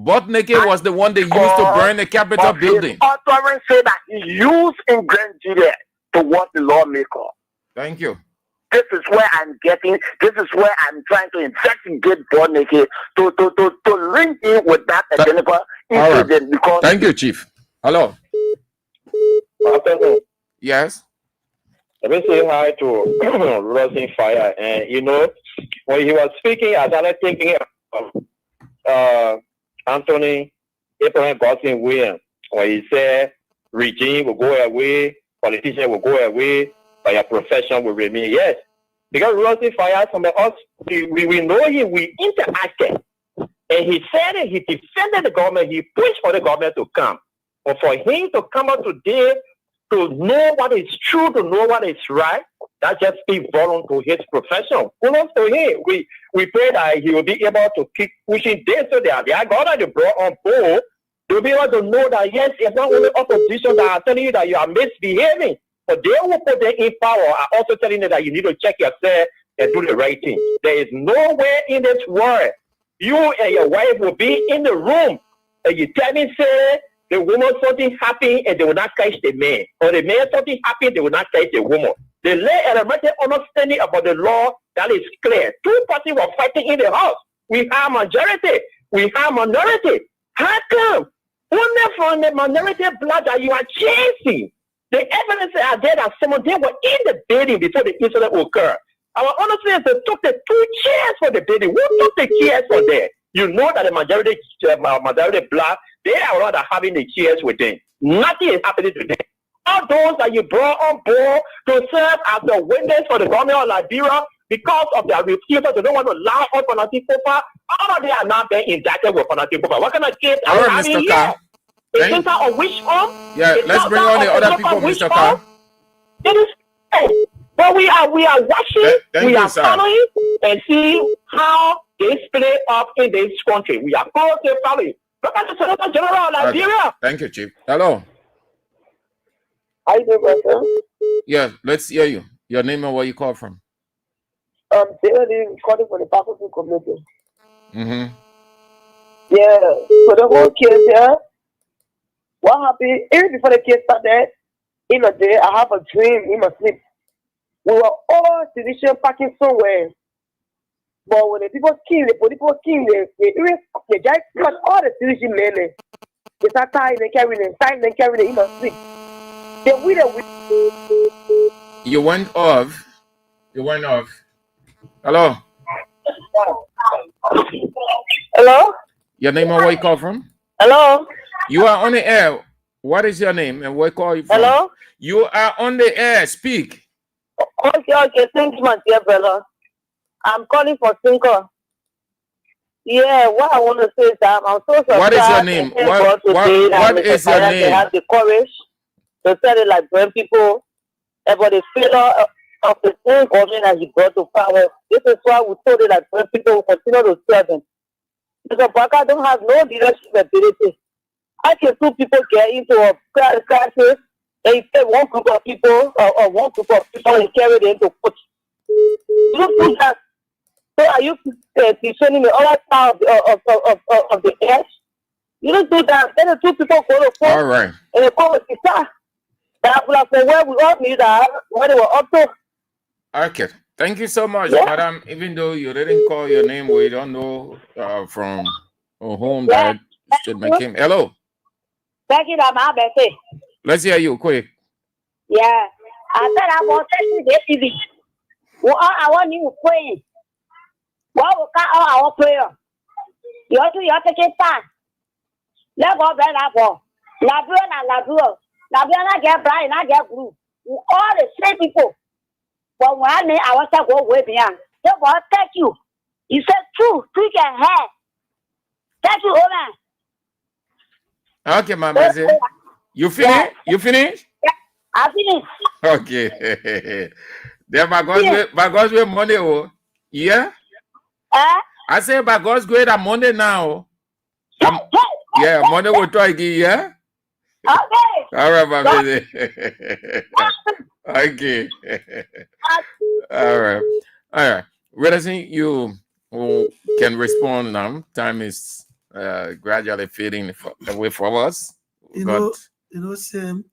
Paul Naked was the one they used to burn the Capitol building? Authority say that he used in Grand Julia towards the lawmaker. Thank you. This is where I'm trying to investigate Paul Naked to link in with that Jennifer incident because. Thank you, Chief. Hello. Yes. Let me say hi to Rosin Fire. And you know, when he was speaking, I started thinking of Anthony Abraham Gosling Williams when he said regime will go away, politicians will go away, but your profession will remain. Yes. Because Rosin Fire, some of us, we know him, we interacted. And he said it, he defended the government, he pushed for the government to come. But for him to come out today, to know what is true, to know what is right, that just speaks volume to his profession. Kudos to him. We pray that he will be able to keep pushing this so that they are going to be brought on board to be able to know that, yes, it's not only opposition that are telling you that you are misbehaving, but they will put them in power are also telling you that you need to check yourself and do the right thing. There is nowhere in this world you and your wife will be in the room and you tell me, say, the woman something happened and they will not catch the man. Or the man something happened, they will not catch the woman. They lay elementary understanding about the law that is clear. Two parties were fighting in the house. We have majority. We have minority. How come? Only from the minority blood that you are chasing. The evidence are there that some of them were in the building before the incident occurred. Our honestly is they took the 2 chairs for the building. Who took the chairs for there? You know that the majority black, they are rather having the chairs with them. Nothing is happening to them. All those that you brought on board to serve as the witness for the government of Liberia because of their refusal, they don't want to lie on fanatic paper. All of them are not being indicted with fanatic paper. What kind of case are we having here? A center of which form? Yeah, let's bring on the other people, Mr. Carr. It is, but we are watching, we are following, and see how they play up in this country. We are closely following. Look at the Senator General of Liberia. Okay. Thank you, Chief. Hello. How you doing, brother? Yeah, let's hear you. Your name and where you call from. David calling for the faculty community. Mm-hmm. Yeah, so the whole case here. What happened? Even before the case started, in a day, I have a dream in my sleep. We were all sedition packing somewhere. But when the people came, they just cut all the sedition men. They start tying and carrying it in my sleep. Then You went off. Hello. Hello? Your name and where you call from? Hello? You are on the air. What is your name and where call you from? Hello? You are on the air. Speak. Okay. Thanks, my dear brother. I'm calling for Cinco. Yeah, what I want to say is that I'm so surprised. What is your name? What is your name? They have the courage to tell it like brand people about the failure of the same government that he brought to power. This is why we told it like brand people will continue to serve him. Because Baka don't have no leadership ability. How can 2 people get into a crisis and one group of people or one group of people and carry them to court? You don't do that. So are you showing the other side of the edge? You don't do that. Then the 2 people go to court. All right. And they call it that. That's where we all need that, where they were up to. Okay. Thank you so much, madam. Even though you didn't call your name, we don't know from whom that statement came. Hello. Thank you, my baby. Let's hear you quick. Yeah. I said I want to see the TV. What I want you praying. What will cut all our prayer? You have to take time. Let go, bread, I go. Labua. I get bright, I get blue. All the same people. But when I was to go way beyond. So, what, thank you. You said true, quick and hair. Thank you, woman. Okay, my baby. You finish? Yeah. You finish? Yeah, I finished. Okay. Then by God's way, Monday. Oh, yeah. I say by God's grace, I'm Monday now. Yeah, Monday we'll try again. Yeah. Okay. All right, my baby. Okay. All right. Realizing you can respond now. Time is gradually fading away from us. Sam,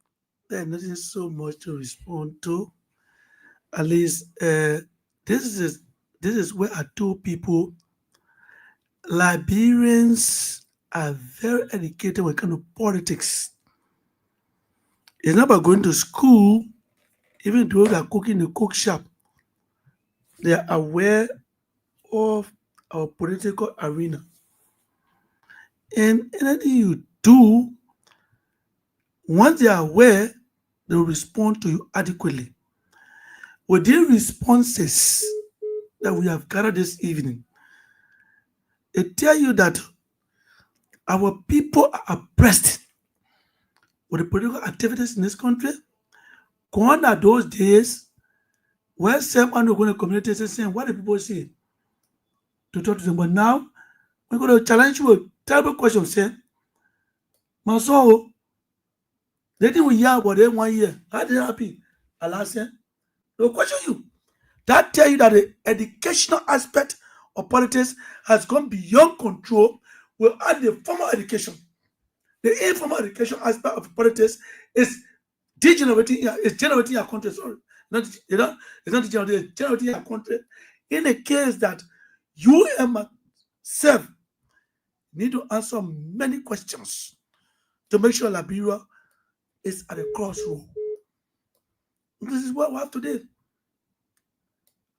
there's nothing so much to respond to. At least this is where I told people Liberians are very educated when it comes to politics. It's not about going to school, even though they are cooking in the cook shop. They are aware of our political arena. And anything you do, once they are aware, they will respond to you adequately. With the responses that we have gathered this evening, they tell you that our people are oppressed with the political activities in this country. Gone are those days where some are going to communities and saying, what do people say? To talk to them. But now, we're going to challenge you with terrible questions, saying, Maso, they didn't hear about them 1 year. How they happy? Allah said, they'll question you. That tell you that the educational aspect of politics has gone beyond control. We'll add the formal education. The informal education aspect of politics is degenerating, it's generating a country. Sorry, it's not degenerating, it's generating a country. In a case that you and myself need to answer many questions to make sure Liberia is at a crossroad. This is what we have today.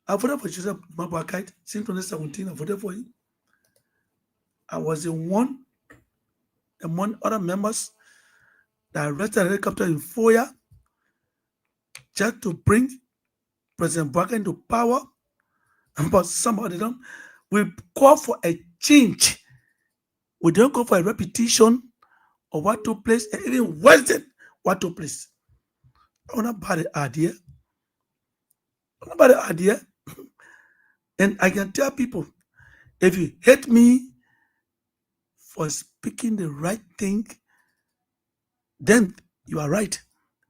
I voted for Joseph Mabakite since 2017. I voted for him. I was among other members that arrested a helicopter in Foya just to bring President Baka into power. But somehow they don't. We call for a change. We don't call for a repetition of what took place, and even worse than what took place. I want to buy the idea. And I can tell people, if you hate me for speaking the right thing, then you are right.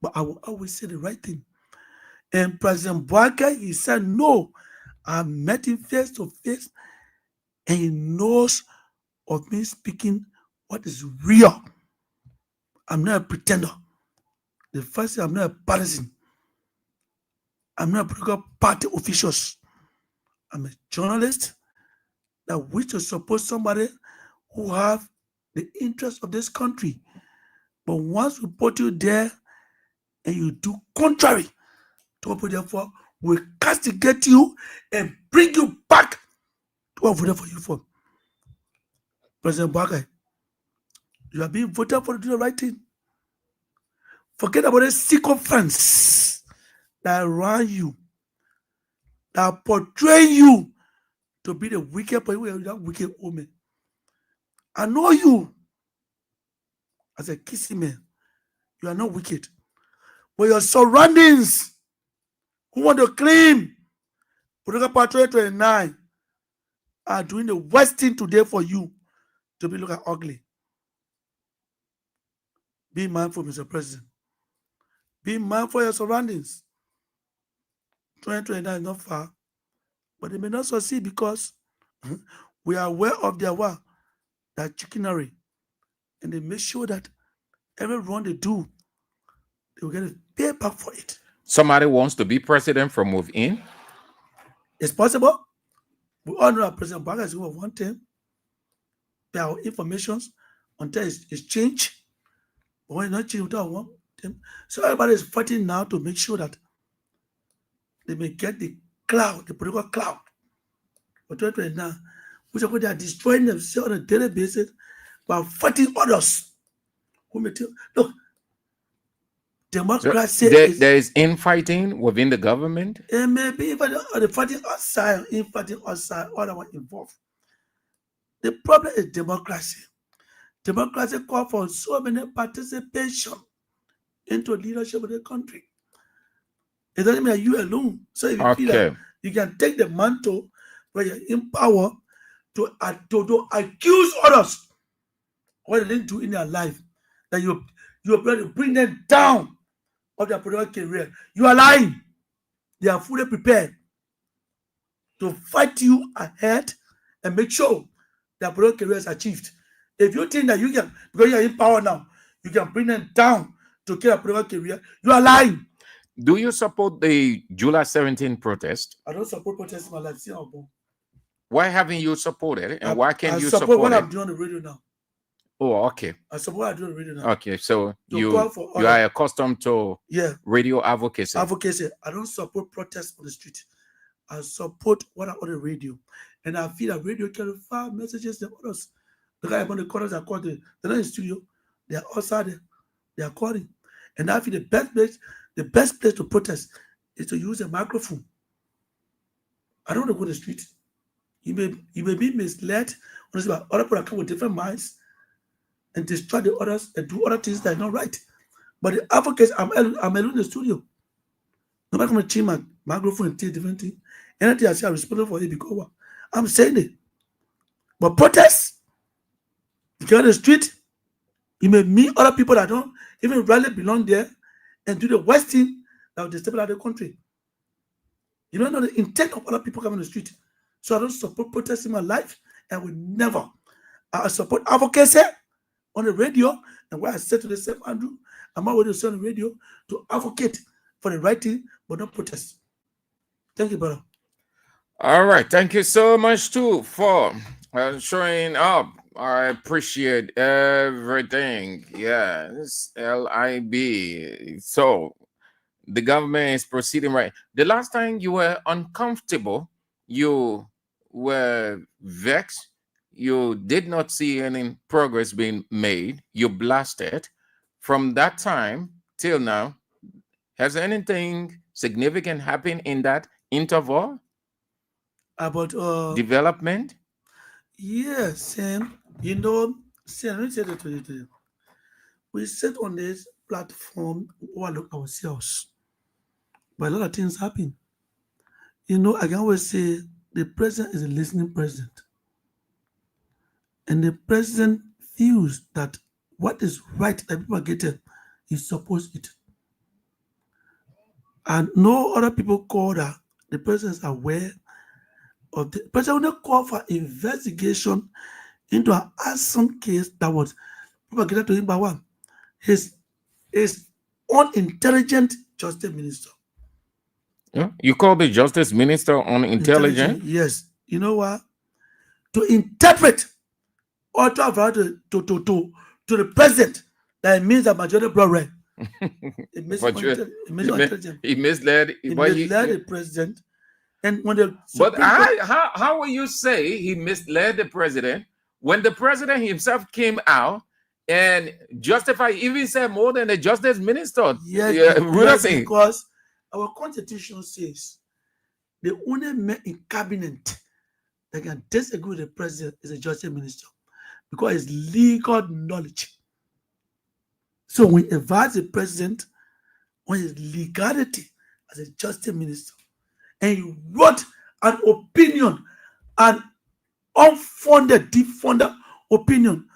But I will always say the right thing. And President Baka, he said, no, I met him face to face, and he knows of me speaking what is real. I'm not a pretender. The first thing, I'm not a partisan. I'm not a political party officials. I'm a journalist that wish to support somebody who have the interest of this country. But once we put you there and you do contrary to what we there for, we castigate you and bring you back to what we voted for you for. President Baka, you are being voted for to do the right thing. Forget about the sycophants that run you, that portray you to be the wicked, but you are that wicked woman. I know you as a kissing man. You are not wicked. But your surroundings who want to claim Political Party 2029 are doing the worst thing today for you to be looking ugly. Be mindful, Mr. President. Be mindful of your surroundings. 2029 is not far, but they may not succeed because we are aware of their that chickenery, and they make sure that every wrong they do, they will get a pay back for it. Somebody wants to be president from within? It's possible. We all know that President Baka is going to want him. There are information until it's changed. Why not change without one? So everybody is fighting now to make sure that they may get the cloud, the political cloud. For 2029, which are they are destroying themselves on a daily basis by fighting others. Who may tell, look, democracy there is infighting within the government. It may be even the fighting outside, infighting outside, all that one involved. The problem is democracy. Democracy calls for so many participation into leadership of the country. It doesn't mean you alone. So if you feel that you can take the mantle where you're in power to accuse others what they didn't do in their life, that you're going to bring them down of their political career. You are lying. They are fully prepared to fight you ahead and make sure their political career is achieved. If you think that you can, because you are in power now, you can bring them down to kill a political career, you are lying. Do you support the July 17 protest? I don't support protests in my life. Why haven't you supported it? And why can't you support what I'm doing on the radio now? Oh, okay. I support what I do on the radio now. Okay, so you are accustomed to radio advocacy. Advocacy. I don't support protests on the street. I support what I'm on the radio. And I feel that radio can fire messages to others. The guy on the corners are calling. They're not in the studio. They are outside there. They are calling. And I feel the best place to protest is to use a microphone. I don't want to go to the street. You may be misled. Honestly, other people come with different minds and destroy the others and do other things that are not right. But the advocates, I'm alone in the studio. Nobody going to change my microphone and tell different things. Anything I say, I'm responsible for it because I'm saying it. But protest, you go on the street, you may meet other people that don't even really belong there and do the worst thing that will destabilize the country. You don't know the intent of other people coming on the street. So I don't support protest in my life and will never. I support advocacy on the radio, and what I said to the same Andrew, I'm not going to say on the radio to advocate for the right thing, but not protest. Thank you, brother. All right. Thank you so much, too, for showing up. I appreciate everything. Yes, LIB. So the government is proceeding right. The last time you were uncomfortable, you were vexed. You did not see any progress being made. You blasted. From that time till now, has anything significant happened in that interval? About development? Yes, Sam. You know, Sam, let me say that to you. We sit on this platform, overlook ourselves. But a lot of things happen. You know, I can always say the president is a listening president. And the president feels that what is right that people are getting, he supports it. And no other people call that the president is aware of the president will not call for investigation into an arson case that was propagated to him by one. His unintelligent justice minister. Yeah. You call the justice minister unintelligent? Yes. You know what? To interpret or to the president that it means that majority blood red. He misled the president. And when the but how will you say he misled the president when the president himself came out and justified, even said more than the justice minister? Yes, because our constitution says the only man in cabinet that can disagree with the president is a justice minister because it's legal knowledge. So we advise the president on his legality as a justice minister. And he wrote an opinion, an unfounded, defunded opinion,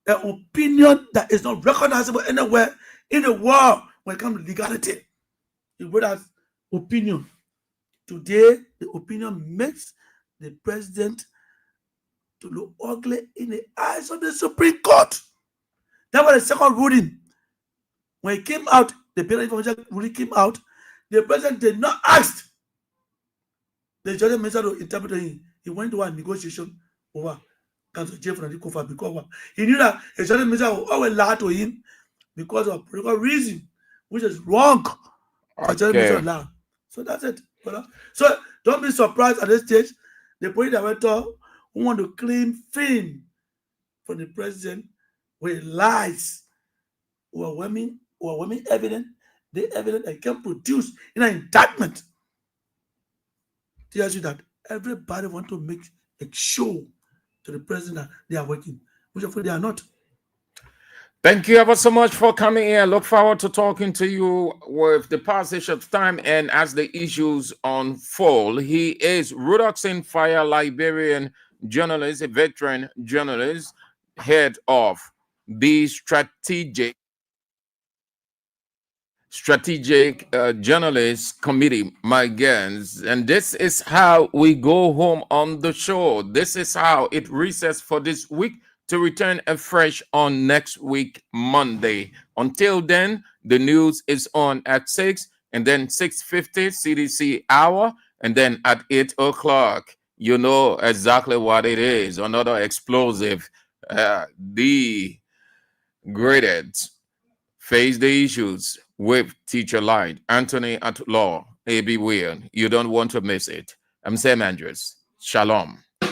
an opinion that is not recognizable anywhere in the world when it comes to legality. He wrote that opinion. Today, the opinion makes the president to look ugly in the eyes of the Supreme Court. That was the second ruling. When it came out, the penal information ruling came out, the president did not ask the justice minister to interpret him. He went to a negotiation over Council Chief from the Kofa because he knew that a certain minister will always lie to him because of political reason, which is wrong for certain minister to lie. So that's it. So don't be surprised at this stage. The police director who want to claim fame from the president with lies, overwhelming evidence, the evidence they can produce in an indictment tells you that everybody want to make a show to the president that they are working, which of course they are not. Thank you ever so much for coming here. Look forward to talking to you with the passage of time and as the issues unfold. He is Rudolph Fire, Liberian journalist, a veteran journalist, head of the strategic journalist committee, my guys. And this is how we go home on the show. This is how it resets for this week, to return afresh on next week, Monday. Until then, the news is on at 6 and then 6:50 CDC hour. And then at 8 o'clock, you know exactly what it is. Another explosive, the graded face the issues with Teacher Light, Anthony at Law, A.B. Weir. You don't want to miss it. I'm Sam Andrews. Shalom.